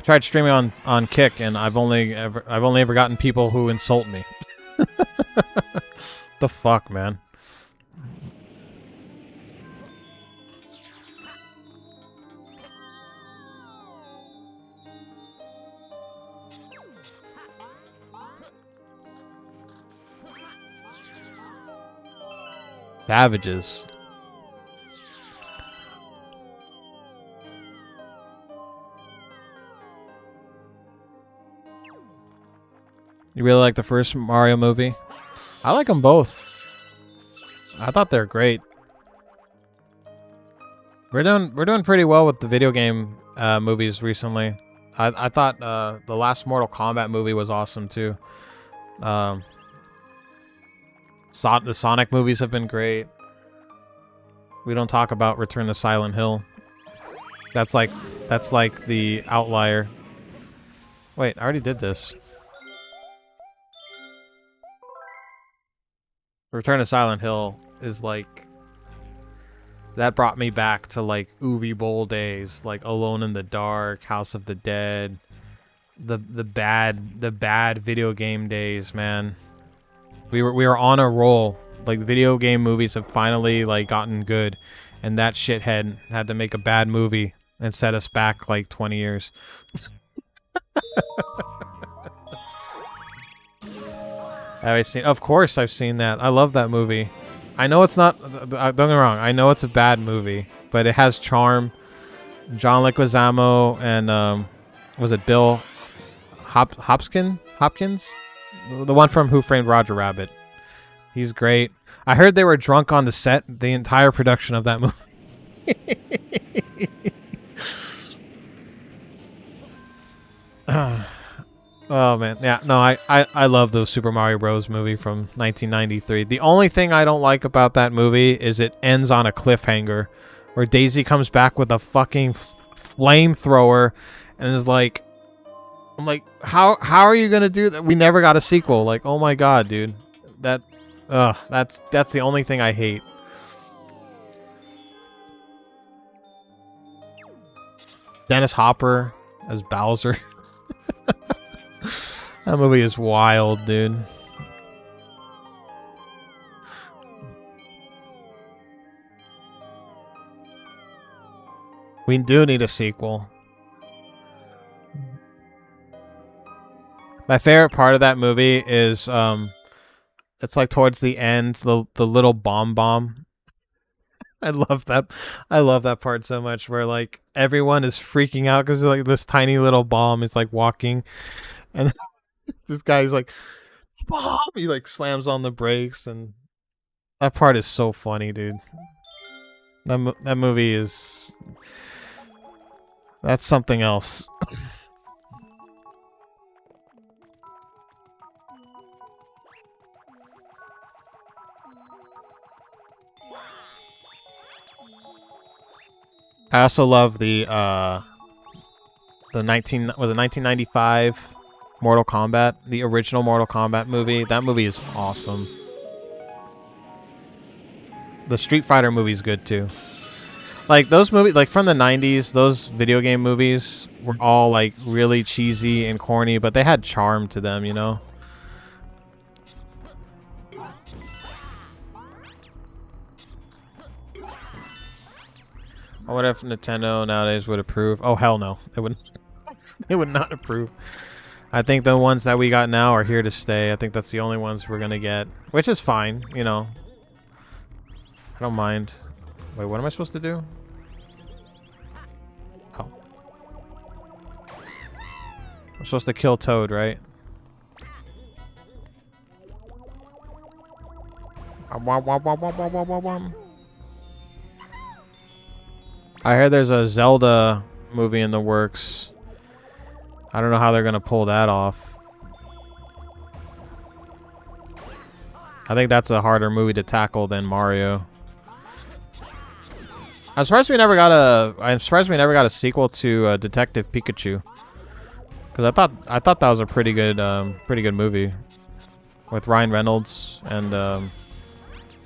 tried streaming on Kick, and I've only ever gotten people who insult me. The fuck, man. Savages. You really like the first Mario movie? I like them both. I thought they're great. We're doing pretty well with the video game movies recently. I thought the last Mortal Kombat movie was awesome too. The Sonic movies have been great. We don't talk about Return to Silent Hill. That's like the outlier. Wait, I already did this. Return to Silent Hill is like, that brought me back to like Uwe Boll days, like Alone in the Dark, House of the Dead, the bad video game days, man. We were on a roll. Like, video game movies have finally like gotten good, and that shithead had to make a bad movie and set us back like 20 years. Have I seen? Of course I've seen that. I love that movie. I know it's not, don't get me wrong, I know it's a bad movie, but it has charm. John Leguizamo and was it Bill Hopkins? The one from Who Framed Roger Rabbit. He's great. I heard they were drunk on the set the entire production of that movie. Oh man, yeah, no, I love the Super Mario Bros. Movie from 1993. The only thing I don't like about that movie is it ends on a cliffhanger, where Daisy comes back with a fucking flamethrower, and is like, I'm like, how are you gonna do that? We never got a sequel. Like, oh my god, dude, that's the only thing I hate. Dennis Hopper as Bowser. That movie is wild, dude. We do need a sequel. My favorite part of that movie is it's like towards the end, the little bomb. I love that. I love that part so much where like everyone is freaking out because like this tiny little bomb is like walking, and this guy's like, bomb. He like slams on the brakes, and that part is so funny, dude. That movie is that's something else. I also love the 1995 Mortal Kombat, the original Mortal Kombat movie. That movie is awesome. The Street Fighter movie's good too. Like those movies, like from the 90s, those video game movies were all like really cheesy and corny, but they had charm to them, you know? Or what if Nintendo nowadays would approve? Oh, hell no. It wouldn't. It would not approve. I think the ones that we got now are here to stay. I think that's the only ones we're going to get, which is fine, you know. I don't mind. Wait, what am I supposed to do? Oh. I'm supposed to kill Toad, right? I heard there's a Zelda movie in the works. I don't know how they're going to pull that off. I think that's a harder movie to tackle than Mario. I'm surprised we never got a sequel to Detective Pikachu. Cuz I thought that was a pretty good movie with Ryan Reynolds and I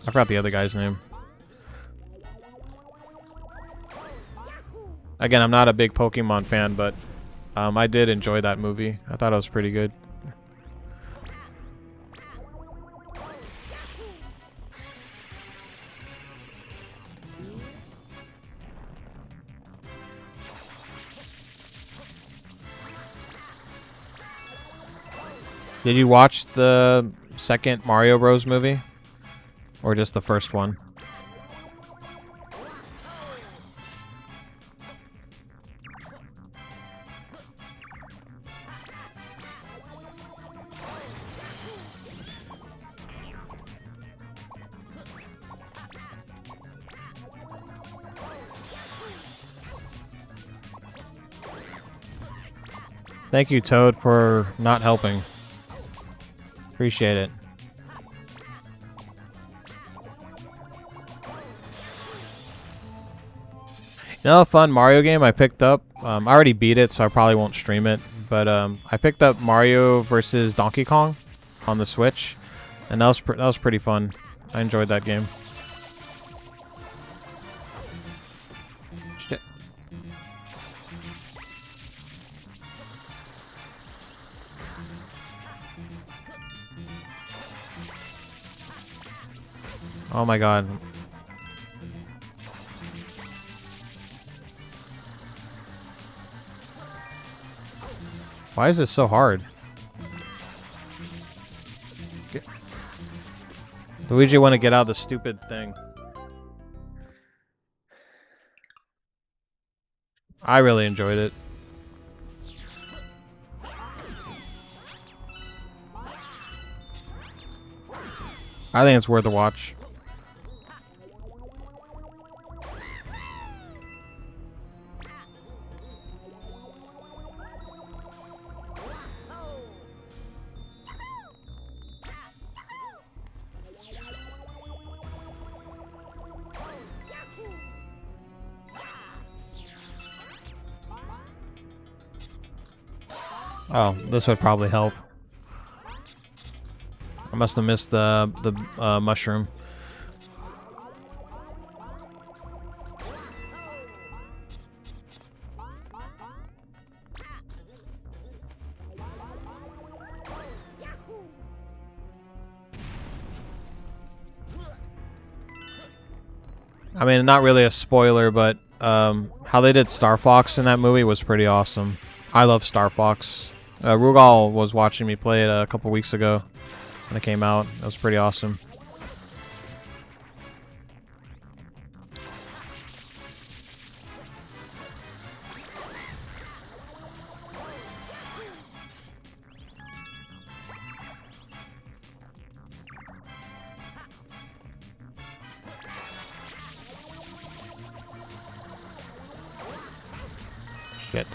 forgot the other guy's name. Again, I'm not a big Pokemon fan, but I did enjoy that movie. I thought it was pretty good. Did you watch the second Mario Bros. Movie? Or just the first one? Thank you, Toad, for not helping. Appreciate it. You know, a fun Mario game I picked up. I already beat it, so I probably won't stream it. But I picked up Mario versus Donkey Kong on the Switch, and that was pretty fun. I enjoyed that game. Shit. Oh my god. Why is this so hard? Luigi want to get out of the stupid thing. I really enjoyed it. I think it's worth a watch. Oh, this would probably help. I must have missed the mushroom. I mean, not really a spoiler, but how they did Star Fox in that movie was pretty awesome. I love Star Fox. Rugal was watching me play it a couple weeks ago when it came out. It was pretty awesome. Shit.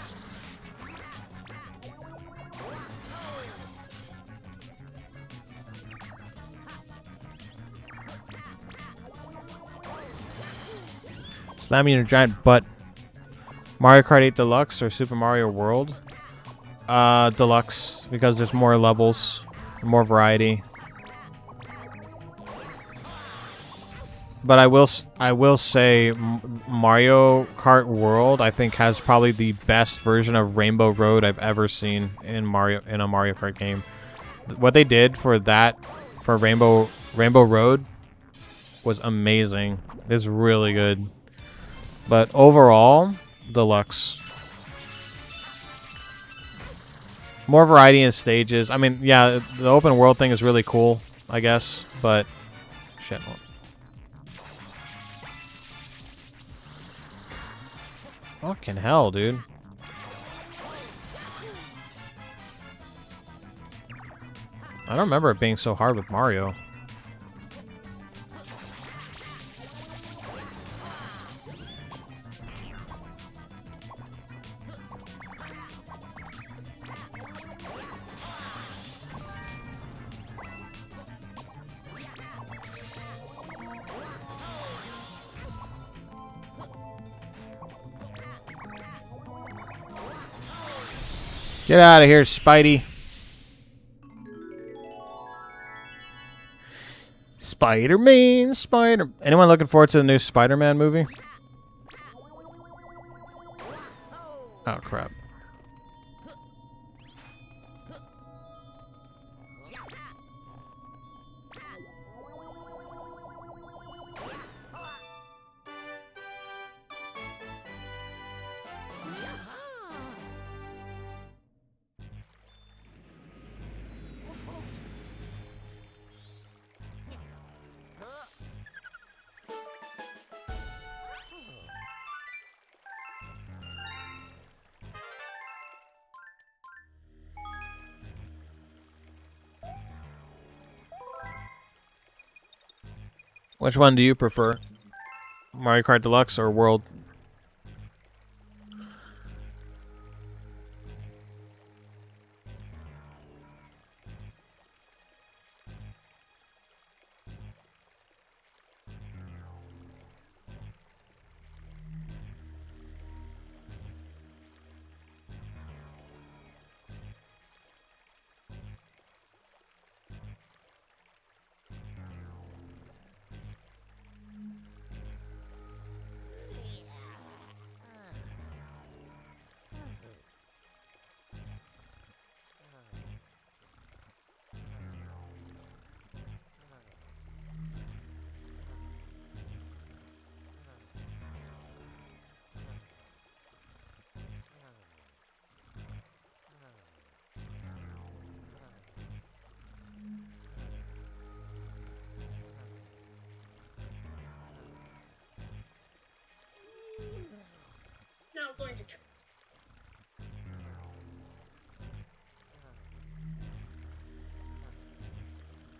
Slam you in your giant butt. Mario Kart 8 Deluxe or Super Mario World? Deluxe, because there's more levels, more variety. But I will say Mario Kart World I think has probably the best version of Rainbow Road I've ever seen in a Mario Kart game. What they did for that for Rainbow Road was amazing. It's really good. But overall, Deluxe. More variety in stages. I mean, yeah, the open world thing is really cool, I guess, but shit. Fucking hell, dude. I don't remember it being so hard with Mario. Get out of here, Spidey. Spider-Man, Anyone looking forward to the new Spider-Man movie? Oh, crap. Which one do you prefer? Mario Kart Deluxe or World? Now going to.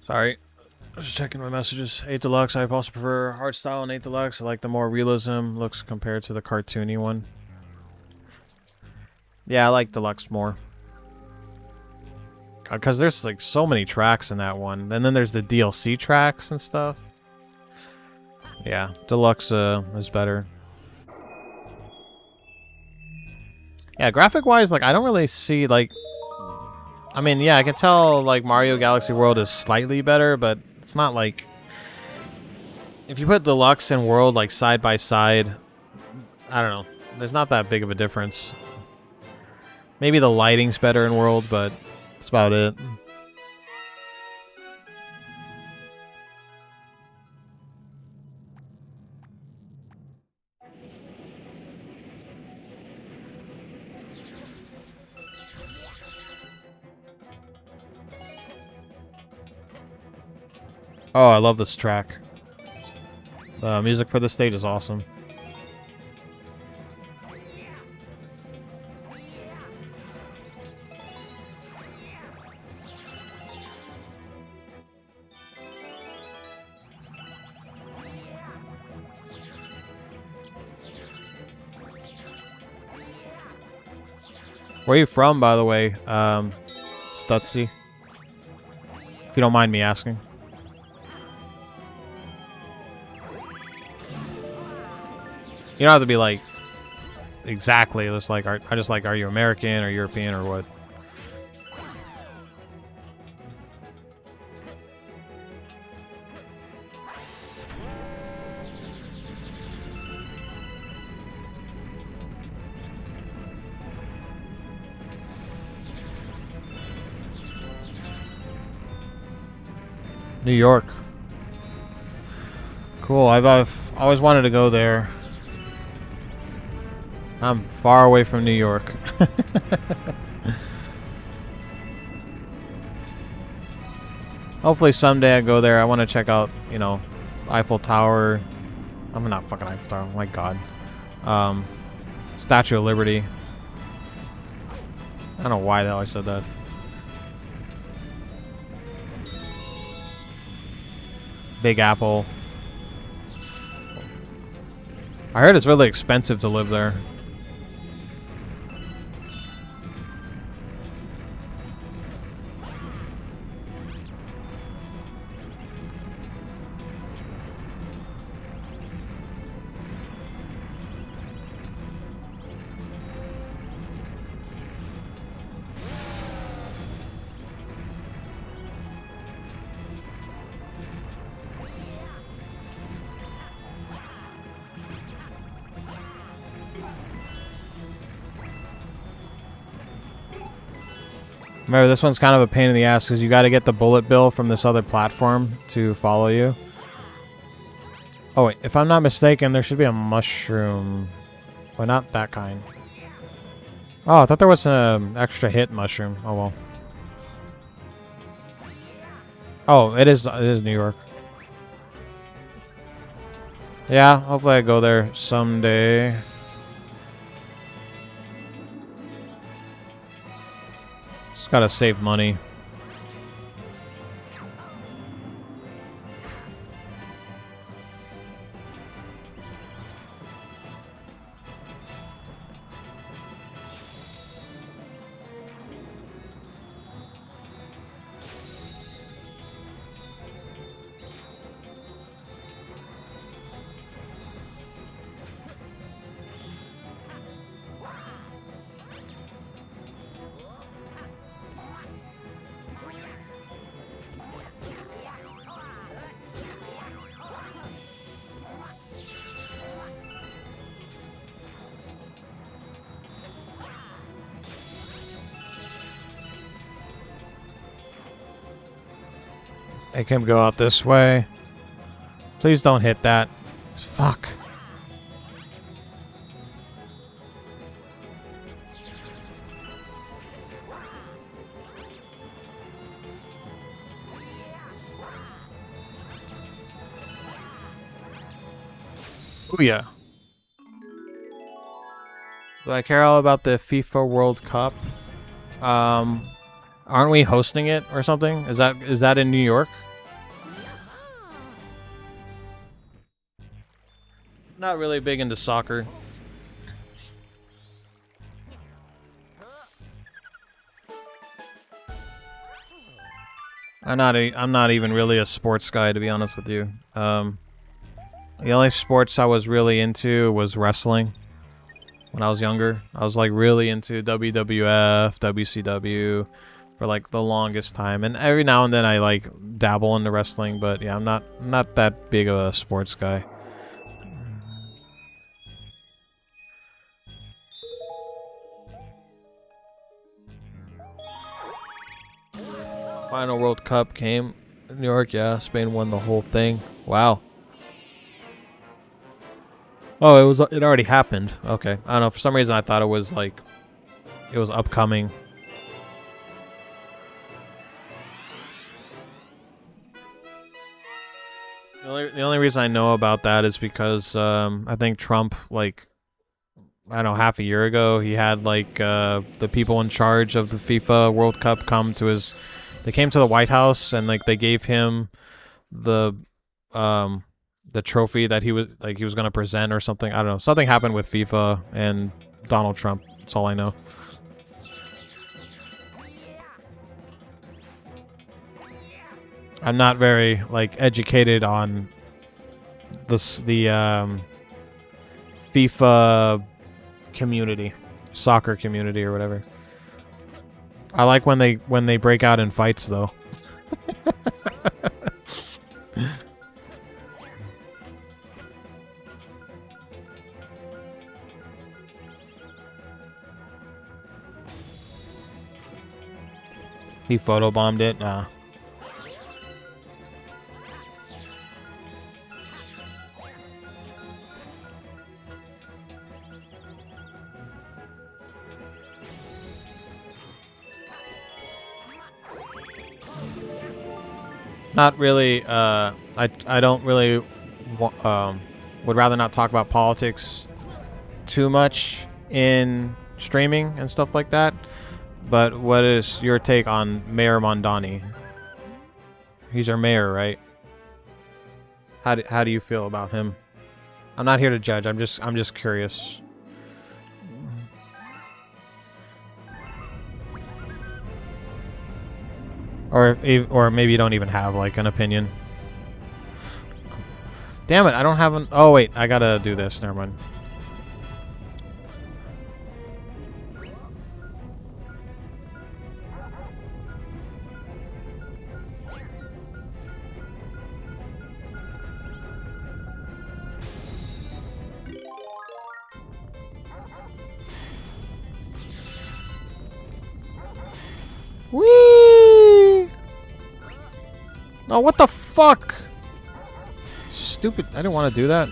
Sorry. Just checking my messages. 8 Deluxe, I also prefer art style in 8 Deluxe. I like the more realism looks compared to the cartoony one. Yeah, I like Deluxe more. Because there's like so many tracks in that one. And then there's the DLC tracks and stuff. Yeah, Deluxe is better. Yeah, graphic-wise, like, I don't really see, like... I mean, yeah, I can tell, like, Mario Galaxy World is slightly better, but it's not, like... If you put Deluxe and World, like, side by side, I don't know. There's not that big of a difference. Maybe the lighting's better in World, but that's about it. Oh, I love this track. The music for this stage is awesome. Where are you from, by the way, Stutzy? If you don't mind me asking. You don't have to be like exactly. Just like, I just like, are you American or European or what? New York. Cool. I've always wanted to go there. I'm far away from New York. Hopefully someday I go there. I want to check out, you know, Eiffel Tower. I'm not fucking Eiffel Tower. Oh my God. Statue of Liberty. I don't know why the hell I said that. Big Apple. I heard it's really expensive to live there. Remember, this one's kind of a pain in the ass because you got to get the bullet bill from this other platform to follow you. Oh, wait. If I'm not mistaken, there should be a mushroom. Well, not that kind. Oh, I thought there was an extra hit mushroom. Oh, well. Oh, it is New York. Yeah, hopefully I go there someday. Just gotta save money. Make him go out this way. Please don't hit that. Fuck. Ooh, yeah. Do I care all about the FIFA World Cup? Aren't we hosting it or something? Is that in New York? Not really big into soccer. I'm not even really a sports guy, to be honest with you. The only sports I was really into was wrestling. When I was younger, I was like really into WWF, WCW for like the longest time, and every now and then I like dabble into wrestling, but yeah, I'm not that big of a sports guy. Final World Cup came in New York. Yeah, Spain won the whole thing. Wow. Oh, it already happened. Okay. I don't know, for some reason I thought it was like it was upcoming. The only reason I know about that is because I think Trump, like, I don't know, half a year ago, he had like the people in charge of the FIFA World Cup come to his. They came to the White House and like they gave him the trophy that he was going to present or something. I don't know. Something happened with FIFA and Donald Trump. That's all I know. I'm not very like educated on the FIFA community, soccer community or whatever. I like when they break out in fights though. He photobombed it. Nah. Not really. I don't really. Would rather not talk about politics too much in streaming and stuff like that. But what is your take on Mayor Mondani? He's our mayor, right? How do you feel about him? I'm not here to judge. I'm just curious. Or maybe you don't even have like an opinion. Damn it! I don't have an. Oh wait, I gotta do this. Never mind. Whee! Oh, what the fuck? Stupid. I didn't want to do that.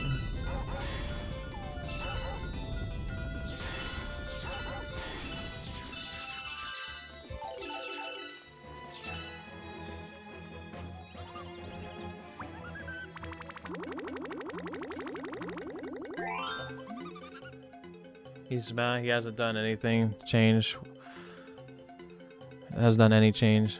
He's mad. He hasn't done anything. Change. Hasn't done any change.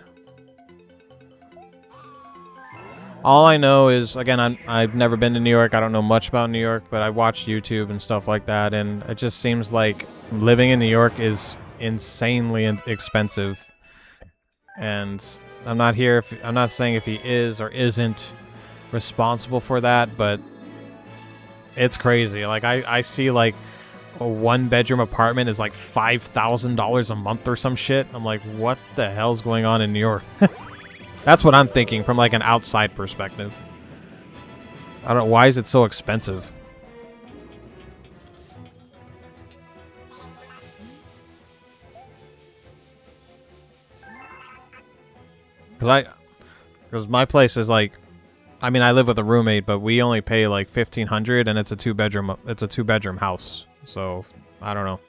All I know is, again, I've never been to New York. I don't know much about New York, but I watch YouTube and stuff like that, and it just seems like living in New York is insanely expensive. And I'm not here. I'm not saying if he is or isn't responsible for that, but it's crazy. Like I see like a 1-bedroom apartment is like $5,000 a month or some shit. I'm like, what the hell's going on in New York? That's what I'm thinking from like an outside perspective. I don't know, why is it so expensive? Because my place is like, I mean, I live with a roommate, but we only pay like $1,500, and it's a 2-bedroom. It's a 2-bedroom house. So I don't know.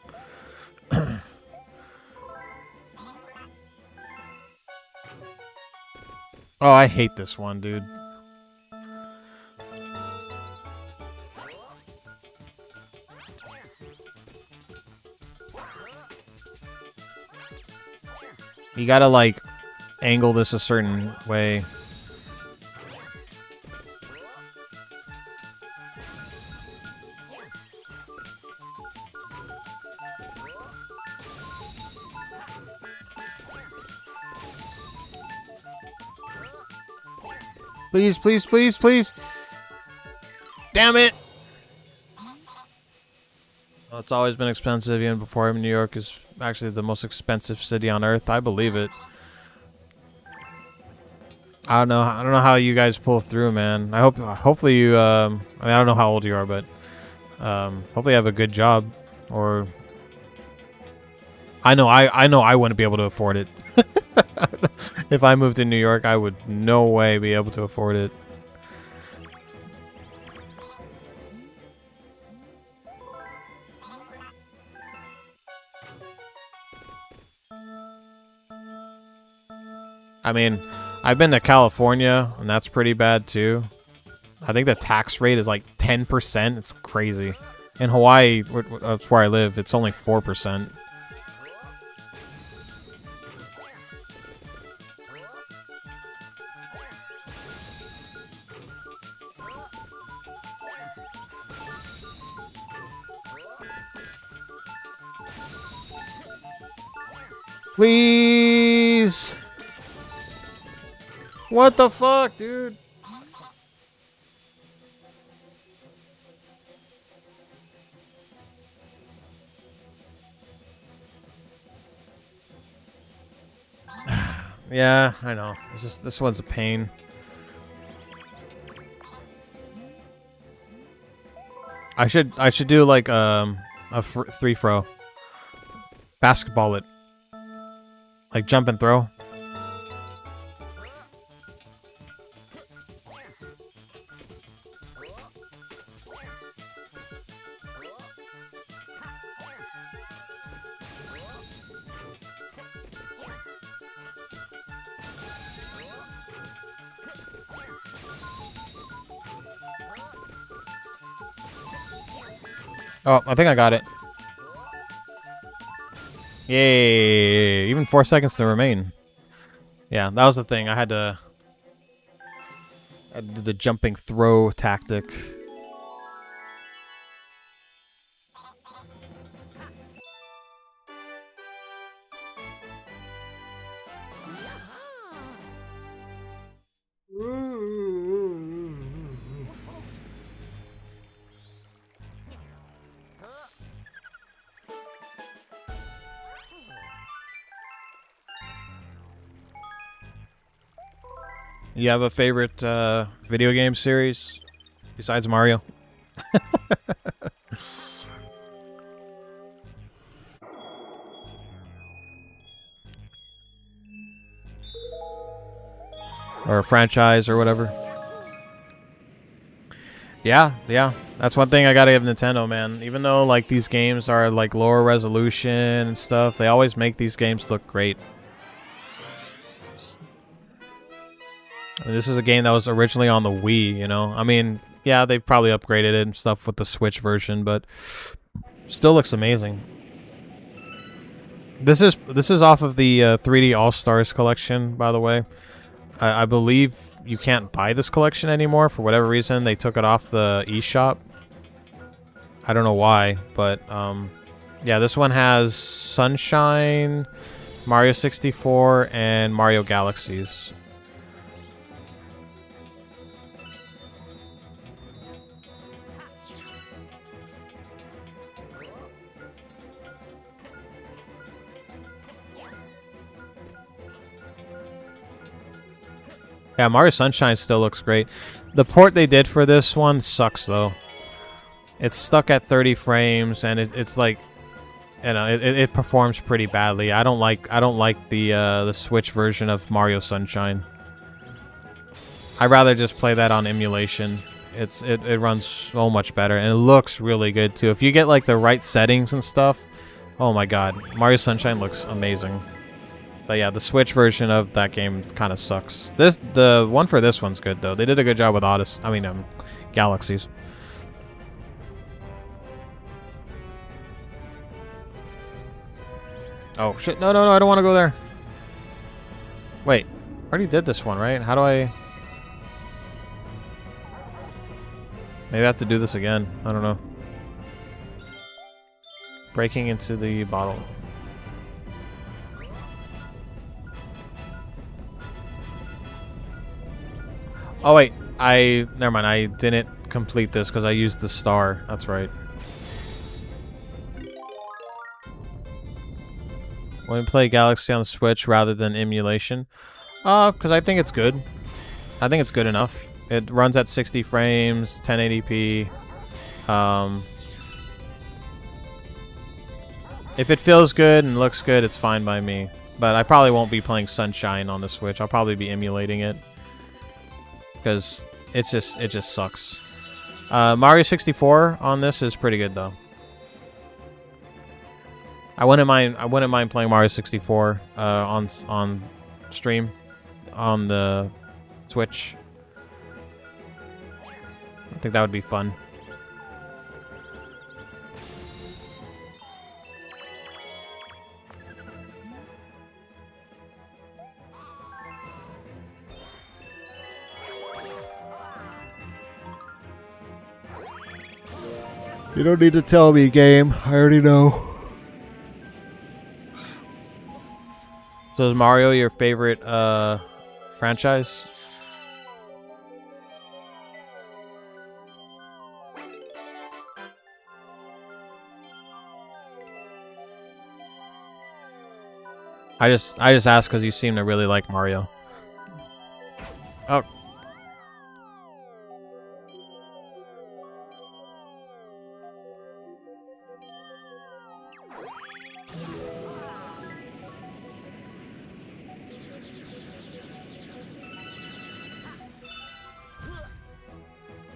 Oh, I hate this one, dude. You gotta, like, angle this a certain way. Please, please, please, please. Damn it. Well, it's always been expensive, even before New York is actually the most expensive city on earth. I believe it. I don't know how you guys pull through, man. Hopefully you, I mean, I don't know how old you are, but, hopefully you have a good job, or I know I wouldn't be able to afford it. If I moved to New York, I would no way be able to afford it. I mean, I've been to California, and that's pretty bad too. I think the tax rate is like 10%. It's crazy. In Hawaii, that's where I live, it's only 4%. Please. What the fuck, dude? Yeah, I know. This one's a pain. I should do like a three throw. Basketball it. Like jump and throw. Oh, I think I got it. Yay! Even 4 seconds to remain. Yeah, that was the thing. I had to do the jumping throw tactic. You have a favorite video game series besides Mario? Or a franchise or whatever? Yeah. That's one thing I gotta give Nintendo, man. Even though like these games are like lower resolution and stuff, they always make these games look great. This is a game that was originally on the Wii, you know? I mean, yeah, they've probably upgraded it and stuff with the Switch version, but still looks amazing. This is off of the 3D All-Stars collection, by the way. I believe you can't buy this collection anymore for whatever reason. They took it off the eShop. I don't know why, but yeah, this one has Sunshine, Mario 64, and Mario Galaxies. Yeah, Mario Sunshine still looks great. The port they did for this one sucks, though. It's stuck at 30 frames, and it's like, you know, it performs pretty badly. I don't like the Switch version of Mario Sunshine. I'd rather just play that on emulation. It runs so much better, and it looks really good too. If you get like the right settings and stuff, oh my god, Mario Sunshine looks amazing. But yeah, the Switch version of that game kind of sucks. The one for this one's good though. They did a good job with Galaxies. Oh shit! No, I don't want to go there. Wait, I already did this one, right? How do I? Maybe I have to do this again. I don't know. Breaking into the bottle. Oh wait, never mind. I didn't complete this because I used the star. That's right. When we play Galaxy on the Switch rather than emulation, because I think it's good. I think it's good enough. It runs at 60 frames, 1080p. If it feels good and looks good, it's fine by me. But I probably won't be playing Sunshine on the Switch. I'll probably be emulating it. Because it just sucks. Mario 64 on this is pretty good though. I wouldn't mind playing Mario 64 on stream on the Switch. I think that would be fun. You don't need to tell me, game. I already know. So is Mario your favorite franchise? I just asked because you seem to really like Mario. Oh.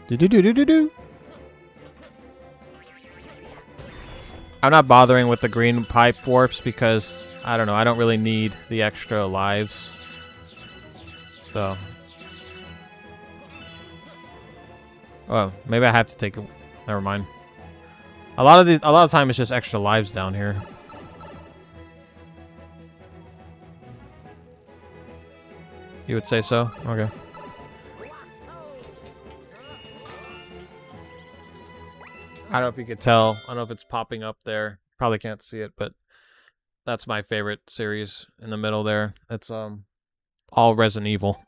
Do. I'm not bothering with the green pipe warps because I don't know. I don't really need the extra lives. So, oh, maybe I have to take it. Never mind. A lot of time it's just extra lives down here. You would say so? Okay. I don't know if you could tell. I don't know if it's popping up there. Probably can't see it, but that's my favorite series in the middle there. It's all Resident Evil.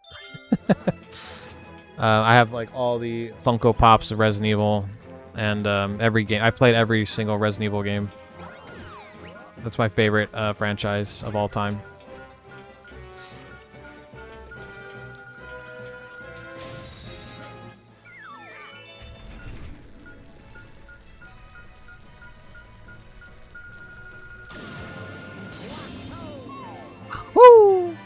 I have like all the Funko Pops of Resident Evil, and every game. I played every single Resident Evil game. That's my favorite franchise of all time. Woo!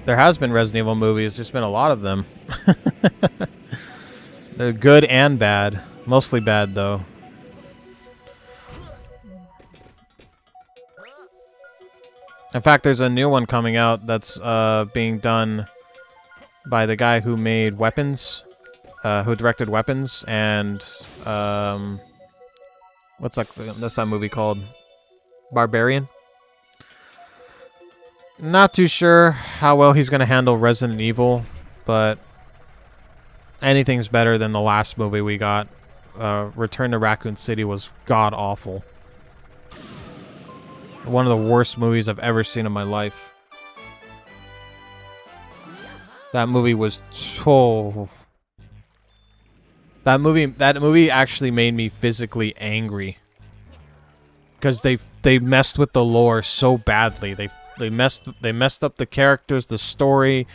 There has been Resident Evil movies. There's been a lot of them. They're good and bad. Mostly bad, though. In fact, there's a new one coming out that's being done by the guy who made Weapons, who directed Weapons, and what's that movie called? Barbarian? Not too sure how well he's going to handle Resident Evil, but anything's better than the last movie we got. Return to Raccoon City was god-awful. One of the worst movies I've ever seen in my life. That movie was so... That movie actually made me physically angry. Because they messed with the lore so badly. They messed up the characters, the story.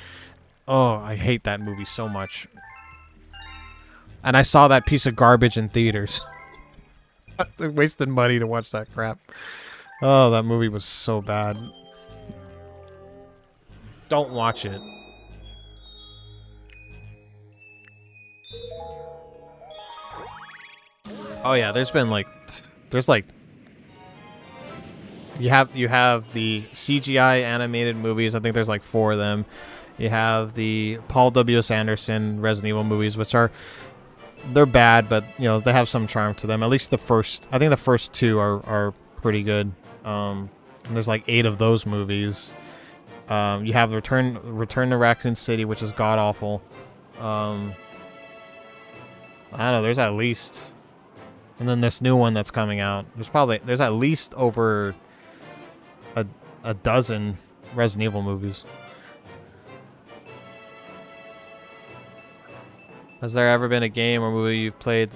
Oh, I hate that movie so much. And I saw that piece of garbage in theaters. I wasted money to watch that crap. Oh, that movie was so bad. Don't watch it. Oh yeah, there's you have the CGI animated movies. I think there's like 4 of them. You have the Paul W.S. Anderson Resident Evil movies, which they're bad, but you know they have some charm to them. At least I think the first 2 are pretty good. And there's like 8 of those movies. You have Return to Raccoon City, which is god awful. I don't know. There's at least, and then this new one that's coming out. There's at least over a dozen Resident Evil movies. Has there ever been a game or movie you've played,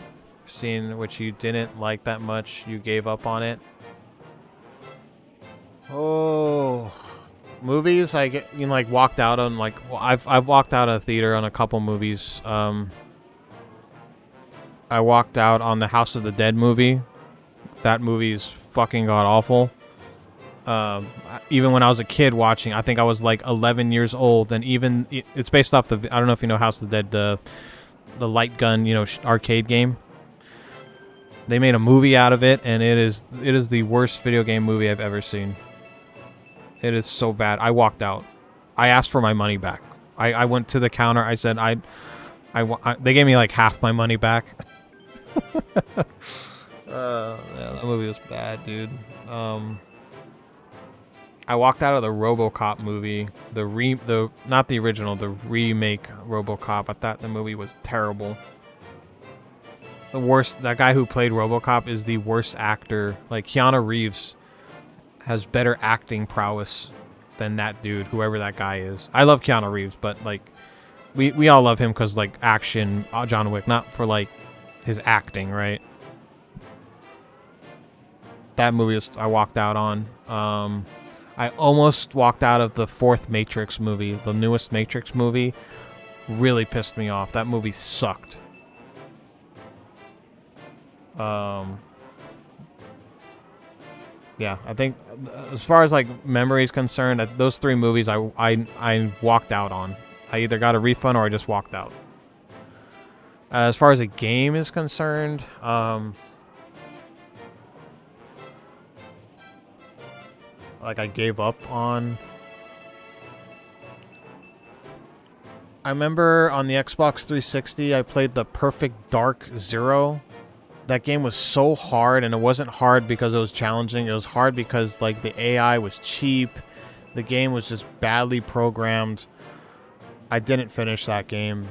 seen, which you didn't like that much, you gave up on it? Oh, movies like walked out on I've walked out of the theater on a couple movies. I walked out on the House of the Dead movie. That movie's fucking god awful. Even when I was a kid watching, I think I was like 11 years old, and even it's based off I don't know if you know House of the Dead, the light gun, arcade game. They made a movie out of it, and it is the worst video game movie I've ever seen. It is so bad. I walked out. I asked for my money back. I went to the counter. I said they gave me like half my money back. Yeah, that movie was bad, dude. I walked out of the RoboCop movie, the not the original, the remake RoboCop. I thought the movie was terrible. The worst. That guy who played RoboCop is the worst actor. Like Keanu Reeves has better acting prowess than that dude, whoever that guy is. I love Keanu Reeves, but like we all love him because like action, John Wick, not for like his acting, right? That movie was, I walked out on. I almost walked out of the fourth Matrix movie, the newest Matrix movie. Really pissed me off. That movie sucked. Yeah, I think as far as like memory is concerned, those three movies I walked out on. I either got a refund or I just walked out. As far as a game is concerned, like I gave up on. I remember on the Xbox 360, I played the Perfect Dark Zero. That game was so hard, and it wasn't hard because it was challenging. It was hard because like the AI was cheap. The game was just badly programmed. I didn't finish that game.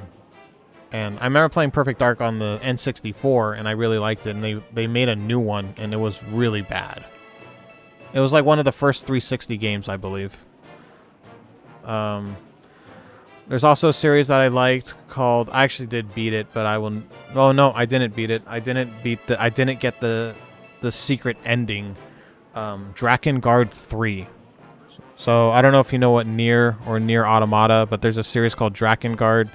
And I remember playing Perfect Dark on the N64, and I really liked it. And they made a new one, and it was really bad. It was like one of the first 360 games, I believe. There's also a series that I liked called, I actually did beat it, but I will. Oh no, I didn't beat it. I didn't get the secret ending. Drakengard 3. So I don't know if you know what Nier or Nier Automata, but there's a series called Drakengard.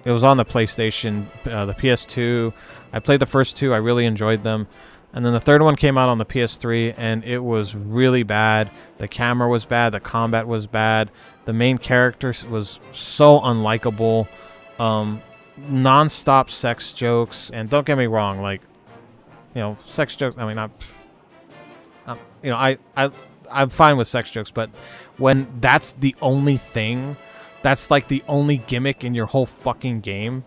It was on the PlayStation, the PS2. I played the first two. I really enjoyed them. And then the third one came out on the PS3, and it was really bad. The camera was bad. The combat was bad. The main character was so unlikable. Non-stop sex jokes. And don't get me wrong, like, you know, sex jokes, I mean, I'm fine with sex jokes, but when that's the only thing, that's like the only gimmick in your whole fucking game,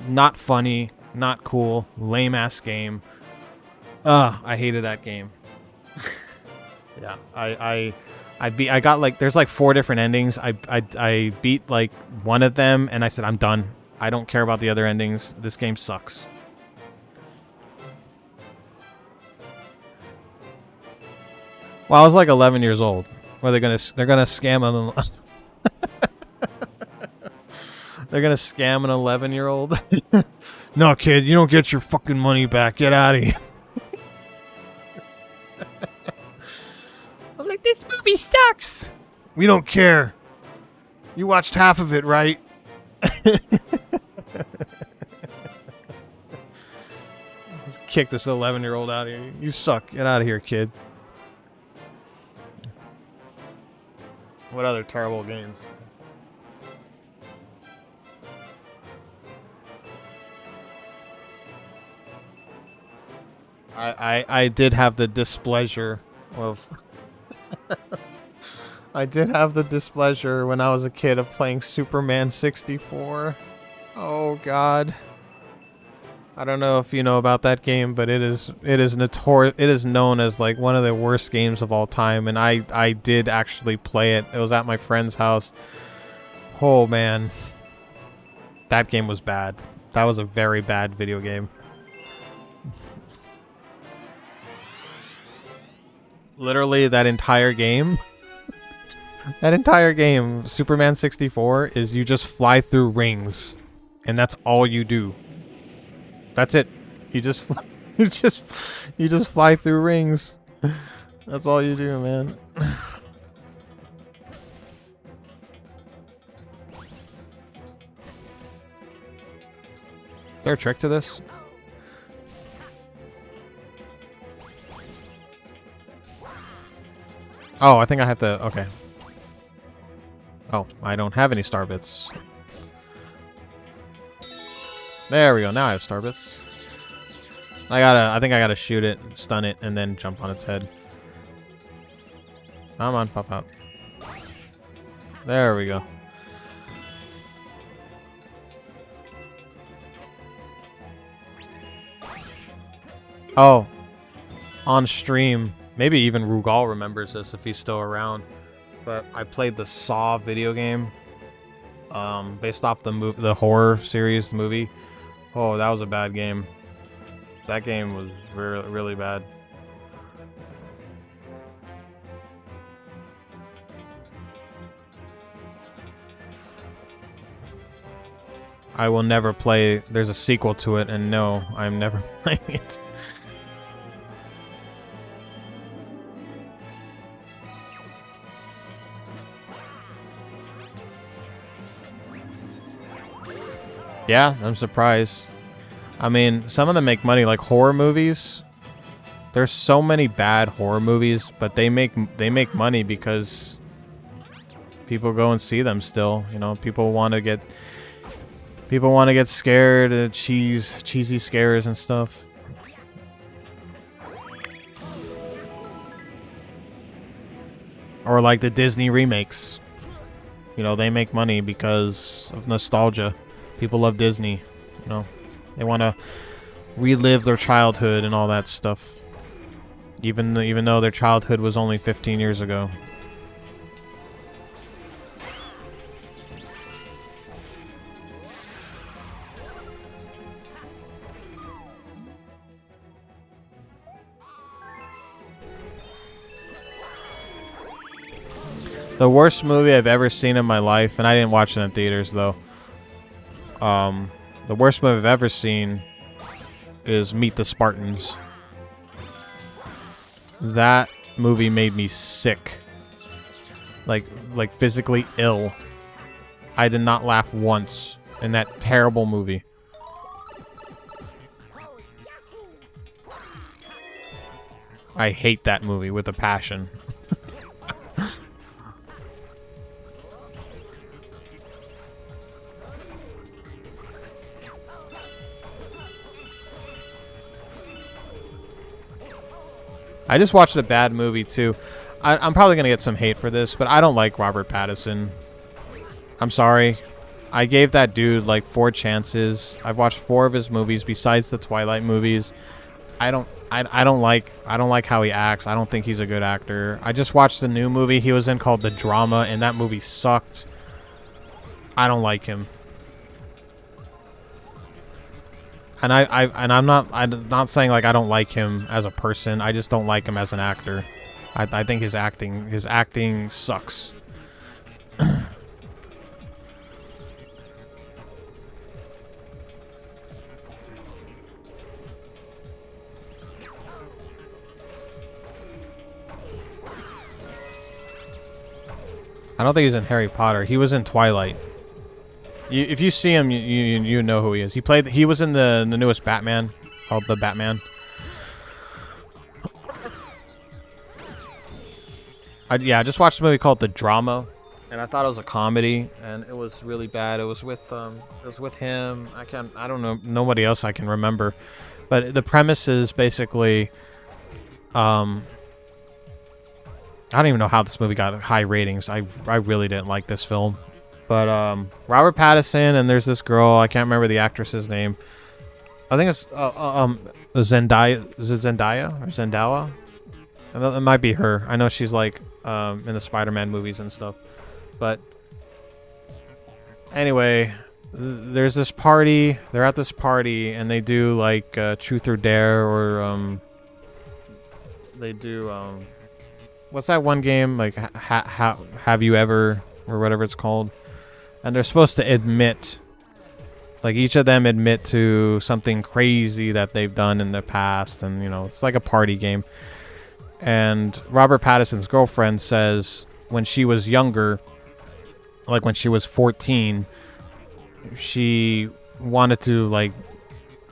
not funny, not cool, lame-ass game. I hated that game. Yeah, I got like, there's like 4 different endings. I beat like one of them, and I said, I'm done. I don't care about the other endings. This game sucks. Well, I was like 11 years old. Well, they're gonna scam an they're gonna scam an 11-year-old. No, kid, you don't get your fucking money back. Get out of here. I'm like, this movie sucks. We don't care. You watched half of it, right? Just kick this 11-year-old out of here. You suck. Get out of here, kid. What other terrible games? I did have the displeasure of I did have the displeasure when I was a kid of playing Superman 64. Oh god. I don't know if you know about that game, but it is notorious. It is known as like one of the worst games of all time, and I did actually play it. It was at my friend's house. Oh man. That game was bad. That was a very bad video game. Literally that entire game, Superman 64, is you just fly through rings, and that's all you do. That's it. You just you just fly through rings. That's all you do, man. Is there a trick to this? Oh, I think I have to... Okay. Oh, I don't have any star bits. There we go. Now I have star bits. I think I gotta shoot it, stun it, and then jump on its head. Come on, pop out. There we go. Oh. On stream, Maybe even Rugal remembers this if he's still around. But I played the Saw video game, based off the horror series movie. Oh, that was a bad game. That game was really, really bad. I will never play. There's a sequel to it, and no, I'm never playing it. Yeah, I'm surprised. I mean, some of them make money, like horror movies. There's so many bad horror movies, but they make money because people go and see them still. You know, people want to get scared, cheesy scares and stuff. Or like the Disney remakes. You know, they make money because of nostalgia. People love Disney, you know. They want to relive their childhood and all that stuff. Even though their childhood was only 15 years ago. The worst movie I've ever seen in my life, and I didn't watch it in theaters though. The worst movie I've ever seen is Meet the Spartans. That movie made me sick. Like physically ill. I did not laugh once in that terrible movie. I hate that movie with a passion. I just watched a bad movie too. I'm probably gonna get some hate for this, but I don't like Robert Pattinson. I'm sorry. I gave that dude like 4 chances. I've watched 4 of his movies besides the Twilight movies. I don't like how he acts. I don't think he's a good actor. I just watched the new movie he was in called The Drama, and that movie sucked. I don't like him. And I'm not saying like I don't like him as a person. I just don't like him as an actor. I think his acting sucks. I don't think he's in Harry Potter. He was in Twilight. If you see him, you know who he is. He was in the newest Batman, called The Batman. I just watched a movie called The Drama, and I thought it was a comedy, and it was really bad. It was with him. I don't know, nobody else I can remember, but the premise is basically, I don't even know how this movie got high ratings. I really didn't like this film. But Robert Pattinson, and there's this girl, I can't remember the actress's name. I think it's Zendaya. Is it Zendaya or Zendaya? It might be her. I know she's like in the Spider-Man movies and stuff. But anyway, there's this party. They're at this party, and they do like Truth or Dare, or they do what's that one game, like Have You Ever, or whatever it's called. And they're supposed to admit, like each of them admit to something crazy that they've done in the past. And, you know, it's like a party game. And Robert Pattinson's girlfriend says when she was younger, like when she was 14, she wanted to like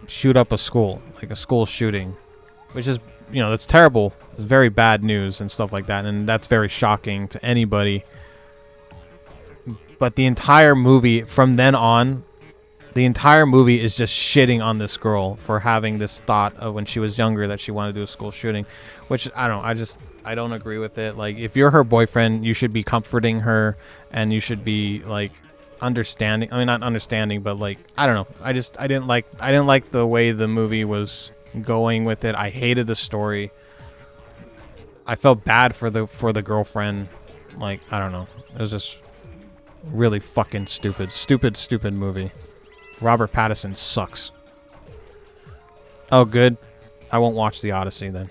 shoot up a school, like a school shooting, which is, you know, that's terrible. It's very bad news and stuff like that. And that's very shocking to anybody. But the entire movie, from then on, the entire movie is just shitting on this girl for having this thought of when she was younger that she wanted to do a school shooting, which I don't agree with it. Like, if you're her boyfriend, you should be comforting her, and you should be like understanding. I mean, not understanding, but like, I don't know. I didn't like the way the movie was going with it. I hated the story. I felt bad for the girlfriend. Like, I don't know. It was just really fucking stupid. Stupid movie. Robert Pattinson sucks. Oh, good. I won't watch The Odyssey then.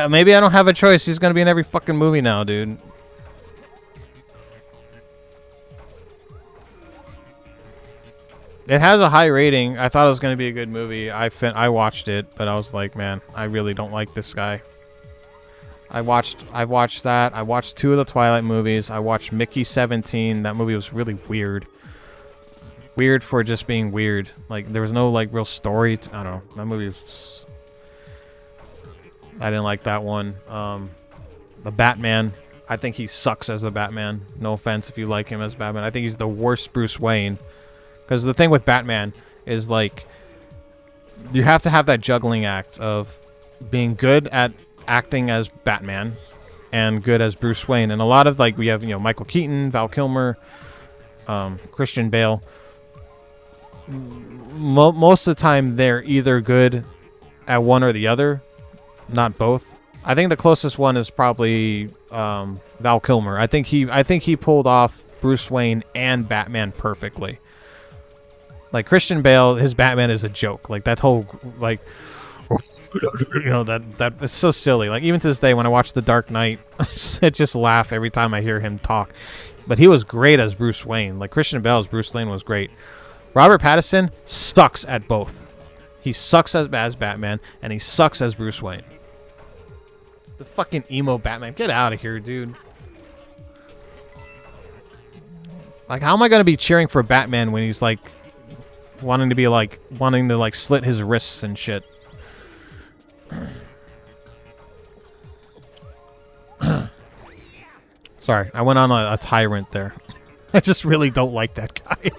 Maybe I don't have a choice. He's gonna be in every fucking movie now, dude. It has a high rating. I thought it was gonna be a good movie. I watched it, but I was like, man, I really don't like this guy. I've watched that. I watched 2 of the Twilight movies. I watched Mickey 17. That movie was really weird. Weird for just being weird. Like, there was no, like, real story. I don't know. That movie was... I didn't like that one. The Batman. I think he sucks as the Batman. No offense if you like him as Batman. I think he's the worst Bruce Wayne. Because the thing with Batman is, like, you have to have that juggling act of being good at acting as Batman and good as Bruce Wayne. And a lot of, like, we have, you know, Michael Keaton, Val Kilmer, Christian Bale. Most of the time, they're either good at one or the other, not both. I think the closest one is probably Val Kilmer. I think he pulled off Bruce Wayne and Batman perfectly. Like, Christian Bale, his Batman is a joke. Like, that whole, like, you know, that is so silly. Like, even to this day, when I watch The Dark Knight, I just laugh every time I hear him talk. But he was great as Bruce Wayne. Like, Christian Bale as Bruce Wayne was great. Robert Pattinson sucks at both. He sucks as Batman, and he sucks as Bruce Wayne. The fucking emo Batman. Get out of here, dude. Like, how am I going to be cheering for Batman when he's, like, wanting to slit his wrists and shit? Sorry, I went on a tyrant there. I just really don't like that guy.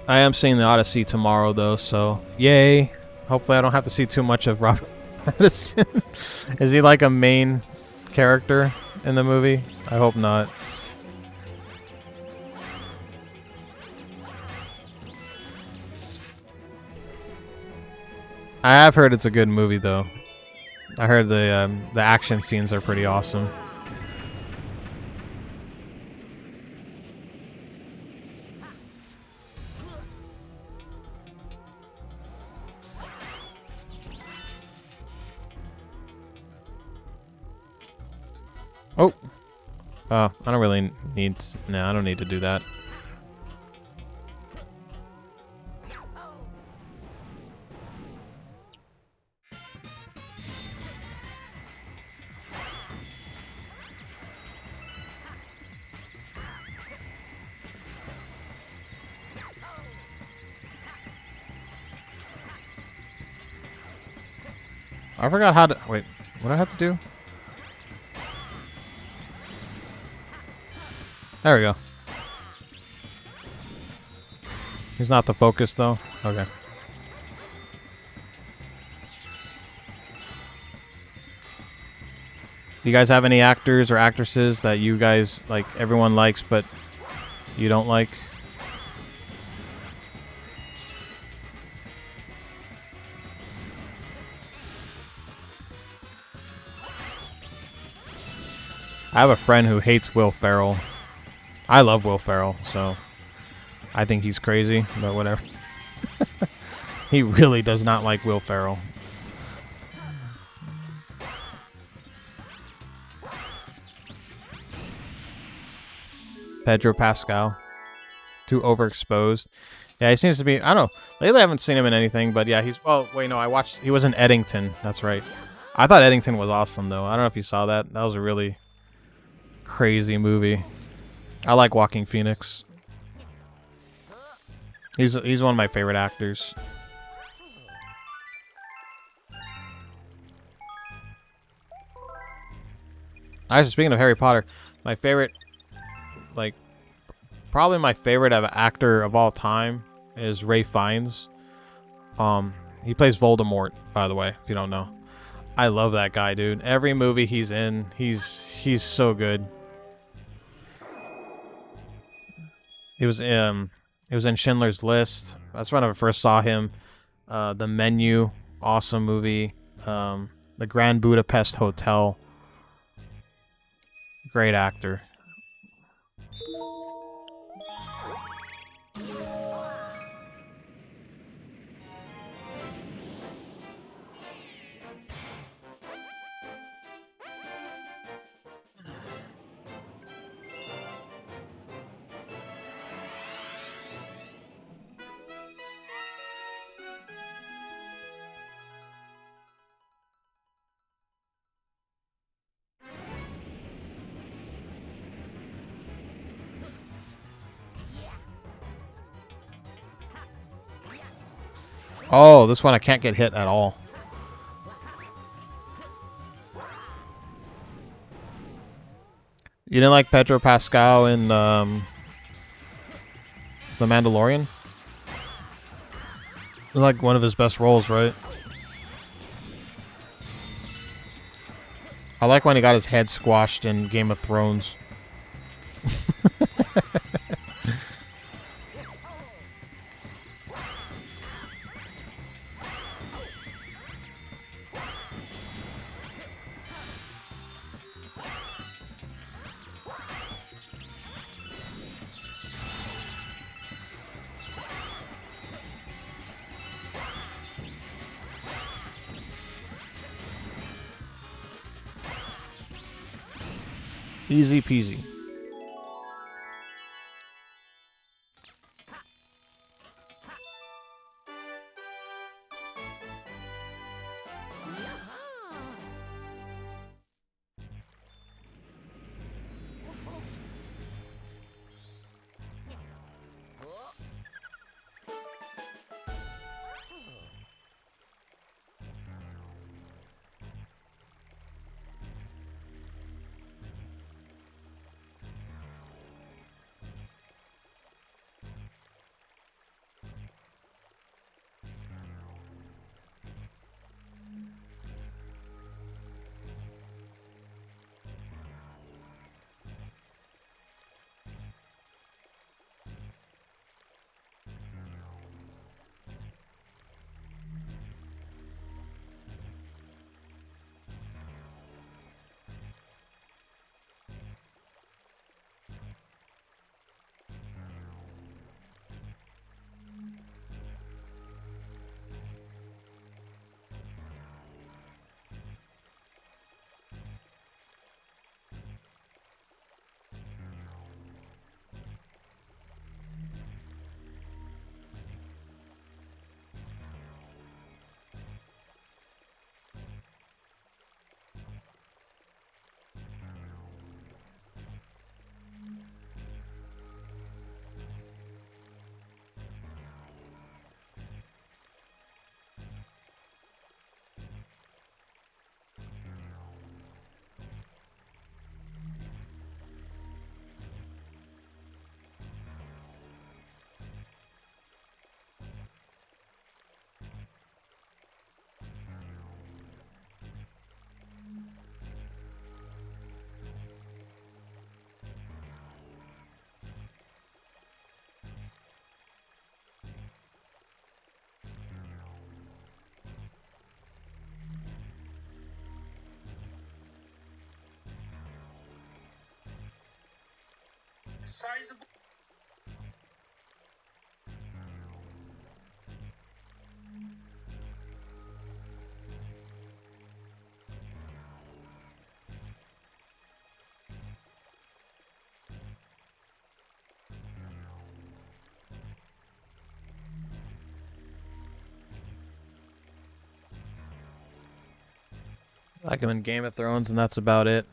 I am seeing The Odyssey tomorrow, though, so yay. Hopefully I don't have to see too much of Robert Pattinson. Is he like a main character in the movie? I hope not. I have heard it's a good movie, though. I heard the action scenes are pretty awesome. Oh. I don't really need... No, I don't need to do that. I forgot how to... Wait, what do I have to do? There we go. He's not the focus, though? Okay. Do you guys have any actors or actresses that you guys, like, everyone likes, but you don't like? I have a friend who hates Will Ferrell. I love Will Ferrell, so I think he's crazy, but whatever. He really does not like Will Ferrell. Pedro Pascal. Too overexposed. Yeah, he seems to be... I don't know. Lately I haven't seen him in anything, but yeah, he's... Oh, wait, no, I watched... He was in Eddington. That's right. I thought Eddington was awesome, though. I don't know if you saw that. That was a really crazy movie. I like Joaquin Phoenix. He's one of my favorite actors. Actually, speaking of Harry Potter, my favorite like probably my favorite actor of all time is Ray Fiennes. He plays Voldemort, by the way, if you don't know. I love that guy, dude. Every movie he's in, he's so good. He was in Schindler's List. That's when I first saw him. The Menu, awesome movie. The Grand Budapest Hotel, great actor. Oh, this one I can't get hit at all. You didn't like Pedro Pascal in The Mandalorian? It was like one of his best roles, right? I like when he got his head squashed in Game of Thrones. Easy peasy. Sizable. Like him in Game of Thrones, and that's about it.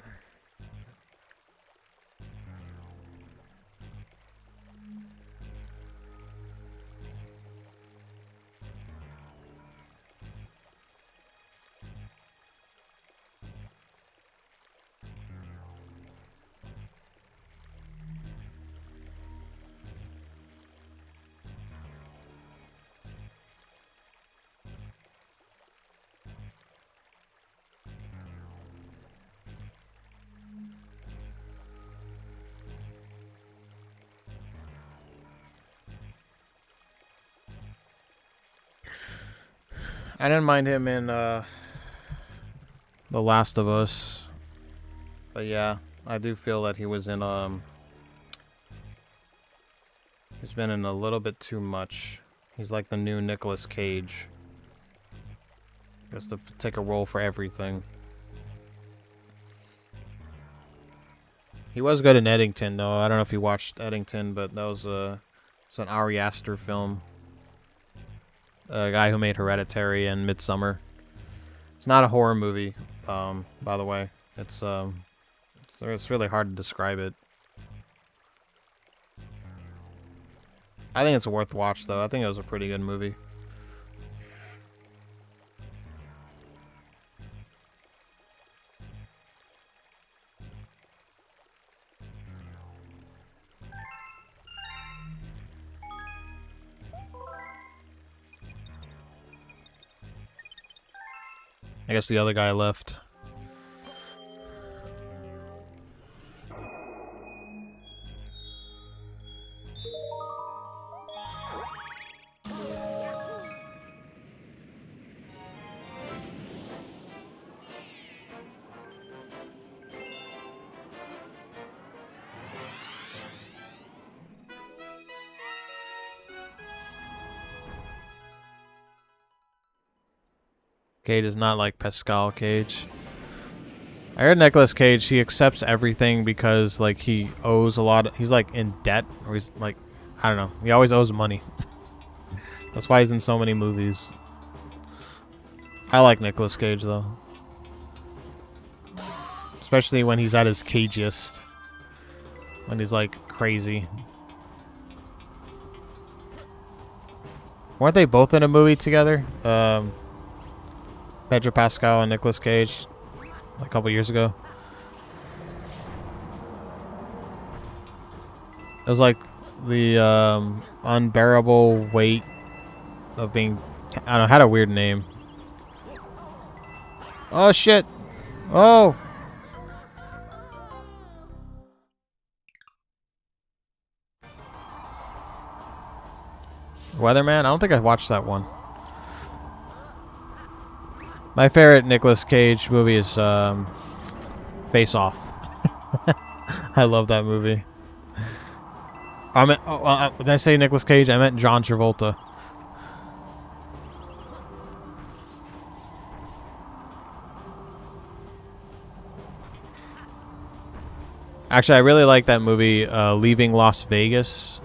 I didn't mind him in The Last of Us. But yeah, I do feel that he was in he's been in a little bit too much. He's like the new Nicolas Cage. He has to take a role for everything. He was good in Eddington, though. I don't know if you watched Eddington, but that was it's an Ari Aster film. A guy who made Hereditary and Midsummer. It's not a horror movie, by the way. It's really hard to describe it. I think it's worth watch, though. I think it was a pretty good movie. I guess the other guy left. Cage is not like Pascal Cage. I heard Nicolas Cage, he accepts everything because, like, he owes a lot. He's, like, in debt. Or he's, like, I don't know. He always owes money. That's why he's in so many movies. I like Nicolas Cage, though. Especially when he's at his cagiest. When he's, like, crazy. Weren't they both in a movie together? Pedro Pascal and Nicolas Cage a couple years ago. It was like the unbearable weight of being... I don't know, had a weird name. Oh shit! Oh! Weatherman? I don't think I watched that one. My favorite Nicolas Cage movie is Face Off. I love that movie. Did I say Nicolas Cage? I meant John Travolta. Actually, I really like that movie, Leaving Las Vegas.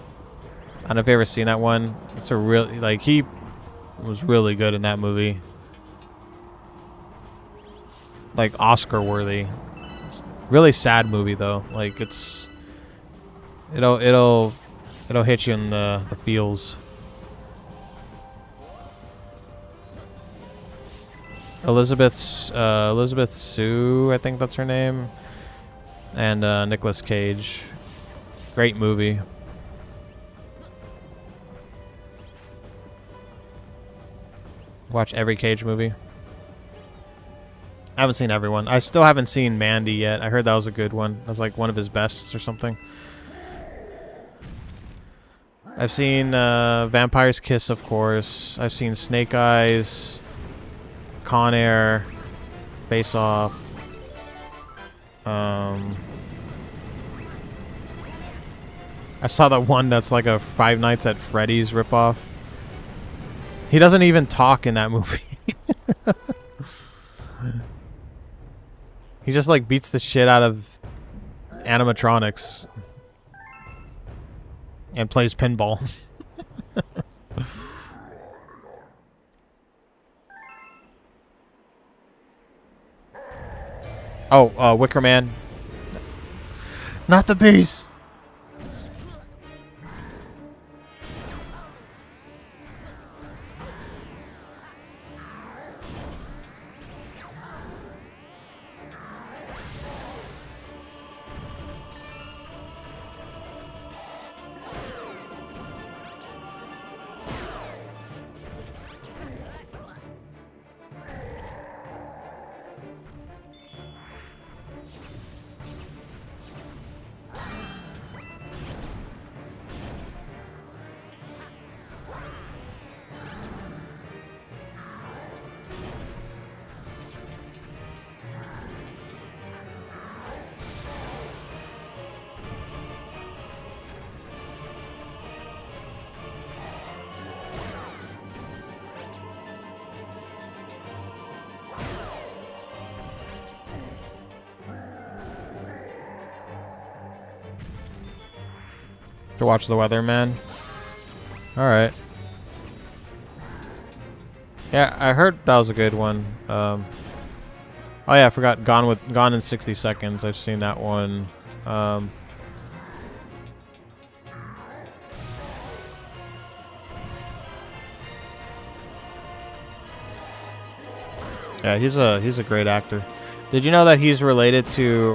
I don't know if you've ever seen that one. It's a really, like, he was really good in that movie. Like, Oscar worthy. It's a really sad movie though. Like, it'll hit you in the feels. Elizabeth Sue, I think that's her name. And Nicolas Cage. Great movie. Watch every Cage movie. I haven't seen everyone. I still haven't seen Mandy yet. I heard that was a good one. That's like one of his bests or something. I've seen Vampire's Kiss, of course. I've seen Snake Eyes, Con Air, Face Off. I saw that one that's like a Five Nights at Freddy's ripoff. He doesn't even talk in that movie. He just like beats the shit out of animatronics and plays pinball. Oh, Wicker Man. Not the bees. To watch the weather, man. All right. Yeah, I heard that was a good one. Oh yeah, I forgot. Gone in 60 Seconds. I've seen that one. Yeah, he's a great actor. Did you know that he's related to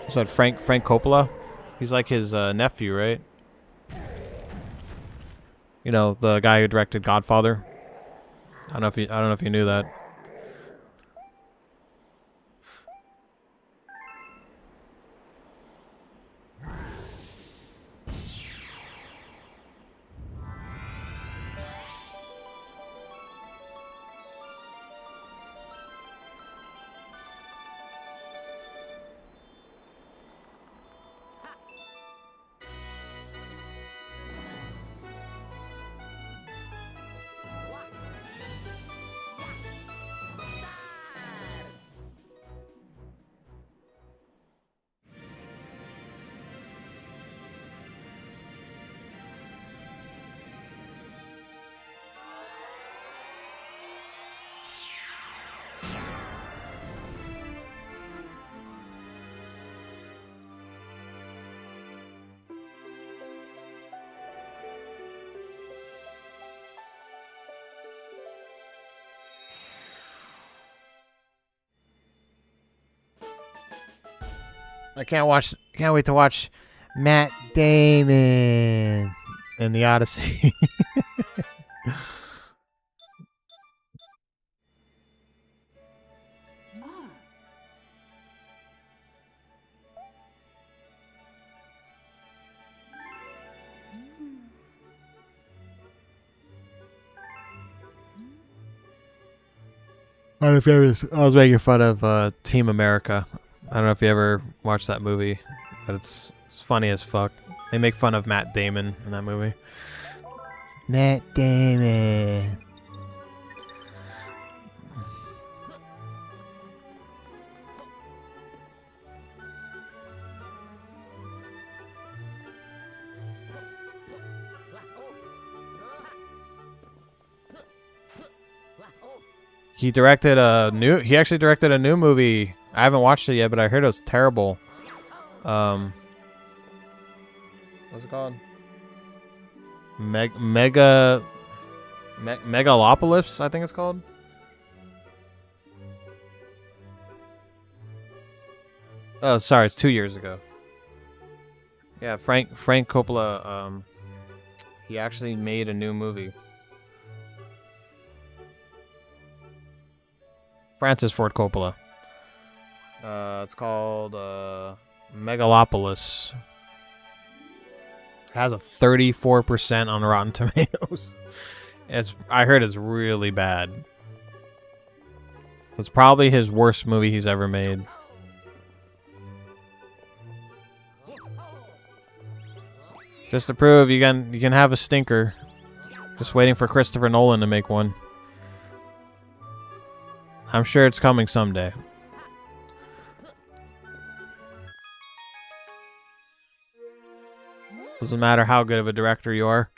what's that, Frank Coppola? He's like his nephew, right? You know, the guy who directed Godfather. I don't know if you knew that. Can't wait to watch Matt Damon in the Odyssey. I don't know if you ever, I was making fun of Team America. I don't know if you ever watched that movie, but it's funny as fuck. They make fun of Matt Damon in that movie. Matt Damon. He actually directed a new movie. I haven't watched it yet, but I heard it was terrible. What's it called? Megalopolis, I think it's called. Oh, sorry, it's 2 years ago. Yeah, Frank Coppola, he actually made a new movie. Francis Ford Coppola. It's called Megalopolis. It has a 34% on Rotten Tomatoes. I heard it's really bad. It's probably his worst movie he's ever made. Just to prove you can have a stinker. Just waiting for Christopher Nolan to make one. I'm sure it's coming someday. Doesn't matter how good of a director you are.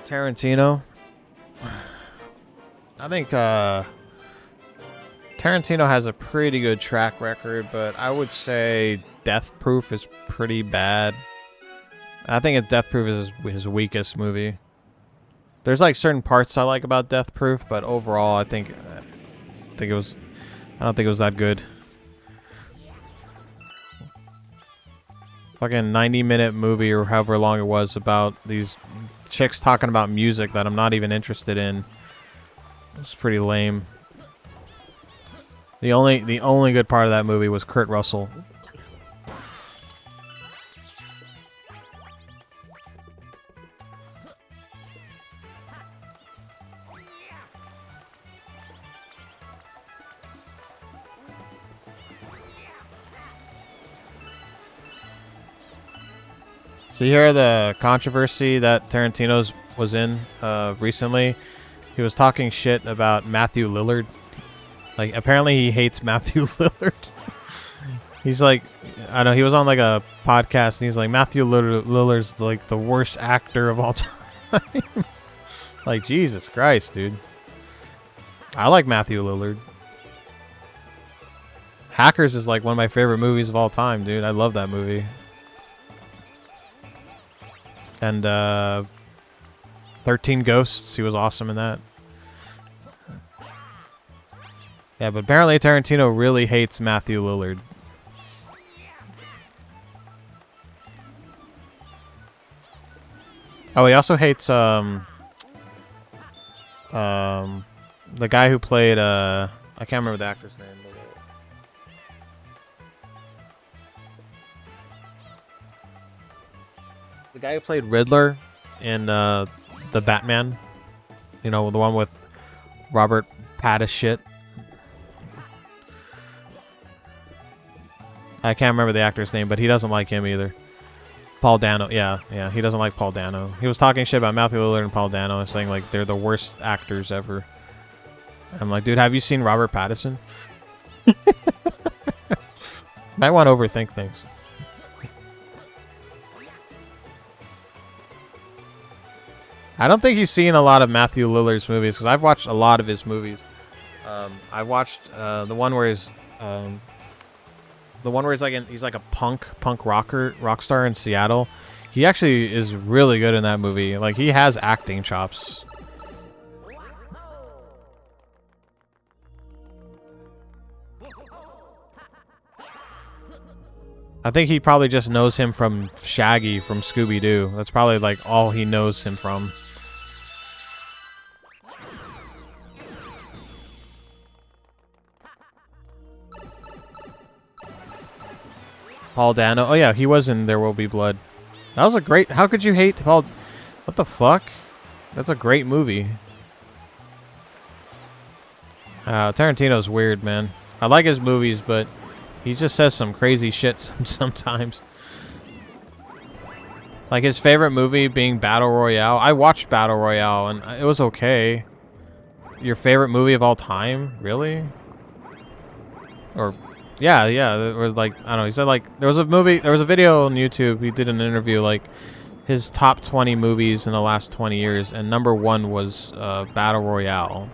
Tarantino. I think Tarantino has a pretty good track record, but I would say Death Proof is pretty bad. I think Death Proof is his weakest movie. There's like certain parts I like about Death Proof, but overall I don't think it was that good. Fucking 90-minute movie or however long it was about these chicks talking about music that I'm not even interested in. It's pretty lame. The only good part of that movie was Kurt Russell. Did you hear the controversy that Tarantino's was in recently? He was talking shit about Matthew Lillard. Like, apparently he hates Matthew Lillard. He's like, I don't know, he was on like a podcast and he's like, Matthew Lillard's like the worst actor of all time. Like, Jesus Christ, dude. I like Matthew Lillard. Hackers is like one of my favorite movies of all time, dude. I love that movie. And 13 Ghosts, he was awesome in that. Yeah, but apparently Tarantino really hates Matthew Lillard. Oh, he also hates the guy who played I can't remember the actor's name. The guy who played Riddler in the Batman, you know, the one with Robert Pattinson. I can't remember the actor's name, but he doesn't like him either. Paul Dano, yeah, he doesn't like Paul Dano. He was talking shit about Matthew Lillard and Paul Dano and saying like they're the worst actors ever. I'm like, dude, have you seen Robert Pattinson? Might want to overthink things. I don't think he's seen a lot of Matthew Lillard's movies because I've watched a lot of his movies. I watched the one where he's like he's like a punk rock star in Seattle. He actually is really good in that movie. Like, he has acting chops. I think he probably just knows him from Shaggy from Scooby-Doo. That's probably like all he knows him from. Paul Dano. Oh yeah, he was in There Will Be Blood. That was a great... How could you hate Paul... What the fuck? That's a great movie. Tarantino's weird, man. I like his movies, but he just says some crazy shit sometimes. Like his favorite movie being Battle Royale. I watched Battle Royale, and it was okay. Your favorite movie of all time? Really? Or... Yeah, it was like, I don't know, he said like, there was a video on YouTube, he did an interview, like, his top 20 movies in the last 20 years, and number 1 was Battle Royale.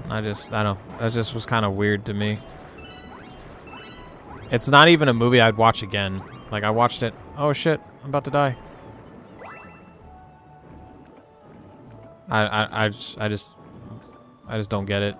And I don't know, that just was kind of weird to me. It's not even a movie I'd watch again. Like, I watched it, oh shit, I'm about to die. I just don't get it.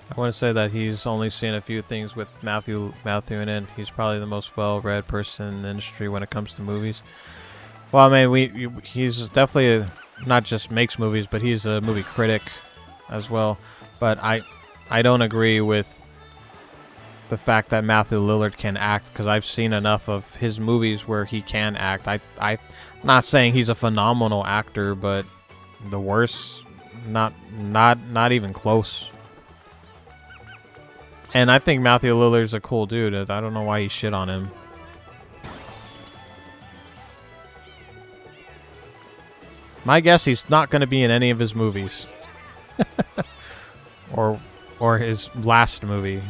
I want to say that he's only seen a few things with Matthew in it. He's probably the most well-read person in the industry when it comes to movies. Well, I mean, he's definitely not just makes movies, but he's a movie critic as well. But I don't agree with the fact that Matthew Lillard can act, because I've seen enough of his movies where he can act. I'm not saying he's a phenomenal actor, but the worst, not even close. And I think Matthew Lillard's a cool dude. I don't know why he shit on him. My guess, he's not going to be in any of his movies. or his last movie.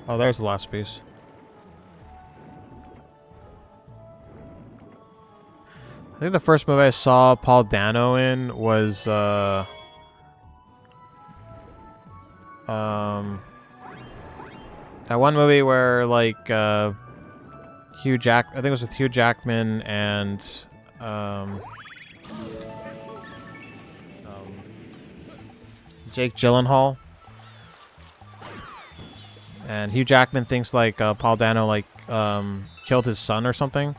Oh, there's the last piece. I think the first movie I saw Paul Dano in was that one movie where like I think it was with Hugh Jackman and Jake Gyllenhaal. And Hugh Jackman thinks like Paul Dano like killed his son or something.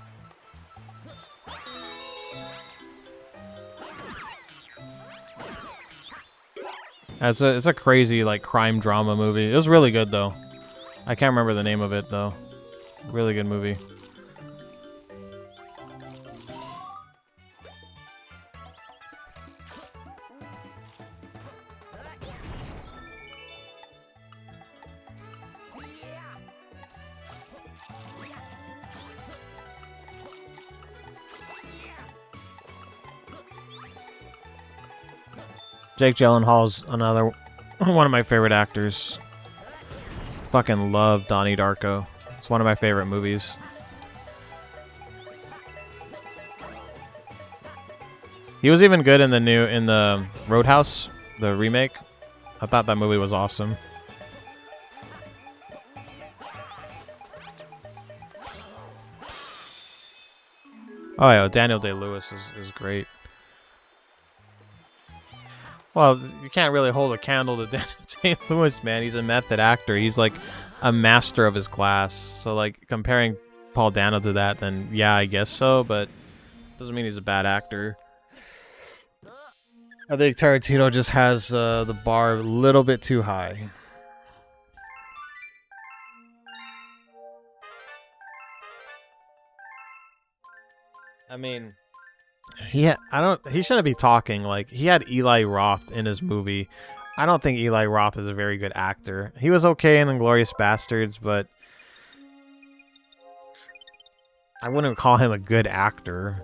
It's a crazy like crime drama movie. It was really good though. I can't remember the name of it though. Really good movie. Jake Gyllenhaal's another one of my favorite actors. Fucking love Donnie Darko. It's one of my favorite movies. He was even good in the Roadhouse, the remake. I thought that movie was awesome. Oh yeah, Daniel Day-Lewis is great. Well, you can't really hold a candle to Daniel Day-Lewis, man. He's a method actor. He's like a master of his class. So like comparing Paul Dano to that, then yeah, I guess so, but doesn't mean he's a bad actor. I think Tarantino just has the bar a little bit too high. I mean, he shouldn't be talking. Like, he had Eli Roth in his movie. I don't think Eli Roth is a very good actor. He was okay in Inglourious Bastards, but I wouldn't call him a good actor.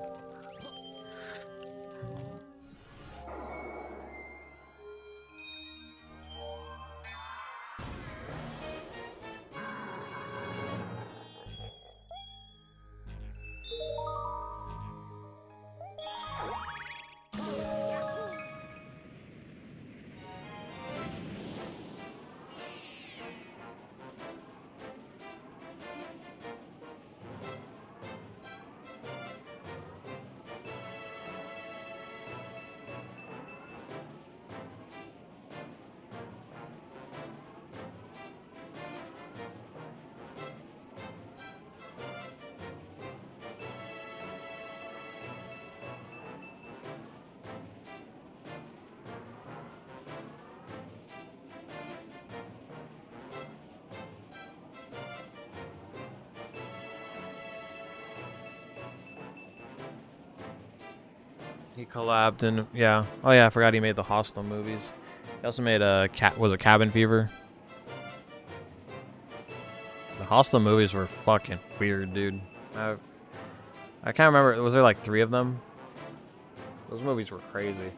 He collabed and yeah. Oh yeah, I forgot he made the Hostel movies. He also made Cabin Fever. The Hostel movies were fucking weird, dude. I can't remember. Was there like 3 of them? Those movies were crazy.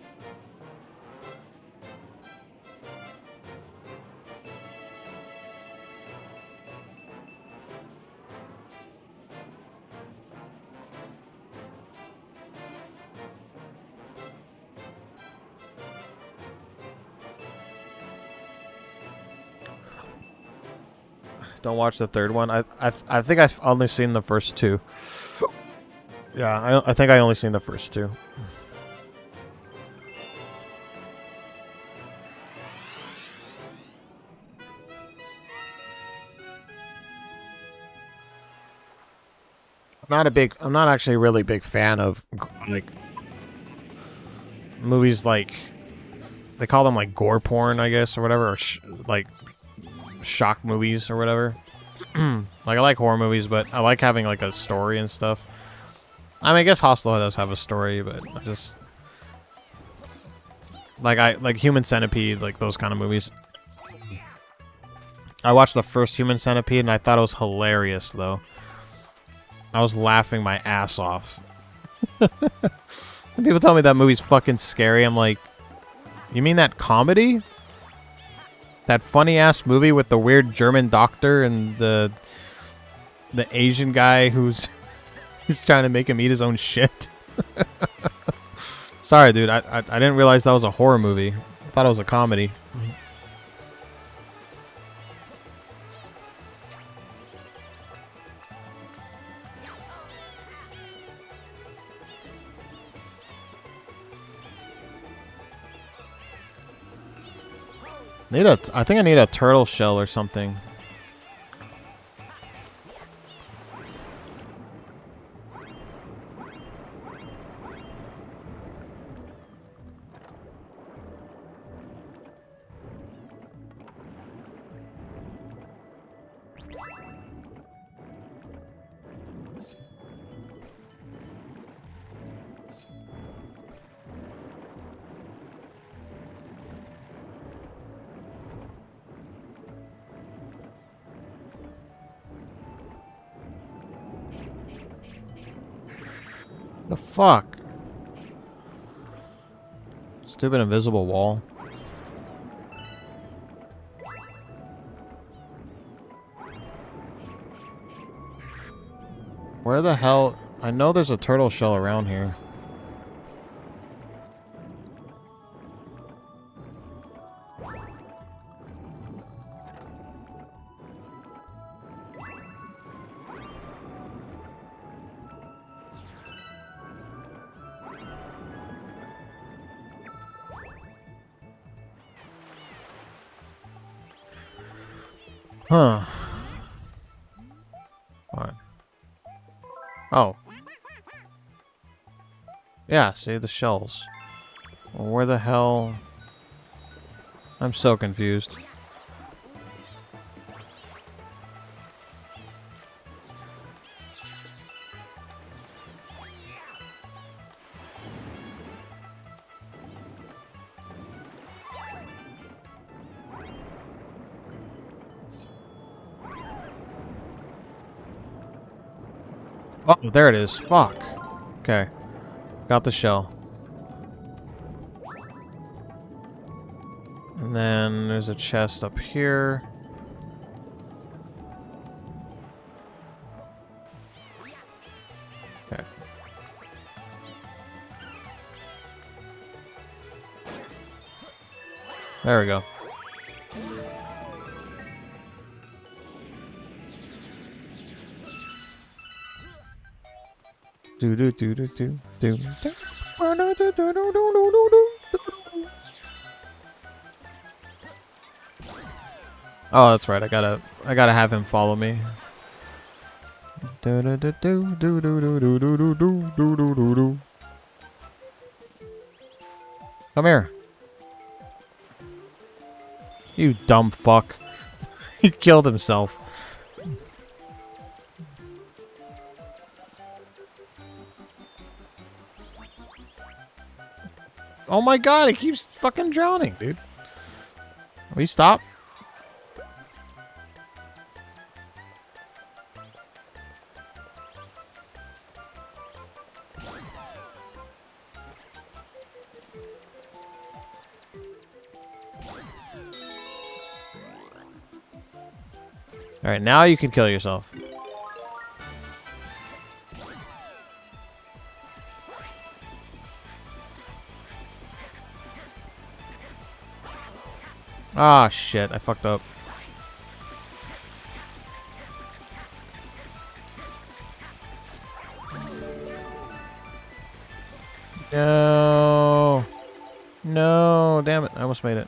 Don't watch the 3rd one. I think I've only seen the first 2. Yeah, I think I only seen the first 2. I'm not actually a really big fan of like movies like they call them like gore porn, I guess, or whatever, or like shock movies or whatever. Like I like horror movies, but I like having like a story and stuff. I mean, I guess Hostel does have a story, but I just like Human Centipede, like those kind of movies. I watched the first Human Centipede and I thought it was hilarious though. I was laughing my ass off. People tell me that movie's fucking scary. I'm like, you mean that comedy? That funny ass movie with the weird German doctor and the Asian guy who's he's trying to make him eat his own shit. Sorry, dude. I didn't realize that was a horror movie. I thought it was a comedy. I think I need a turtle shell or something. The fuck? Stupid invisible wall. Where the hell? I know there's a turtle shell around here. Huh. What? Oh. Yeah, see the shells. Well, where the hell? I'm so confused. Oh, there it is. Fuck. Okay. Got the shell. And then there's a chest up here. Okay. There we go. Do do do do do do. Oh, that's right. I gotta have him follow me. Come here. You dumb fuck. He killed himself. Oh my god, he keeps fucking drowning, dude. Will you stop? Alright, now you can kill yourself. Ah, shit. I fucked up. No. No. Damn it. I almost made it.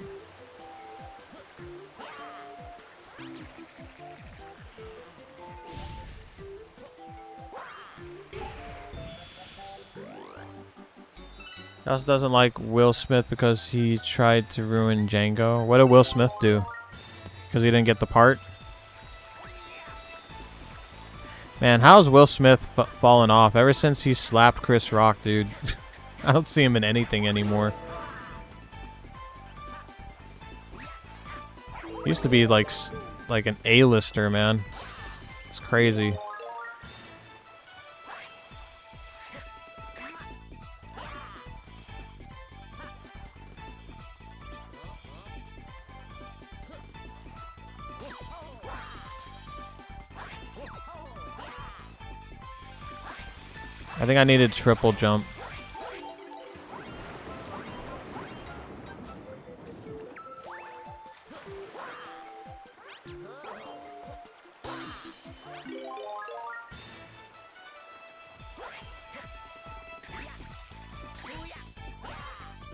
He also doesn't like Will Smith because he tried to ruin Django. What did Will Smith do? Because he didn't get the part? Man, how's Will Smith fallen off? Ever since he slapped Chris Rock, dude. I don't see him in anything anymore. He used to be like an A-lister, man. It's crazy. I think I needed triple jump.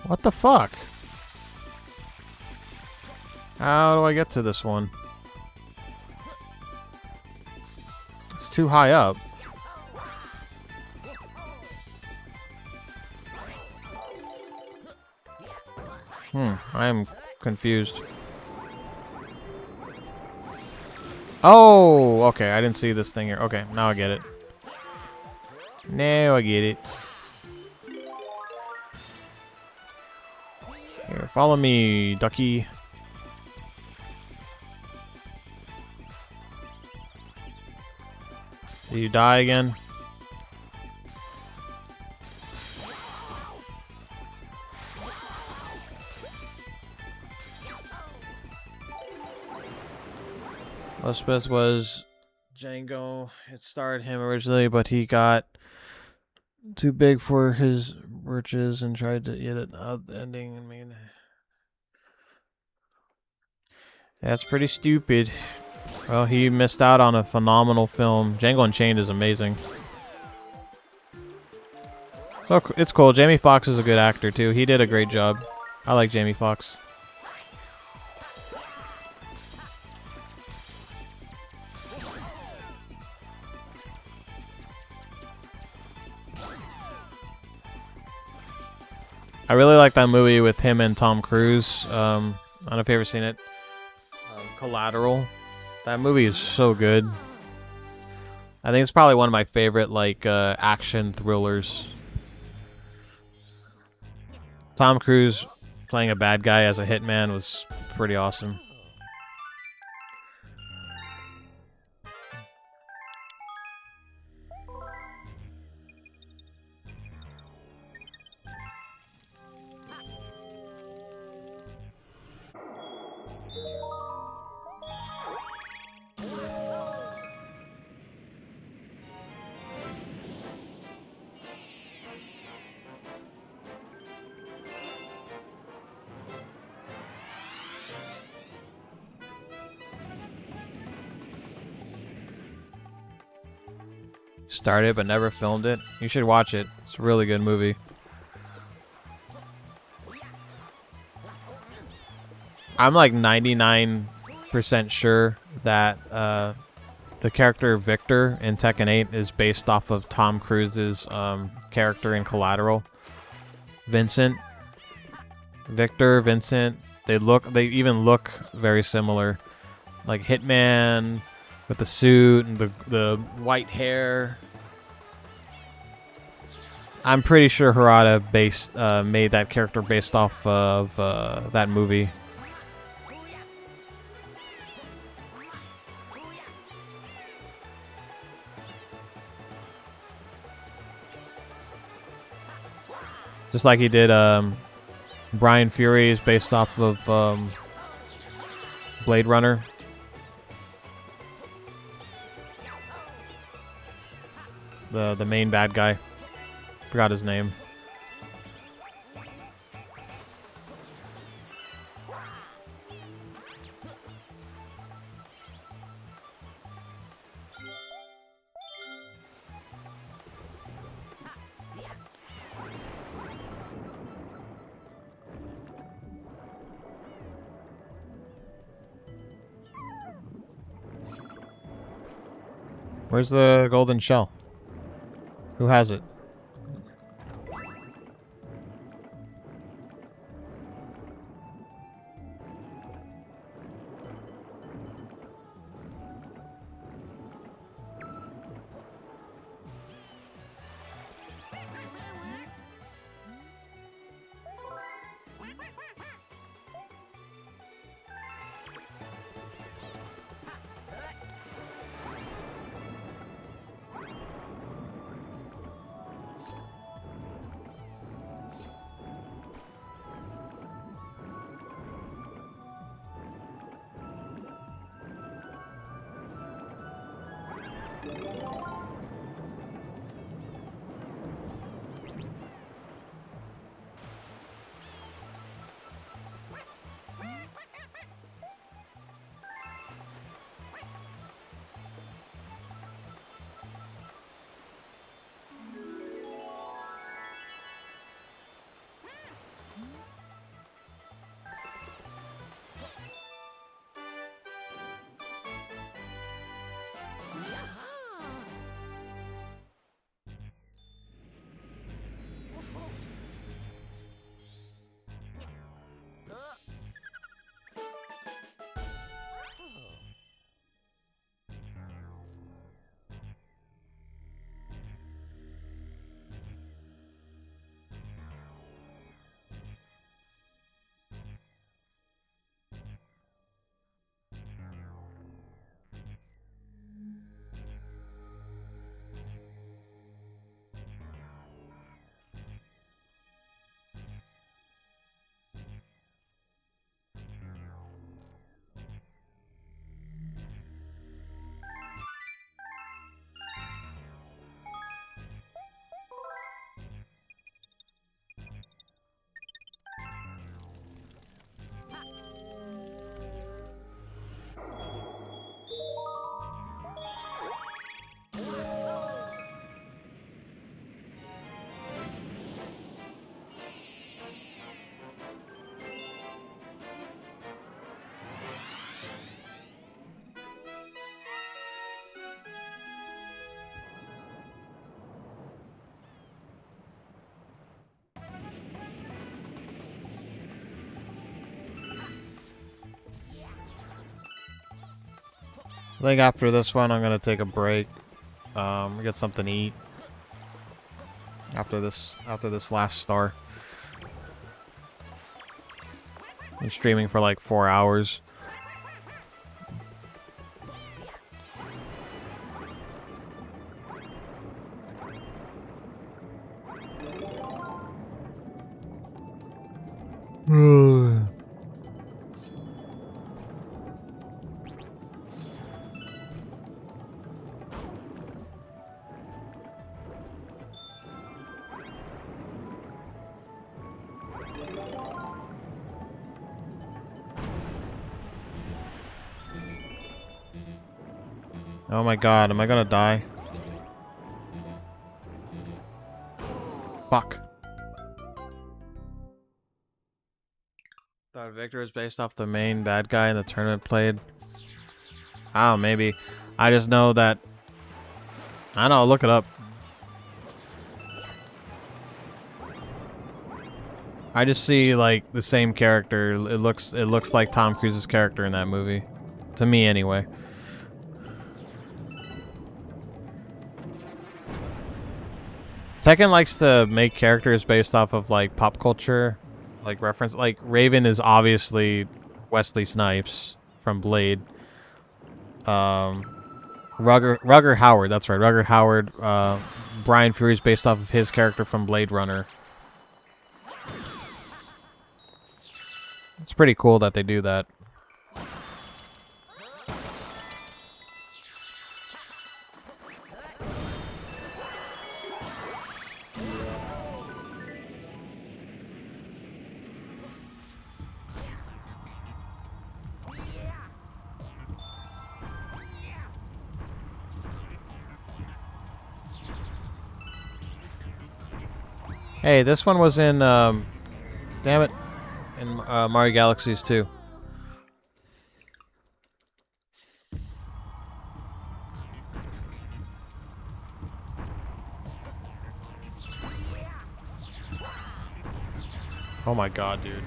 What the fuck? How do I get to this one? It's too high up. I am confused. Oh, okay. I didn't see this thing here. Okay, now I get it. Now I get it. Here, follow me, ducky. Did you die again? Elspeth was Django. It starred him originally, but he got too big for his britches and tried to get it out the ending. I mean, that's pretty stupid. Well, he missed out on a phenomenal film. Django Unchained is amazing. So it's cool. Jamie Foxx is a good actor too. He did a great job. I like Jamie Foxx. I really like that movie with him and Tom Cruise. I don't know if you've ever seen it. Collateral. That movie is so good. I think it's probably one of my favorite action thrillers. Tom Cruise playing a bad guy as a hitman was pretty awesome. Started but never filmed it. You should watch it. It's a really good movie. I'm like 99% sure that the character Victor in Tekken 8 is based off of Tom Cruise's character in Collateral. Vincent. Victor, Vincent. They even look very similar. Like Hitman with the suit and the white hair. I'm pretty sure Harada made that character based off of that movie. Just like he did Brian Fury is based off of Blade Runner. The main bad guy. Forgot his name. Where's the golden shell? Who has it? I think after this one, I'm gonna take a break. Get something to eat. After this last star. I'm streaming for like 4 hours. Oh my god, am I gonna die? Fuck. Thought Victor is based off the main bad guy in the tournament played. Oh, maybe. I just know that... I don't know, look it up. I just see, like, the same character. It looks like Tom Cruise's character in that movie. To me, anyway. Tekken likes to make characters based off of, like, pop culture. Like, reference. Like, Raven is obviously Wesley Snipes from Blade. Rugger Howard, that's right. Rugger Howard. Brian Fury is based off of his character from Blade Runner. It's pretty cool that they do that. Hey, this one was in, damn it, in Mario Galaxies 2. Oh my god, dude.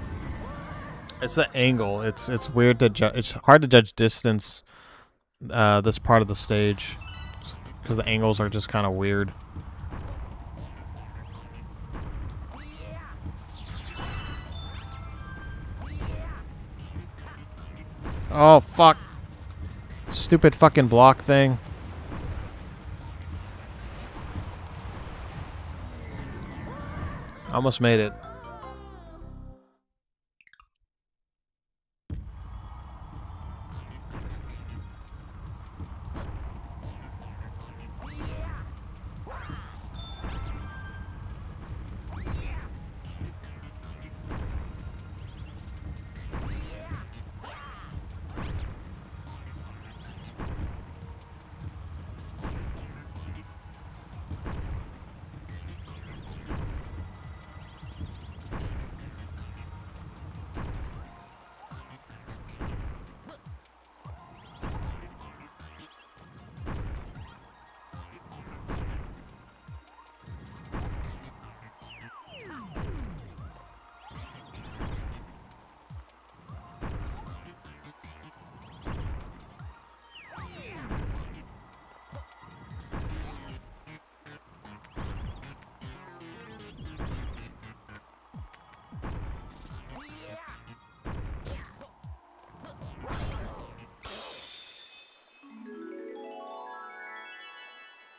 It's the angle. It's weird to judge. It's hard to judge distance, this part of the stage. Because the angles are just kind of weird. Oh, fuck. Stupid fucking block thing. Almost made it.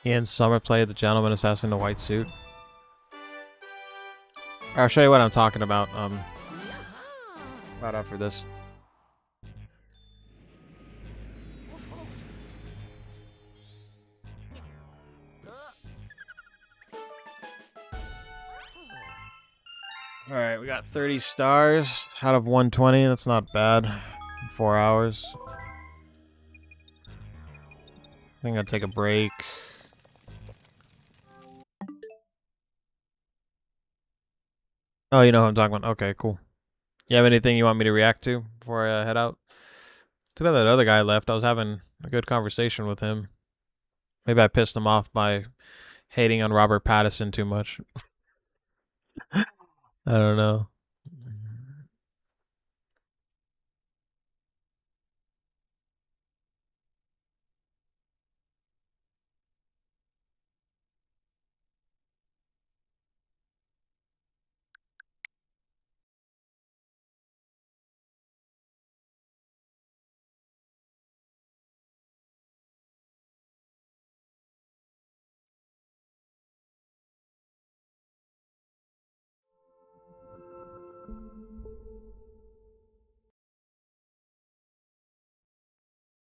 Ian Summer played the gentleman assassin in a white suit. I'll show you what I'm talking about. Right after this. All right, we got 30 stars out of 120. That's not bad. 4 hours. I think I'll take a break. Oh, you know who I'm talking about. Okay, cool. You have anything you want me to react to before I head out? Too bad that other guy left. I was having a good conversation with him. Maybe I pissed him off by hating on Robert Pattinson too much. I don't know.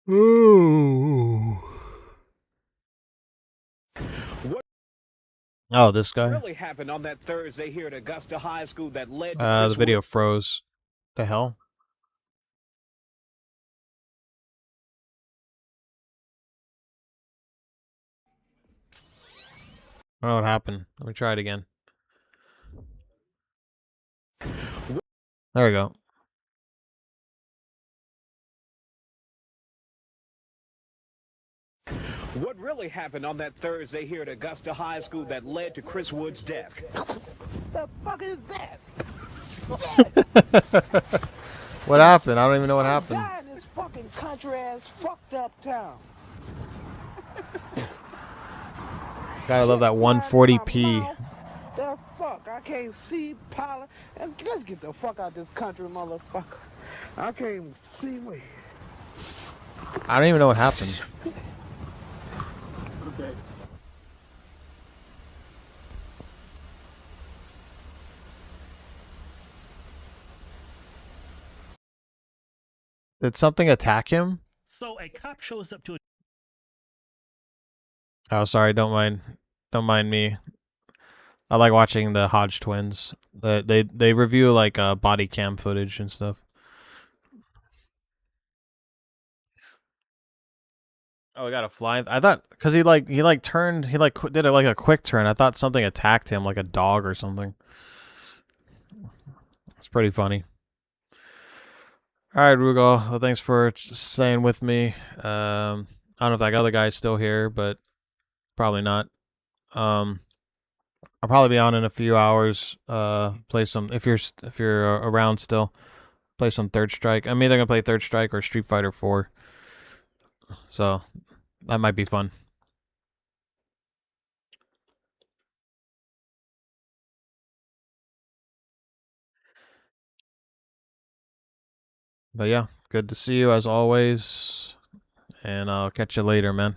Ooh. Oh, this guy. Really happened on that Thursday here at Augusta High School that led to The video froze. The hell? I don't know what happened. Let me try it again. There we go. What really happened on that Thursday here at Augusta High School that led to Chris Wood's death? The fuck is that? What happened? I don't even know what happened. Die in this fucking country ass fucked up town. Gotta love that 140p. The fuck? I can't see pilot. Let's get the fuck out of this country, motherfucker. I can't even see me. I don't even know what happened. Okay. Did something attack him? So a cop shows up to a Oh, sorry. Don't mind me. I like watching the Hodge twins. They review like body cam footage and stuff. Oh, we got a fly. I thought because he turned. He did it like a quick turn. I thought something attacked him, like a dog or something. It's pretty funny. All right, Rugal. Well, thanks for staying with me. I don't know if that other guy's still here, but probably not. I'll probably be on in a few hours. Play some if you're around still. Play some Third Strike. I'm either gonna play Third Strike or Street Fighter 4. So that might be fun. But yeah, good to see you as always. And I'll catch you later, man.